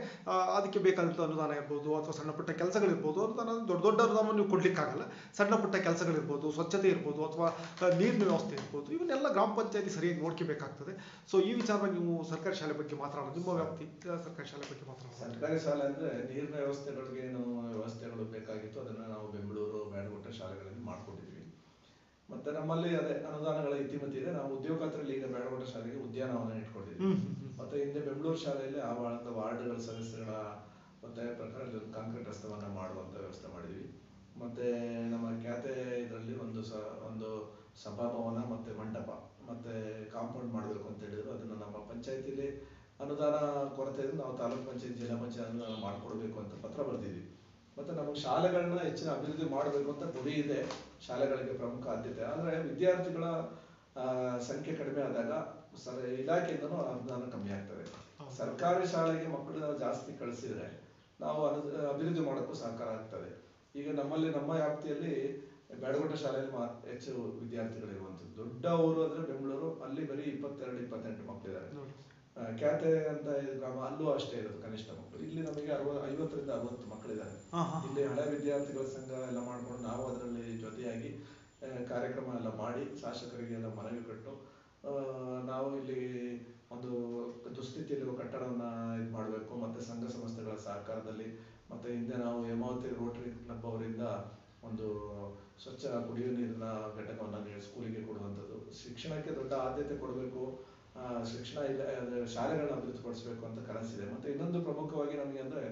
ಅದಕ್ಕೆ ಬೇಕಾದಂಥ ಅನುದಾನ ಇರ್ಬೋದು ಅಥವಾ ಸಣ್ಣ ಪುಟ್ಟ ಕೆಲಸಗಳಿರ್ಬೋದು. ಅನುದಾನ ದೊಡ್ಡ ಅನುದಾನ ನೀವು ಕೊಡ್ಲಿಕ್ಕಾಗಲ್ಲ. ಸಣ್ಣ ಪುಟ್ಟ ಕೆಲಸಗಳಿರ್ಬೋದು, ಸ್ವಚ್ಛತೆ ಇರ್ಬೋದು, ಅಥವಾ ನೀರಿನ ವ್ಯವಸ್ಥೆ ಇರ್ಬೋದು, ಇವನ್ನೆಲ್ಲ ಗ್ರಾಮ ಪಂಚಾಯತಿ ಸರಿಯಾಗಿ ನೋಡ್ಕೋಬೇಕಾಗ್ತದೆ. ಸೊ ಈ ವಿಚಾರವಾಗಿ ನೀವು ಸರ್ಕಾರಿ ಶಾಲೆ ಬಗ್ಗೆ ಮಾತನಾಡೋದು, ನಿಮ್ಮ ವ್ಯಾಪ್ತಿ ಸರ್ಕಾರಿ ಶಾಲೆ ಬಗ್ಗೆ ಮಾತನಾಡೋದು. ಸರ್ಕಾರಿ ಶಾಲೆ ಅಂದ್ರೆ ನೀರಿನ ವ್ಯವಸ್ಥೆಗಳಿಗೆ ವ್ಯವಸ್ಥೆಗಳು ಬೇಕಾಗಿತ್ತು. ಅದನ್ನ ನಾವು ಬೆಂಗಳೂರು ಬ್ಯಾಡಗುಟ್ಟ ಶಾಲೆಗಳಲ್ಲಿ ಮಾಡ್ಕೊಂಡಿದ್ವಿ. ಮತ್ತೆ ನಮ್ಮಲ್ಲಿ ಅದೇ ಅನುದಾನಗಳ ಇತಿಮಿತಿ ಇದೆ. ನಾವು ಉದ್ಯೋಗದಲ್ಲಿ ಈಗ ಬ್ಯಾಡಗುಟ್ಟ ಶಾಲೆಗೆ ಉದ್ಯಾನವನ ಇಟ್ಕೊಂಡಿದ್ವಿ. ಮತ್ತೆ ಹಿಂದೆ ಬೆಂಗಳೂರು ಶಾಲೆಯಲ್ಲಿ ಆ ವಾರ್ಡ್ಗಳ ಸದಸ್ಯರ ಮತ್ತೆ ಪ್ರಕಾರ ಕಾಂಕ್ರೀಟ್ ರಸ್ತೆವನ್ನ ಮಾಡುವಂತ ವ್ಯವಸ್ಥೆ ಮಾಡಿದ್ವಿ. ಮತ್ತೆ ನಮ್ಮ ಖ್ಯಾತೆ ಇದರಲ್ಲಿ ಒಂದು ಸಭಾಭವನ ಮತ್ತೆ ಮಂಟಪ ಮತ್ತೆ ಕಾಂಪೌಂಡ್ ಮಾಡಬೇಕು ಅಂತ ಹೇಳಿದ್ರು. ಅದನ್ನ ನಮ್ಮ ಪಂಚಾಯತಿಲಿ ಅನುದಾನ ಕೊರತೆ ಇದ್ರೆ ನಾವು ತಾಲೂಕು ಪಂಚಾಯತ್ ಜಿಲ್ಲಾ ಪಂಚಾಯತ್ ಅನುದಾನ ಮಾಡ್ಕೊಡ್ಬೇಕು ಅಂತ ಪತ್ರ ಬರ್ದಿದ್ವಿ. ಮತ್ತೆ ನಮಗೆ ಶಾಲೆಗಳನ್ನ ಹೆಚ್ಚಿನ ಅಭಿವೃದ್ಧಿ ಮಾಡಬೇಕು ಅಂತ ಗುರಿ ಇದೆ. ಶಾಲೆಗಳಿಗೆ ಪ್ರಮುಖ ಆದ್ಯತೆ. ಆದ್ರೆ ವಿದ್ಯಾರ್ಥಿಗಳ ಸಂಖ್ಯೆ ಕಡಿಮೆ ಆದಾಗ ಇಲಾಖೆಯಿಂದನೂ ಅನುದಾನ ಕಮ್ಮಿ ಆಗ್ತದೆ. ಸರ್ಕಾರಿ ಶಾಲೆಗೆ ಮಕ್ಕಳನ್ನ ಜಾಸ್ತಿ ಕಳಿಸಿದ್ರೆ ನಾವು ಅಭಿವೃದ್ಧಿ ಮಾಡೋಕ್ಕೂ ಸಹಕಾರ ಆಗ್ತದೆ. ಈಗ ನಮ್ಮಲ್ಲಿ ನಮ್ಮ ವ್ಯಾಪ್ತಿಯಲ್ಲಿ ಬ್ಯಾಡಗುಟ್ಟ ಶಾಲೆಯಲ್ಲಿ ಹೆಚ್ಚು ವಿದ್ಯಾರ್ಥಿಗಳಿರುವಂಥದ್ದು. ದೊಡ್ಡ ಊರು ಅಂದ್ರೆ ಬೆಂಗಳೂರು, ಅಲ್ಲಿ ಬರೀ 22-28 ಮಕ್ಕಳಿದ್ದಾರೆ. ಖ್ಯಾತೆ ಅಂತ ಗ್ರಾಮ, ಅಲ್ಲೂ ಅಷ್ಟೇ ಇರೋದು ಕನಿಷ್ಠ ಮಕ್ಕಳು. ಇಲ್ಲಿ ನಮಗೆ 50ರಿಂದ 60 ಮಕ್ಕಳಿದ್ದಾರೆ. ಇಲ್ಲಿ ಹಳೆ ವಿದ್ಯಾರ್ಥಿಗಳ ಸಂಘ ಎಲ್ಲ ಮಾಡ್ಕೊಂಡು ನಾವು ಅದರಲ್ಲಿ ಜೊತೆಯಾಗಿ ಕಾರ್ಯಕ್ರಮ ಎಲ್ಲ ಮಾಡಿ ಶಾಸಕರಿಗೆ ಎಲ್ಲ ಮನವಿ ಕೊಟ್ಟು ನಾವು ಇಲ್ಲಿ ಒಂದು ದುಸ್ಥಿತಿಯಲ್ಲಿ ಕಟ್ಟಡವನ್ನ ಇದು ಮಾಡಬೇಕು. ಮತ್ತೆ ಸಂಘ ಸಂಸ್ಥೆಗಳ ಸಹಕಾರದಲ್ಲಿ ಮತ್ತೆ ಹಿಂದೆ ನಾವು ಹೇಮಾವತಿ ರೋಟರಿ ಕ್ಲಬ್ ಅವರಿಂದ ಒಂದು ಸ್ವಚ್ಛ ಕುಡಿಯುವ ನೀರಿನ ಘಟಕವನ್ನ ಸ್ಕೂಲಿಗೆ ಕೊಡುವಂಥದ್ದು. ಶಿಕ್ಷಣಕ್ಕೆ ದೊಡ್ಡ ಆದ್ಯತೆ ಕೊಡಬೇಕು, ಶಿಕ್ಷಣ ಶಾಲೆಗಳನ್ನ ಅಭಿವೃದ್ಧಿಪಡಿಸಬೇಕು ಅಂತ ಕನಸಿದೆ. ಮತ್ತೆ ಇನ್ನೊಂದು ಪ್ರಮುಖವಾಗಿ ನಮಗೆ ಅಂದ್ರೆ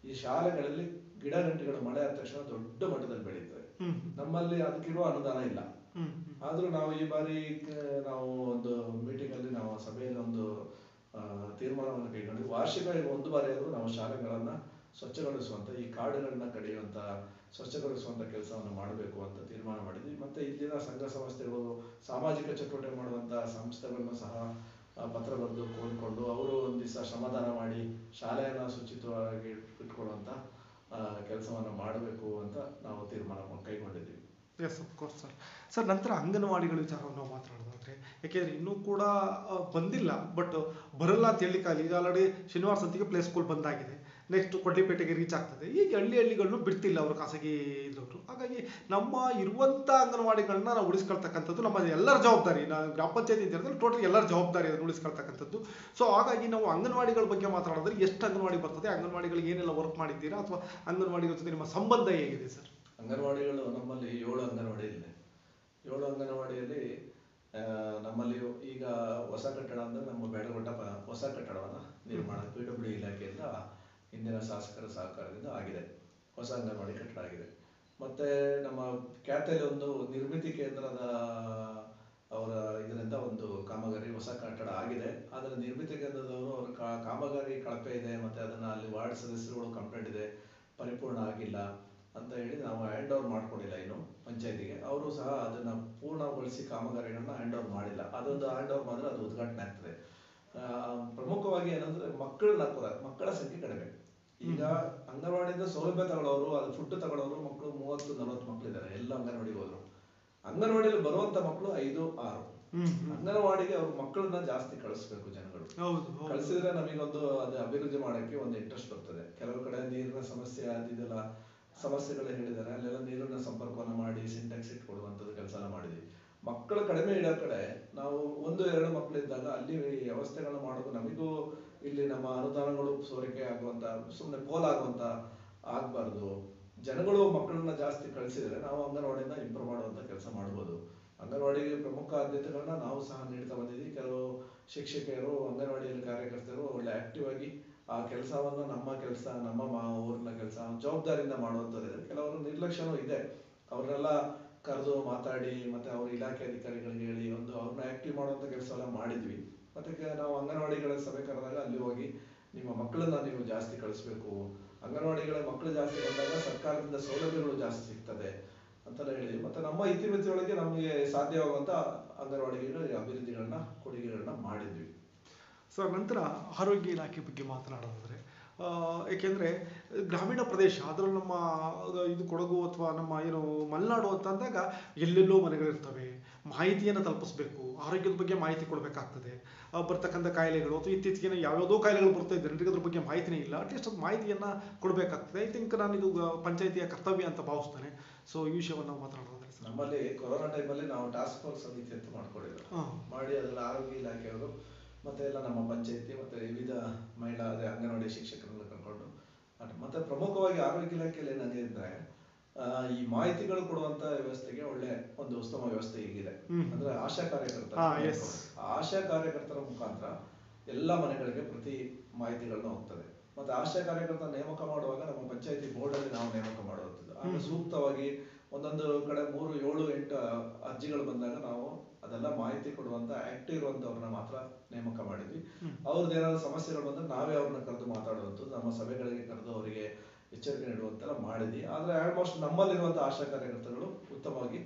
ಈ ಶಾಲೆಗಳಲ್ಲಿ ಗಿಡ ಗಂಟೆಗಳು ಮಳೆ ಆದ ತಕ್ಷಣ ದೊಡ್ಡ ಮಟ್ಟದಲ್ಲಿ ಬೆಳೀತವೆ. ನಮ್ಮಲ್ಲಿ ಅದಕ್ಕಿರುವ ಅನುದಾನ ಇಲ್ಲ. ಆದ್ರೂ ನಾವು ಈ ಬಾರಿ ನಾವು ಒಂದು ಮೀಟಿಂಗ್ ಅಲ್ಲಿ ನಾವು ಸಭೆಯಲ್ಲಿ ಒಂದು ತೀರ್ಮಾನವನ್ನು ಕೈಗೊಂಡು ವಾರ್ಷಿಕ 1 ಬಾರಿ ಆದ್ರೂ ನಾವು ಶಾಲೆಗಳನ್ನ ಸ್ವಚ್ಛಗೊಳಿಸುವಂತ, ಈ ಕಾಡುಗಳನ್ನ ಕಡಿಯುವಂತ, ಸ್ವಚ್ಛಗೊಳಿಸುವಂತ ಕೆಲಸವನ್ನು ಮಾಡಬೇಕು ಅಂತ ತೀರ್ಮಾನ ಮಾಡಿದ್ವಿ. ಮತ್ತೆ ಇಲ್ಲಿನ ಸಂಘ ಸಂಸ್ಥೆಗಳು, ಸಾಮಾಜಿಕ ಚಟುವಟಿಕೆ ಮಾಡುವಂತ ಸಂಸ್ಥೆಗಳನ್ನು ಸಹ ಪತ್ರ ಬರೆದು ಕೋರಿಕೊಂಡು ಅವರು ಒಂದು ದಿವಸ ಶ್ರಮದಾನ ಮಾಡಿ ಶಾಲೆಯನ್ನ ಶುಚಿತ್ವವಾಗಿ ಇಟ್ಕೊಳ್ಳುವಂತ ಕೆಲಸವನ್ನ ಮಾಡಬೇಕು ಅಂತ ನಾವು ತೀರ್ಮಾನ ಕೈಗೊಂಡಿದ್ವಿ. Yes of course sir. Sir, ನಂತರ ಅಂಗನವಾಡಿಗಳ ವಿಚಾರವನ್ನು ನಾವು ಮಾತನಾಡೋದಾದ್ರೆ, ಯಾಕೆಂದ್ರೆ ಇನ್ನೂ ಕೂಡ ಬಂದಿಲ್ಲ, ಬಟ್ ಬರಲ್ಲ ಅಂತ ಹೇಳಿಕ್ಕಾಗಲಿ. ಈಗ ಆಲ್ರೆಡಿ ಶನಿವಾರ ಸಂತಿಗೆ ಪ್ಲೇ ಸ್ಕೂಲ್ ಬಂದಾಗಿದೆ, ನೆಕ್ಸ್ಟ್ ಕೊಡ್ಲಿಪೇಟೆಗೆ ರೀಚ್ ಆಗ್ತದೆ. ಈಗ ಹಳ್ಳಿಗಳನ್ನು ಬಿಡ್ತಿಲ್ಲ ಅವರು, ಖಾಸಗಿ ಇದ್ದವರು. ಹಾಗಾಗಿ ನಮ್ಮ ಇರುವಂಥ ಅಂಗನವಾಡಿಗಳನ್ನ ನಾವು ಉಳಿಸ್ಕೊಳ್ತಕ್ಕಂಥದ್ದು ನಮ್ಮ ಎಲ್ಲರ ಜವಾಬ್ದಾರಿ. ನಾವು ಗ್ರಾಮ ಪಂಚಾಯತಿ ಇದ್ದರೆ ಟೋಟಲ್ ಎಲ್ಲರ ಜವಾಬ್ದಾರಿ ಅದನ್ನು ಉಳಿಸ್ಕೊಳ್ತಕ್ಕಂಥದ್ದು. ಸೊ ಹಾಗಾಗಿ ನಾವು ಅಂಗನವಾಡಿಗಳ ಬಗ್ಗೆ ಮಾತಾಡೋದ್ರೆ, ಎಷ್ಟು ಅಂಗನವಾಡಿ ಬರ್ತದೆ, ಅಂಗನವಾಡಿಗಳಿಗೆ ಏನೆಲ್ಲ ವರ್ಕ್ ಮಾಡಿದ್ದೀರಾ, ಅಥವಾ ಅಂಗನವಾಡಿಗಳ ಜೊತೆ ನಿಮ್ಮ ಸಂಬಂಧ ಹೇಗಿದೆ ಸರ್? ಅಂಗನವಾಡಿಗಳು ನಮ್ಮಲ್ಲಿ 7 ಅಂಗನವಾಡಿ ಇದೆ. 7 ಅಂಗನವಾಡಿಯಲ್ಲಿ ನಮ್ಮಲ್ಲಿ ಈಗ ಹೊಸ ಕಟ್ಟಡ ಅಂದ್ರೆ ನಮ್ಮ ಬೇಡಗೊಟ್ಟ ಹೊಸ ಕಟ್ಟಡವನ್ನ ನಿರ್ಮಾಣ PWD ಇಲಾಖೆಯಿಂದ ಹಿಂದಿನ ಶಾಸಕರ ಸಹಕಾರದಿಂದ ಆಗಿದೆ. ಹೊಸ ಅಂಗನವಾಡಿ ಕಟ್ಟಡ ಆಗಿದೆ. ಮತ್ತೆ ನಮ್ಮ ಖ್ಯಾತಿಯಲ್ಲಿ ಒಂದು ನಿರ್ಮಿತಿ ಕೇಂದ್ರದ ಅವರ ಇದರಿಂದ ಒಂದು ಕಾಮಗಾರಿ ಹೊಸ ಕಟ್ಟಡ ಆಗಿದೆ. ಅದರ ನಿರ್ಮಿತಿ ಕೇಂದ್ರದವರು ಅವರ ಕಾಮಗಾರಿ ಕಳಪೆ ಇದೆ, ಮತ್ತೆ ಅದನ್ನ ಅಲ್ಲಿ ವಾರ್ಡ್ ಸದಸ್ಯರುಗಳು ಕಂಪ್ಲೇಂಟ್ ಇದೆ, ಪರಿಪೂರ್ಣ ಆಗಿಲ್ಲ ಅಂತ ಹೇಳಿ ನಾವು ಹ್ಯಾಂಡ್ ಓವರ್ ಮಾಡ್ಕೊಂಡಿಲ್ಲ ಇನ್ನು ಪಂಚಾಯತಿಗೆ. ಅವರು ಸಹ ಅದನ್ನ ಪೂರ್ಣಗೊಳಿಸಿ ಕಾಮಗಾರಿಗಳನ್ನ ಹ್ಯಾಂಡ್ ಓವರ್ ಮಾಡಿಲ್ಲ. ಅದೊಂದು ಹ್ಯಾಂಡ್ ಓವರ್ ಮಾಡಿದ್ರೆ ಅದು ಉದ್ಘಾಟನೆ ಆಗ್ತದೆ. ಪ್ರಮುಖವಾಗಿ ಏನಂದ್ರೆ ಮಕ್ಕಳ ಸಂಖ್ಯೆ ಕಡಿಮೆ. ಈಗ ಅಂಗನವಾಡಿಯಿಂದ ಸೌಲಭ್ಯ ತಗೊಳ್ಳೋರು, ಅದು ಫುಡ್ ತಗೊಳ್ಳೋರು ಮಕ್ಕಳು 30-40 ಮಕ್ಕಳು ಇದ್ದಾರೆ. ಎಲ್ಲ ಅಂಗನವಾಡಿಗೆ ಹೋದ್ರು. ಅಂಗನವಾಡಿಯಲ್ಲಿ ಬರುವಂತ ಮಕ್ಕಳು 5-6. ಅಂಗನವಾಡಿಗೆ ಅವ್ರ ಮಕ್ಕಳನ್ನ ಜಾಸ್ತಿ ಕಳಿಸ್ಬೇಕು ಜನಗಳು. ಕಳಿಸಿದ್ರೆ ನಮಗೊಂದು ಅದು ಅಭಿವೃದ್ಧಿ ಮಾಡಕ್ಕೆ ಒಂದು ಇಂಟ್ರೆಸ್ಟ್ ಬರ್ತದೆ. ಕೆಲವು ಕಡೆ ನೀರಿನ ಸಮಸ್ಯೆ ಅದಿದೆಲ್ಲ ಸಮಸ್ಯೆಗಳು ಹೇಳಿದ್ದಾರೆ, ಅಲ್ಲೆಲ್ಲ ನೀರಿನ ಸಂಪರ್ಕವನ್ನು ಮಾಡಿ ಸಿಂಟ್ಯಾಕ್ಸ್ ಇಟ್ಕೊಡುವಂಥದ್ದು ಕೆಲಸ ಮಾಡಿದ್ವಿ. ಮಕ್ಕಳು ಕಡಿಮೆ ಇಡೋ ಕಡೆ ನಾವು 1-2 ಮಕ್ಕಳು ಇದ್ದಾಗ ಅಲ್ಲಿ ವ್ಯವಸ್ಥೆಗಳನ್ನ ಮಾಡೋದು ನಮಗೂ ಇಲ್ಲಿ ನಮ್ಮ ಅನುದಾನಗಳು ಸೋರಿಕೆ ಆಗುವಂತ, ಸುಮ್ಮನೆ ಪೋಲಾಗುವಂತ ಆಗ್ಬಾರ್ದು. ಜನಗಳು ಮಕ್ಕಳನ್ನ ಜಾಸ್ತಿ ಕಳಿಸಿದ್ರೆ ನಾವು ಅಂಗನವಾಡಿಯಿಂದ ಇಂಪ್ರೂವ್ ಮಾಡುವಂತ ಕೆಲಸ ಮಾಡ್ಬೋದು. ಅಂಗನವಾಡಿಗೆ ಪ್ರಮುಖ ಆದ್ಯತೆಗಳನ್ನ ನಾವು ಸಹ ನೀಡ್ತಾ ಬಂದಿದ್ವಿ. ಕೆಲವು ಶಿಕ್ಷಕಿಯರು, ಅಂಗನವಾಡಿಯಲ್ಲಿ ಕಾರ್ಯಕರ್ತರು ಒಳ್ಳೆ ಆಕ್ಟಿವ್ ಆಗಿ ಆ ಕೆಲಸವನ್ನ ನಮ್ಮ ಊರಿನ ಕೆಲಸ ಜವಾಬ್ದಾರಿಯಿಂದ ಮಾಡುವಂಥದ್ದು. ಕೆಲವರು ನಿರ್ಲಕ್ಷ್ಯನೂ ಇದೆ. ಅವ್ರನ್ನೆಲ್ಲ ಕರೆದು ಮಾತಾಡಿ ಮತ್ತೆ ಅವ್ರ ಇಲಾಖೆ ಅಧಿಕಾರಿಗಳಿಗೆ ಹೇಳಿ ಒಂದು ಅವ್ರನ್ನ ಆಕ್ಟಿವ್ ಮಾಡುವಂತ ಕೆಲಸ ಎಲ್ಲ ಮಾಡಿದ್ವಿ. ಮತ್ತೆ ನಾವು ಅಂಗನವಾಡಿಗಳ ಸಭೆ ಕರೆದಾಗ ಅಲ್ಲಿ ಹೋಗಿ ನಿಮ್ಮ ಮಕ್ಕಳನ್ನ ನೀವು ಜಾಸ್ತಿ ಕಳಿಸ್ಬೇಕು, ಅಂಗನವಾಡಿಗಳ ಮಕ್ಕಳು ಜಾಸ್ತಿ ಬಂದಾಗ ಸರ್ಕಾರದಿಂದ ಸೌಲಭ್ಯಗಳು ಜಾಸ್ತಿ ಸಿಗ್ತದೆ ಅಂತೆಲ್ಲ ಹೇಳಿದ್ವಿ. ಮತ್ತೆ ನಮ್ಮ ಇತಿಮಿತಿಯೊಳಗೆ ನಮಗೆ ಸಾಧ್ಯವಾಗುವಂತ ಅಂಗನವಾಡಿಗಳ ಅಭಿವೃದ್ಧಿಗಳನ್ನ, ಕೊಡುಗೆಗಳನ್ನ ಮಾಡಿದ್ವಿ. ಸರ್, ನಂತರ ಆರೋಗ್ಯ ಇಲಾಖೆ ಬಗ್ಗೆ ಮಾತನಾಡೋದಾದ್ರೆ, ಏಕೆಂದರೆ ಗ್ರಾಮೀಣ ಪ್ರದೇಶ, ಅದರಲ್ಲೂ ನಮ್ಮ ಇದು ಕೊಡಗು ಅಥವಾ ನಮ್ಮ ಏನು ಮಲೆನಾಡು ಅಂತ ಅಂದಾಗ ಎಲ್ಲೆಲ್ಲೋ ಮನೆಗಳಿರ್ತವೆ. ಮಾಹಿತಿಯನ್ನು ತಲುಪಿಸ್ಬೇಕು, ಆರೋಗ್ಯದ ಬಗ್ಗೆ ಮಾಹಿತಿ ಕೊಡಬೇಕಾಗ್ತದೆ. ಬರ್ತಕ್ಕಂಥ ಕಾಯಿಲೆಗಳು ಅಥವಾ ಇತ್ತೀಚೆಗೆ ಯಾವ್ಯಾವುದೋ ಕಾಯಿಲೆಗಳು ಬರ್ತಾ ಇದ್ದಾರೆ, ಜನರಿಗೆ ಅದ್ರ ಬಗ್ಗೆ ಮಾಹಿತಿನೇ ಇಲ್ಲ. ಅಟ್ಲೀಸ್ಟ್ ಅದು ಮಾಹಿತಿಯನ್ನು ಕೊಡಬೇಕಾಗ್ತದೆ. ಐ ಥಿಂಕ್ ನಾನು ಇದು ಪಂಚಾಯಿತಿಯ ಕರ್ತವ್ಯ ಅಂತ ಭಾವಿಸ್ತೇನೆ. ಸೊ ಈ ವಿಷಯವನ್ನು ನಾವು ಮಾತನಾಡೋದಾದ್ರೆ ಸರ್, ನಮ್ಮಲ್ಲಿ ಕೊರೋನಾ ಟೈಮಲ್ಲಿ ನಾವು ಟಾಸ್ಕ್ ಫೋರ್ಸ್ ಸಮಿತಿ ಅಂತ ಮಾಡ್ಕೊಂಡಿದ್ರು. ಮಾಡಿ ಅದರಲ್ಲಿ ಆರೋಗ್ಯ ಇಲಾಖೆಯವರು ಮತ್ತೆ ಎಲ್ಲ ನಮ್ಮ ಪಂಚಾಯತಿ ಮತ್ತೆ ವಿವಿಧ ಮಹಿಳಾ ಅಂಗನವಾಡಿ ಶಿಕ್ಷಕರನ್ನು ಕರ್ಕೊಂಡು ಮತ್ತೆ ಪ್ರಮುಖವಾಗಿ ಆರೋಗ್ಯ ಇಲಾಖೆಯಲ್ಲಿ ಏನಾಗಿದೆ, ಈ ಮಾಹಿತಿಗಳು ಕೊಡುವಂತ ವ್ಯವಸ್ಥೆಗೆ ಒಳ್ಳೆ ಒಂದು ಉತ್ತಮ ವ್ಯವಸ್ಥೆ ಈಗಿದೆ. ಅಂದ್ರೆ ಆಶಾ ಕಾರ್ಯಕರ್ತರ ಮುಖಾಂತರ ಎಲ್ಲ ಮನೆಗಳಿಗೆ ಪ್ರತಿ ಮಾಹಿತಿಗಳನ್ನ ಹೋಗ್ತದೆ. ಮತ್ತೆ ಆಶಾ ಕಾರ್ಯಕರ್ತರ ನೇಮಕ ಮಾಡುವಾಗ ನಮ್ಮ ಪಂಚಾಯತಿ ಬೋರ್ಡ್ ಅಲ್ಲಿ ನಾವು ನೇಮಕ ಮಾಡುವಂಥದ್ದು. ಆಗ ಸೂಕ್ತವಾಗಿ ಒಂದೊಂದು ಕಡೆ 3, 7, 8 ಅರ್ಜಿಗಳು ಬಂದಾಗ ನಾವು ಅದೆಲ್ಲ ಮಾಹಿತಿ ಕೊಡುವಂತ ಆಕ್ಟಿವ್ ಇರುವಂತವ್ರನ್ನ ಮಾತ್ರ ನೇಮಕ ಮಾಡಿದ್ವಿ. ಅವ್ರದ್ದು ಏನಾದ್ರು ಸಮಸ್ಯೆಗಳು ಬಂದ್ರೆ ನಾವೇ ಅವ್ರನ್ನ ಕರೆದು ಮಾತಾಡುವಂಥದ್ದು, ನಮ್ಮ ಸಭೆಗಳಿಗೆ ಕರೆದು ಅವರಿಗೆ ಎಚ್ಚರಿಕೆ ನೀಡುವಂತೆಲ್ಲ ಮಾಡಿದ್ವಿ. ಆದ್ರೆ ಆಲ್ಮೋಸ್ಟ್ ನಮ್ಮಲ್ಲಿರುವಂತ ಆಶಾ ಕಾರ್ಯಕರ್ತರು ಉತ್ತಮವಾಗಿ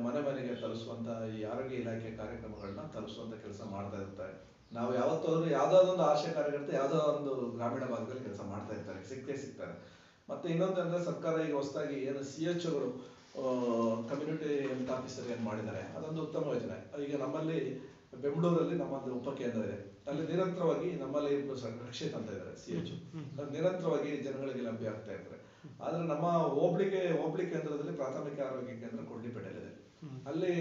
ಮನೆ ಮನೆಗೆ ತಲುಪಿಸುವಂತ ಈ ಆರೋಗ್ಯ ಇಲಾಖೆ ಕಾರ್ಯಕ್ರಮಗಳನ್ನ ತಲುಪಿಸುವಂತ ಕೆಲಸ ಮಾಡ್ತಾ ಇರ್ತಾರೆ. ನಾವು ಯಾವತ್ತಾದ್ರೂ ಯಾವ್ದಾದ್ರು ಒಂದು ಆಶಾ ಕಾರ್ಯಕರ್ತ ಯಾವ್ದೋ ಒಂದು ಗ್ರಾಮೀಣ ಭಾಗದಲ್ಲಿ ಕೆಲಸ ಮಾಡ್ತಾ ಇರ್ತಾರೆ, ಸಿಗ್ತಾರೆ. ಮತ್ತೆ ಇನ್ನೊಂದು ಅಂದ್ರೆ ಸರ್ಕಾರ ಈಗ ಹೊಸದಾಗಿ ಏನು CHOಗಳು ಕಮ್ಯುನಿಟಿ ಹೆಲ್ತ್ ಆಫೀಸರ್ ಏನ್ ಮಾಡಿದ್ದಾರೆ, ಅದೊಂದು ಉತ್ತಮ ಯೋಜನೆ. ಈಗ ನಮ್ಮಲ್ಲಿ ಬೆಂಗಳೂರಲ್ಲಿ ನಮ್ಮೊಂದು ಉಪಕೇಂದ್ರ ಇದೆ. ಅಲ್ಲಿ ನಿರಂತರವಾಗಿ ನಮ್ಮಲ್ಲಿ ರಕ್ಷಿತ್ ಅಂತ ಇದ್ದಾರೆ CHO, ನಿರಂತರವಾಗಿ ಜನಗಳಿಗೆ ಲಭ್ಯ ಆಗ್ತಾ ಇರ್ತಾರೆ. ಆದ್ರೆ ನಮ್ಮ ಹೋಬಳಿ ಕೇಂದ್ರದಲ್ಲಿ ಪ್ರಾಥಮಿಕ ಆರೋಗ್ಯ ಕೇಂದ್ರ ಕೊಡ್ಲಿಪೇಟೆಯಲ್ಲಿದೆ. ಅಲ್ಲಿ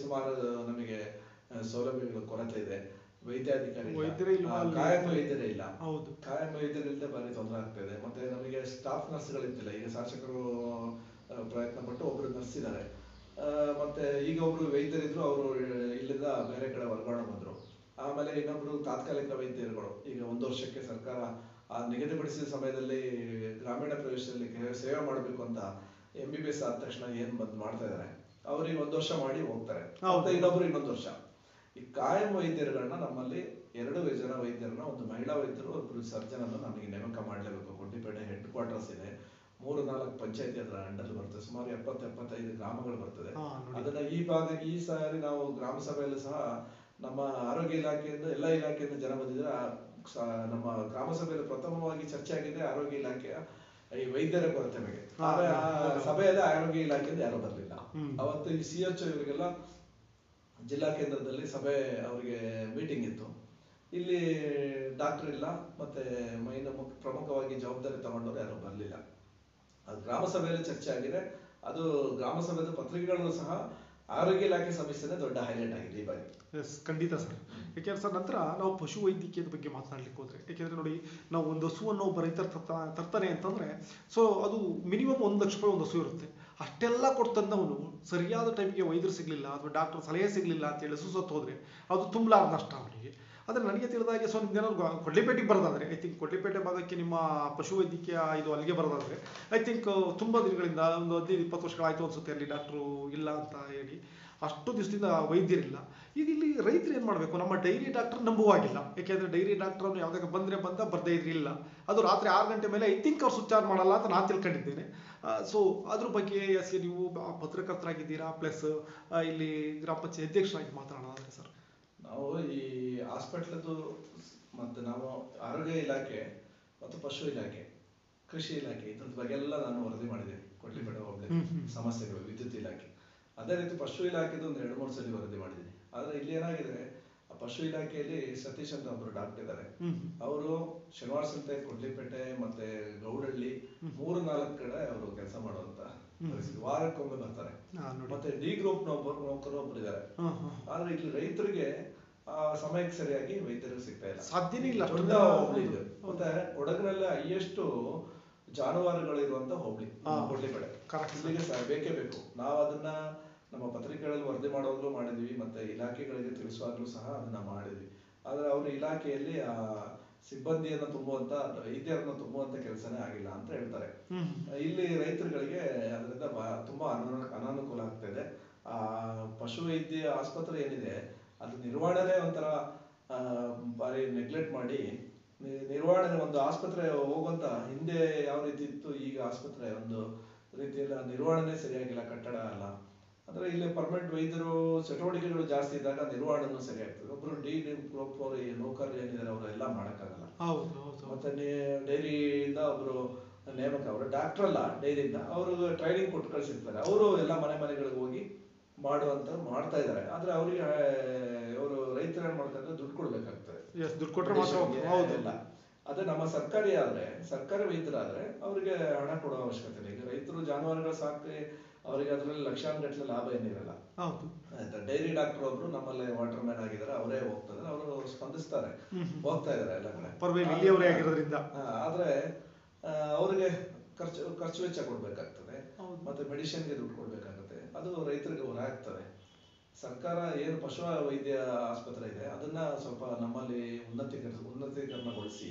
ಸುಮಾರು ನಮಗೆ ಸೌಲಭ್ಯಗಳ ಕೊರತೆ ಇದೆ. ವೈದ್ಯಾಧಿಕಾರಿ ಕಾಯಂ ವೈದ್ಯರೇ ಇಲ್ಲ. ಕಾಯಂ ವೈದ್ಯರಿಲ್ಲದೆ ಭಾರಿ ತೊಂದರೆ ಆಗ್ತಾ ಇದೆ. ಮತ್ತೆ ನಮಗೆ ಸ್ಟಾಫ್ ನರ್ಸ್ಗಳಿರ್ತಿಲ್ಲ. ಈಗ ಶಾಸಕರು ಪ್ರಯತ್ನ ಪಟ್ಟು ಒಬ್ರು ನರ್ಸ್ ಇದ್ದಾರೆ, ಮತ್ತೆ ಈಗ ಒಬ್ರು ವೈದ್ಯರಿದ್ರು, ಅವರು ಇಲ್ಲಿಂದ ಬೇರೆ ಕಡೆ ವರ್ಗಾವಣೆ ಬಂದ್ರು. ಆಮೇಲೆ ಇನ್ನೊಬ್ರು ತಾತ್ಕಾಲಿಕ ವೈದ್ಯರುಗಳು ಈಗ 1 ವರ್ಷಕ್ಕೆ ಸರ್ಕಾರ ಆ ನಿಗದಿಪಡಿಸಿದ ಸಮಯದಲ್ಲಿ ಗ್ರಾಮೀಣ ಪ್ರದೇಶದಲ್ಲಿ ಸೇವೆ ಮಾಡಬೇಕು ಅಂತ MBBS ಆದ ತಕ್ಷಣ ಏನ್ ಮಾಡ್ತಾ ಇದಾರೆ, ಅವ್ರಿಗೆ 1 ವರ್ಷ ಮಾಡಿ ಹೋಗ್ತಾರೆ. ಮತ್ತೆ ಇನ್ನೊಬ್ರು 1 ವರ್ಷ. ಈ ಕಾಯಂ ವೈದ್ಯರುಗಳನ್ನ ನಮ್ಮಲ್ಲಿ 2 ಜನ ವೈದ್ಯರನ್ನ, ಒಂದು ಮಹಿಳಾ ವೈದ್ಯರು, ಒಬ್ರು ಸರ್ಜನ್ ಅನ್ನು ನಮಗೆ ನೇಮಕ ಮಾಡಲೇಬೇಕು. ಕೊಡ್ಲಿಪೇಟೆ ಹೆಡ್ ಕ್ವಾರ್ಟರ್ಸ್ ಇದೆ, 3-4 ಪಂಚಾಯತಿ ಅದರ ಅಂಡರ್ ಬರ್ತದೆ, ಸುಮಾರು 70-75 ಗ್ರಾಮಗಳು ಬರ್ತದೆ. ಅದನ್ನ ಈ ಸಾರಿ ನಾವು ಗ್ರಾಮ ಸಭೆಯಲ್ಲೂ ಸಹ ನಮ್ಮ ಆರೋಗ್ಯ ಇಲಾಖೆಯಿಂದ ಎಲ್ಲ ಇಲಾಖೆಯಿಂದ ಜನ ಬಂದಿದ್ರೆ ನಮ್ಮ ಗ್ರಾಮ ಸಭೆಯಲ್ಲಿ ಪ್ರಥಮವಾಗಿ ಚರ್ಚೆ ಆಗಿದೆ ಆರೋಗ್ಯ ಇಲಾಖೆಯ ಈ ವೈದ್ಯರ ಕೊರತೆ ಬಗ್ಗೆ. ಸಭೆಯಲ್ಲಿ ಆರೋಗ್ಯ ಇಲಾಖೆಯಿಂದ ಯಾರು ಬರಲಿಲ್ಲ. ಅವತ್ತು ಈ CHO ಇವರಿಗೆಲ್ಲ ಜಿಲ್ಲಾ ಕೇಂದ್ರದಲ್ಲಿ ಸಭೆ ಅವರಿಗೆ ಮೀಟಿಂಗ್ ಇತ್ತು. ಇಲ್ಲಿ ಡಾಕ್ಟರ್ ಇಲ್ಲ, ಮತ್ತೆ ಪ್ರಮುಖವಾಗಿ ಜವಾಬ್ದಾರಿ ತಗೊಂಡವ್ರು ಯಾರು ಬರಲಿಲ್ಲ. ಅದು ಗ್ರಾಮ ಸಭೆಯಲ್ಲಿ ಚರ್ಚೆ ಆಗಿದೆ. ಅದು ಗ್ರಾಮ ಸಭೆಯ ಪತ್ರಿಕೆಗಳು ಸಹ ಆರೋಗ್ಯ ಇಲಾಖೆ ಸಮಸ್ಯೆನೇ ದೊಡ್ಡ ಹೈಲೈಟ್ ಆಗಿದೆ ಈ ಬಾರಿ. ಎಸ್, ಖಂಡಿತ ಸರ್. ಯಾಕೆಂದ್ರೆ ಸರ್ ನಂತರ ನಾವು ಪಶು ವೈದ್ಯಕೀಯದ ಬಗ್ಗೆ ಮಾತನಾಡ್ಲಿಕ್ಕೆ ಹೋದ್ರೆ, ಯಾಕೆಂದ್ರೆ ನೋಡಿ, ನಾವು ಒಂದು ಹಸುವನ್ನು ಒಬ್ಬ ರೈತರ ತರ್ತಾನೆ ಅಂತಂದ್ರೆ ಸೊ ಅದು ಮಿನಿಮಮ್ 1 ಲಕ್ಷ ರೂಪಾಯಿ ಒಂದು ಹಸು ಇರುತ್ತೆ. ಅಷ್ಟೆಲ್ಲ ಕೊಡ್ತಂದವನು ಸರಿಯಾದ ಟೈಮ್ಗೆ ವೈದ್ಯರು ಸಿಗ್ಲಿಲ್ಲ ಅಥವಾ ಡಾಕ್ಟರ್ ಸಲಹೆ ಸಿಗ್ಲಿಲ್ಲ ಅಂತೇಳಿ ಹಸು ಸತ್ತು ಹೋದ್ರೆ ಅದು ತುಂಬಲಾರ್ದ ನಷ್ಟ ಅವನಿಗೆ. ಆದರೆ ನನಗೆ ತಿಳಿದಾಗೆ ಸೊ ನಿಮ್ದೇನಾದ್ರು ಕೊಡ್ಲಿಪೇಟೆಗೆ ಬರೋದಾದ್ರೆ, ಐ ಥಿಂಕ್ ಕೊಡ್ಲಿಪೇಟೆ ಭಾಗಕ್ಕೆ ನಿಮ್ಮ ಪಶುವೈದ್ಯಕೀಯ ಇದು ಅಲ್ಲಿಗೆ ಬರೋದಾದ್ರೆ ಐ ಥಿಂಕ್ ತುಂಬ ದಿನಗಳಿಂದ ಒಂದು 15-20 ವರ್ಷಗಳಾಯ್ತು ಅನ್ಸುತ್ತೆ ಅಲ್ಲಿ ಡಾಕ್ಟ್ರು ಇಲ್ಲ ಅಂತ ಹೇಳಿ. ಅಷ್ಟು ದಿವಸದಿಂದ ವೈದ್ಯರಿಲ್ಲ. ಈಗ ಇಲ್ಲಿ ರೈತರು ಏನು ಮಾಡಬೇಕು? ನಮ್ಮ ಡೈರಿ ಡಾಕ್ಟರ್ ನಂಬುವಾಗಿಲ್ಲ. ಯಾಕೆಂದರೆ ಡೈರಿ ಡಾಕ್ಟರ್ ಅವ್ನು ಯಾವುದಾಗ ಬಂದರೆ ಬರದೇ ಇದ್ರೆ ಇಲ್ಲ. ಅದು ರಾತ್ರಿ 6 ಗಂಟೆ ಮೇಲೆ ಐ ಥಿಂಕ್ ಅವ್ರು ಸ್ವಿಚ್ ಆನ್ ಮಾಡಲ್ಲ ಅಂತ ನಾನು ತಿಳ್ಕೊಂಡಿದ್ದೇನೆ. ಸೊ ಅದ್ರ ಬಗ್ಗೆ ಎಸ್ಗೆ ನೀವು ಪತ್ರಕರ್ತರಾಗಿದ್ದೀರಾ, ಪ್ಲಸ್ ಇಲ್ಲಿ ಗ್ರಾಮ ಪಂಚಾಯತ್ ಅಧ್ಯಕ್ಷರಾಗಿ ಮಾತನಾಡೋದಾದ್ರೆ ಸರ್. ನಾವು ಈ ಹಾಸ್ಪಿಟ್ಲದ್ದು ಮತ್ತು ನಾವು ಆರೋಗ್ಯ ಇಲಾಖೆ ಮತ್ತು ಪಶು ಇಲಾಖೆ, ಕೃಷಿ ಇಲಾಖೆ ಇದ್ರದ ಬಗ್ಗೆ ಎಲ್ಲ ನಾನು ವರದಿ ಮಾಡಿದ್ದೇನೆ. ಕೊಡ್ಲಿಪೇಟೆ ಹೋಬಳಿ ಸಮಸ್ಯೆಗಳು, ವಿದ್ಯುತ್ ಇಲಾಖೆ, ಅದೇ ರೀತಿ ಪಶು ಇಲಾಖೆದು ಒಂದು 2-3 ಸಲ ವರದಿ ಮಾಡಿದ್ದೀನಿ. ಆದರೆ ಇಲ್ಲಿ ಏನಾಗಿದೆ, ಆ ಪಶು ಇಲಾಖೆಯಲ್ಲಿ ಸತೀಶ್ ಅಂತ ಒಬ್ಬರು ಡಾಕ್ಟರ್ ಇದ್ದಾರೆ. ಅವರು ಶನಿವಾರ ಸಂತೆ ಕೊಡ್ಲಿಪೇಟೆ ಮತ್ತೆ ಗೌಡಳ್ಳಿ 3-4 ಕಡೆ ಅವರು ಕೆಲಸ ಮಾಡುವಂತ ಪರಿಸ್ಥಿತಿ. ವಾರಕ್ಕೊಮ್ಮೆ ಬರ್ತಾರೆ. ಮತ್ತೆ ಡಿ ಗ್ರೂಪ್ ನೌಕರು ಒಬ್ರು ಇದ್ದಾರೆ. ಆದ್ರೆ ಇಲ್ಲಿ ರೈತರಿಗೆ ಆ ಸಮಯಕ್ಕೆ ಸರಿಯಾಗಿ ವೈದ್ಯರು ಸಿಗ್ತಾ ಇಲ್ಲ, ಸಾಧ್ಯನೇ ಇಲ್ಲ. ಹೋಬಳಿ ಇದೆ. ಮತ್ತೆ ಕೊಡಗಿನಲ್ಲಿ ಹೈಯೆಸ್ಟ್ ಜಾನುವಾರುಗಳು ಇರುವಂತ ಹೋಬಳಿ ಕೊಡ್ಲಿಪೇಟೆ. ಇಲ್ಲಿಗೆ ಬೇಕೇ ಬೇಕು. ನಾವು ಅದನ್ನ ನಮ್ಮ ಪತ್ರಿಕೆಗಳಲ್ಲಿ ವರದಿ ಮಾಡುವಾಗಲೂ ಮಾಡಿದ್ವಿ, ಮತ್ತೆ ಇಲಾಖೆಗಳಿಗೆ ತಿಳಿಸುವಾಗಲೂ ಸಹ ಅದನ್ನ ಮಾಡಿದ್ವಿ. ಆದ್ರೆ ಅವರು ಇಲಾಖೆಯಲ್ಲಿ ಆ ಸಿಬ್ಬಂದಿಯನ್ನು ತುಂಬುವಂತ, ವೈದ್ಯರನ್ನು ತುಂಬುವಂತ ಕೆಲಸನೇ ಆಗಿಲ್ಲ ಅಂತ ಹೇಳ್ತಾರೆ. ಇಲ್ಲಿ ರೈತರುಗಳಿಗೆ ಅದರಿಂದ ತುಂಬಾ ಅನಾನುಕೂಲ ಆಗ್ತಾ ಇದೆ. ಆ ಪಶು ವೈದ್ಯ ಆಸ್ಪತ್ರೆ ಏನಿದೆ ಅದು ನಿರ್ವಹಣೆ ಒಂಥರ ಬಾರಿ ನೆಗ್ಲೆಕ್ಟ್ ಮಾಡಿ, ನಿರ್ವಹಣೆ ಒಂದು ಆಸ್ಪತ್ರೆ ಹೋಗುವಂತ ಹಿಂದೆ ಯಾವ ರೀತಿ ಇತ್ತು, ಈಗ ಆಸ್ಪತ್ರೆ ಒಂದು ರೀತಿಯಲ್ಲಿ ನಿರ್ವಹಣೆ ಸರಿಯಾಗಿಲ್ಲ, ಕಟ್ಟಡ ಅಲ್ಲ. ಅಂದ್ರೆ ಇಲ್ಲಿ ಪರ್ಮನೆಂಟ್ ವೈದ್ಯರು ಚಟುವಟಿಕೆಗಳು ಜಾಸ್ತಿ ಇದ್ದಾಗ ನಿರ್ವಹಣೆನೂ ಸರಿಯಾಗ್ತದೆ. ಒಬ್ರು ಡಿ ಗ್ರೂಪ್ ಅವರು ನೌಕರರು ಏನಿದ್ದಾರೆ ಅವರೆಲ್ಲ ಮಾಡಕ್ಕಾಗಲ್ಲ. ಮತ್ತೆ ಡೈರಿಯಿಂದ ಒಬ್ರು ನೇಮಕ, ಅವರು ಡಾಕ್ಟರ್ ಅಲ್ಲ, ಡೈರಿಯಿಂದ ಅವರು ಟ್ರೈನಿಂಗ್ ಕೊಟ್ಟು ಕಳಿಸಿರ್ತಾರೆ. ಅವರು ಎಲ್ಲ ಮನೆಗಳಿಗೆ ಹೋಗಿ ಮಾಡ್ತಾ ಇದ್ದಾರೆ. ಆದ್ರೆ ಅವರಿಗೆ ಅವರು ರೈತರು ಏನ್ ಮಾಡ್ತಾರೆ, ದುಡ್ಡು ಕೊಡ್ಬೇಕಾಗ್ತದೆ. ದುಡ್ಡು ಕೊಟ್ಟರೆ ಮಾತ್ರ. ಅದೇ ನಮ್ಮ ಸರ್ಕಾರಿ ವೈದ್ಯರಾದ್ರೆ ಅವರಿಗೆ ಹಣ ಕೊಡುವ ಅವಶ್ಯಕತೆ ಇಲ್ಲ. ಈಗ ರೈತರು ಜಾನುವಾರುಗಳು ಸಾಕಿ ಅವರಿಗೆ ಅದರಲ್ಲಿ ಲಕ್ಷಾನುಗಟ್ಟಲೆ ಲಾಭ ಏನಿರಲ್ಲ. ಆಯ್ತಾ, ಡೈರಿ ಡಾಕ್ಟರ್ ಒಬ್ರು ನಮ್ಮಲ್ಲಿ ವಾಟರ್ ಮ್ಯಾನ್ ಆಗಿದ್ದಾರೆ, ಅವರೇ ಹೋಗ್ತಾರೆ, ಅವರು ಸ್ಪಂದಿಸ್ತಾರೆ, ಹೋಗ್ತಾ ಇದಾರೆ ಎಲ್ಲ ಕಡೆ. ಆದ್ರೆ ಅವ್ರಿಗೆ ಖರ್ಚು ವೆಚ್ಚ ಕೊಡ್ಬೇಕಾಗ್ತದೆ, ಮತ್ತೆ ಮೆಡಿಸಿನ್ಗೆ ದುಡ್ಡು ಕೊಡ್ಬೇಕಾಗುತ್ತೆ. ಅದು ರೈತರಿಗೆ ಹೊರ ಆಗ್ತದೆ. ಸರ್ಕಾರ ಏನು ಪಶು ವೈದ್ಯ ಆಸ್ಪತ್ರೆ ಇದೆ ಅದನ್ನ ಸ್ವಲ್ಪ ನಮ್ಮಲ್ಲಿ ಉನ್ನತೀಕರಣಗೊಳಿಸಿ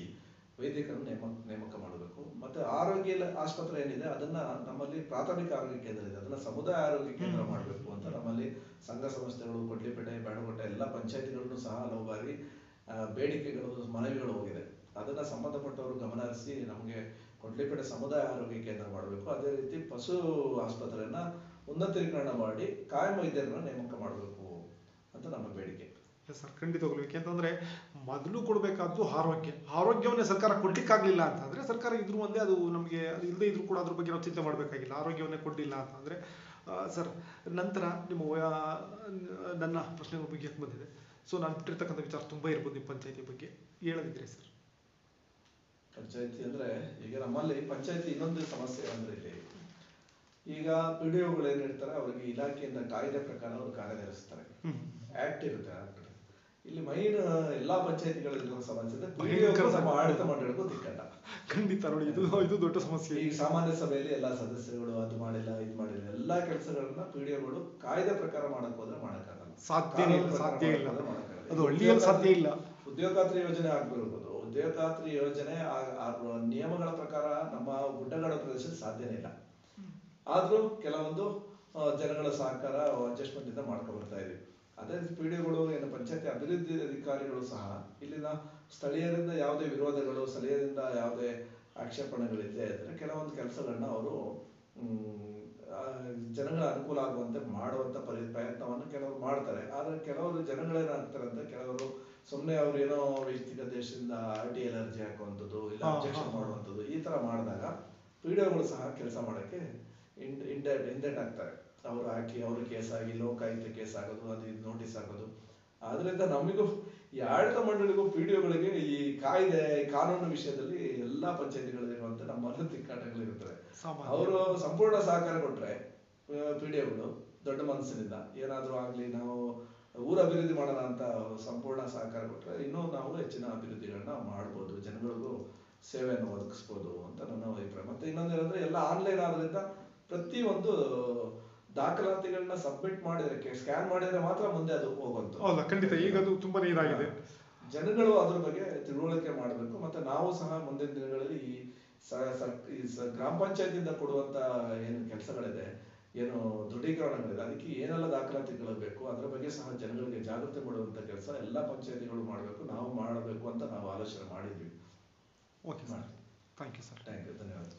ವೈದ್ಯಕರನ್ನು ನೇಮಕ ಮಾಡಬೇಕು. ಮತ್ತೆ ಆರೋಗ್ಯ ಆಸ್ಪತ್ರೆ ಏನಿದೆ ಅದನ್ನ ನಮ್ಮಲ್ಲಿ ಪ್ರಾಥಮಿಕ ಆರೋಗ್ಯ ಕೇಂದ್ರ ಇದೆ, ಅದನ್ನ ಸಮುದಾಯ ಆರೋಗ್ಯ ಕೇಂದ್ರ ಮಾಡಬೇಕು ಅಂತ ನಮ್ಮಲ್ಲಿ ಸಂಘ ಸಂಸ್ಥೆಗಳು, ಕೊಡ್ಲಿಪೇಟೆ, ಬ್ಯಾಡಗೋಟೆ ಎಲ್ಲ ಪಂಚಾಯತಿಗಳನ್ನು ಸಹ ಹಲವು ಬಾರಿ ಬೇಡಿಕೆಗಳು, ಮನವಿಗಳು ಹೋಗಿದೆ. ಅದನ್ನ ಸಂಬಂಧಪಟ್ಟವರು ಗಮನ ಹರಿಸಿ ನಮಗೆ ಕೊಡ್ಲಿಪೇಟೆ ಸಮುದಾಯ ಆರೋಗ್ಯ ಕೇಂದ್ರ ಮಾಡಬೇಕು. ಅದೇ ರೀತಿ ಪಶು ಆಸ್ಪತ್ರೆಯನ್ನ ಉನ್ನತೀಕರಣ ಮಾಡಿ ಕಾಯಂ ವೈದ್ಯರನ್ನ ನೇಮಕ ಮಾಡಬೇಕು ಅಂತ ನಮ್ಮ ಬೇಡಿಕೆ. ಸರ್, ಖಂಡಿತವಾಗ್ಲು. ಯಾಕೆಂತಂದ್ರೆ ಮೊದಲು ಕೊಡಬೇಕಾದ್ದು ಆರೋಗ್ಯವನ್ನೇ ಸರ್ಕಾರ ಕೊಡ್ಲಿಕ್ಕಾಗ್ಲಿಲ್ಲ ಅಂತಂದ್ರೆ, ಸರ್ಕಾರ ಇದ್ರು ಒಂದೇ, ಅದು ನಮಗೆ ಅದು ಇಲ್ಲದೆ ಇದ್ರು ಕೂಡ ಅದ್ರ ಬಗ್ಗೆ ನಾವು ಚಿಂತೆ ಮಾಡಬೇಕಾಗಿಲ್ಲ. ಆರೋಗ್ಯವನ್ನೇ ಕೊಡ್ಲಿಲ್ಲ ಅಂತಂದ್ರೆ. ಸರ್, ನಂತರ ನನ್ನ ಪ್ರಶ್ನೆಗಳ ಬಗ್ಗೆ ಬಂದಿದೆ. ಸೊ ನಾನು ಬಿಟ್ಟಿರ್ತಕ್ಕಂಥ ವಿಚಾರ ತುಂಬಾ ಇರ್ಬೋದು ನಿಮ್ಮ ಪಂಚಾಯತಿ ಬಗ್ಗೆ ಹೇಳದಿದ್ರೆ ಸರ್. ಪಂಚಾಯತಿ ಅಂದ್ರೆ ಈಗ ನಮ್ಮಲ್ಲಿ ಪಂಚಾಯತಿ ಇನ್ನೊಂದು ಸಮಸ್ಯೆ ಅಂದ್ರೆ ಇಲ್ಲಿ ಈಗ ಪಿಡಿಒಗಳು ಏನ್ ಹೇಳ್ತಾರೆ, ಅವರಿಗೆ ಇಲಾಖೆಯಿಂದ ಕಾಯ್ದೆ ಪ್ರಕಾರ ಅವರು ಕಾರ್ಯನಿರ್ವಹಿಸ್ತಾರೆ. ಆಕ್ಟ್ ಇರುತ್ತೆ. ಇಲ್ಲಿ ಮೈನ್ ಎಲ್ಲಾ ಪಂಚಾಯತಿಗಳಿರುವ ಸಮಸ್ಯೆ ಆಡಳಿತ ಮಂಡಳಿಗೂ ತಿಕ್ಕಂಡ. ಖಂಡಿತ ನೋಡಿ, ಇದು ದೊಡ್ಡ ಸಮಸ್ಯೆ. ಈ ಸಾಮಾನ್ಯ ಸಭೆಯಲ್ಲಿ ಎಲ್ಲಾ ಸದಸ್ಯರುಗಳು ಅದು ಮಾಡಿಲ್ಲ, ಇದು ಮಾಡಿಲ್ಲ, ಎಲ್ಲಾ ಕೆಲಸಗಳನ್ನ ಪಿಡಿಒಗಳು ಕಾಯ್ದೆ ಪ್ರಕಾರ ಮಾಡಕ್ ಹೋದ್ರೆ ಮಾಡಕ್ಕಾಗಲ್ಲ, ಸಾಧ್ಯ ಇಲ್ಲ. ಅದು ಹಳ್ಳಿಯಲ್ಲಿ ಸಾಧ್ಯ ಇಲ್ಲ. ಉದ್ಯೋಗಾತ್ರಿ ಯೋಜನೆ ಆಗ್ಬಿರ್ಬೋದು, ಉದ್ಯೋಗಾತ್ರಿ ಯೋಜನೆ ನಿಯಮಗಳ ಪ್ರಕಾರ ನಮ್ಮ ಗುಡ್ಡಗಾಡ ಪ್ರದೇಶದಲ್ಲಿ ಸಾಧ್ಯನೇ ಇಲ್ಲ. ಆದ್ರೂ ಕೆಲವೊಂದು ಜನಗಳ ಸಹಕಾರ ಅಡ್ಜಸ್ಟ್ಮೆಂಟ್ ಇಂದ ಮಾಡ್ಕೊಂಡು ಬರ್ತಾ ಇದೀವಿ. ಅದೇ ರೀತಿ ಪಿಡಿಒಗಳು ಏನು ಪಂಚಾಯತಿ ಅಭಿವೃದ್ಧಿ ಅಧಿಕಾರಿಗಳು ಸಹ ಇಲ್ಲಿನ ಸ್ಥಳೀಯರಿಂದ ಯಾವುದೇ ವಿರೋಧಗಳು, ಸ್ಥಳೀಯರಿಂದ ಯಾವುದೇ ಆಕ್ಷೇಪಣೆಗಳಿದ್ದೇ ಇದ್ರೆ ಕೆಲವೊಂದು ಕೆಲಸಗಳನ್ನ ಅವರು ಜನಗಳ ಅನುಕೂಲ ಆಗುವಂತೆ ಮಾಡುವಂತ ಪ್ರಯತ್ನವನ್ನು ಕೆಲವರು ಮಾಡ್ತಾರೆ. ಆದ್ರೆ ಕೆಲವರು ಜನಗಳೇನಾಗ್ತಾರೆ ಅಂದ್ರೆ ಕೆಲವರು ಸುಮ್ಮನೆ ಅವ್ರು ಏನೋ ವೈಯಕ್ತಿಕ ದೇಶದಿಂದ RT ಅಲರ್ಜಿ ಹಾಕುವಂಥದ್ದು ಇಲ್ಲ ಅಬ್ಜೆಕ್ಷನ್ ಮಾಡುವಂಥದ್ದು ಈ ತರ ಮಾಡಿದಾಗ ಪಿಡಿಒಗಳು ಸಹ ಕೆಲಸ ಮಾಡಕ್ಕೆ ಹಿಂದೇಟ್ ಆಗ್ತಾರೆ. ಅವ್ರು ಹಾಕಿ ಅವ್ರ ಕೇಸ್ ಆಗಿ ಲೋಕಾಯುಕ್ತ ಕೇಸ್ ಆಗೋದು, ಅದು ಇದು ನೋಟಿಸ್ ಆಗೋದು. ಆದ್ರಿಂದ ನಮಗೂ ಈ ಆಡಳಿತ ಮಂಡಳಿಗೂ ಪಿಡಿಒಗಳಿಗೆ ಈ ಕಾನೂನು ವಿಷಯದಲ್ಲಿ ಎಲ್ಲಾ ಪಂಚಾಯತಿಗಳಿರುವಂತೆ ನಮ್ಮ ತಿಕ್ಕಾಟಗಳಿರುತ್ತವೆ. ಅವರು ಸಂಪೂರ್ಣ ಸಹಕಾರ ಕೊಟ್ರೆ ಪಿಡಿಒಗಳು ದೊಡ್ಡ ಮನಸ್ಸಿನಿಂದ ಏನಾದ್ರೂ ಆಗ್ಲಿ, ನಾವು ಊರ ಅಭಿವೃದ್ಧಿ ಮಾಡೋಣ ಅಂತ ಸಂಪೂರ್ಣ ಸಹಕಾರ ಕೊಟ್ರೆ ಇನ್ನೂ ನಾವು ಹೆಚ್ಚಿನ ಅಭಿವೃದ್ಧಿಗಳನ್ನ ಮಾಡ್ಬೋದು, ಜನಗಳಿಗೂ ಸೇವೆಯನ್ನು ಒದಗಿಸ್ಬೋದು ಅಂತ ನನ್ನ ಅಭಿಪ್ರಾಯ. ಮತ್ತೆ ಇನ್ನೊಂದೇನಂದ್ರೆ ಎಲ್ಲ ಆನ್ಲೈನ್ ಆದ್ರಿಂದ ಪ್ರತಿ ಒಂದು ದಾಖಲಾತಿಗಳನ್ನ ಸಬ್ಮಿಟ್ ಮಾಡಿದ್ರೆ, ಸ್ಕ್ಯಾನ್ ಮಾಡಿದ್ರೆ ಮಾತ್ರ ಮುಂದೆ ಅದು ಹೋಗುವಂತ. ಹೌದಾ? ಖಂಡಿತ. ಈಗ ಅದು ತುಂಬಾನೇ ಇದಾಗಿದೆ. ಜನಗಳು ಅದ್ರ ಬಗ್ಗೆ ತಿಳುವಳಿಕೆ ಮಾಡಬೇಕು. ಮತ್ತೆ ನಾವು ಸಹ ಮುಂದಿನ ದಿನಗಳಲ್ಲಿ ಈ ಗ್ರಾಮ ಪಂಚಾಯತಿಯಿಂದ ಕೊಡುವಂತ ಏನು ಕೆಲಸಗಳಿದೆ, ಏನು ದೃಢೀಕರಣಗಳಿದೆ, ಅದಕ್ಕೆ ಏನೆಲ್ಲ ದಾಖಲಾತಿಗಳು ಬೇಕು ಅದರ ಬಗ್ಗೆ ಸಹ ಜನಗಳಿಗೆ ಜಾಗೃತಿ ಮಾಡುವಂತ ಕೆಲಸ ಎಲ್ಲ ಪಂಚಾಯತಿಗಳು ಮಾಡಬೇಕು, ನಾವು ಮಾಡಬೇಕು ಅಂತ ನಾವು ಆಲೋಚನೆ ಮಾಡಿದ್ವಿ. Okay sir, thank you sir. Thank you, ಧನ್ಯವಾದ.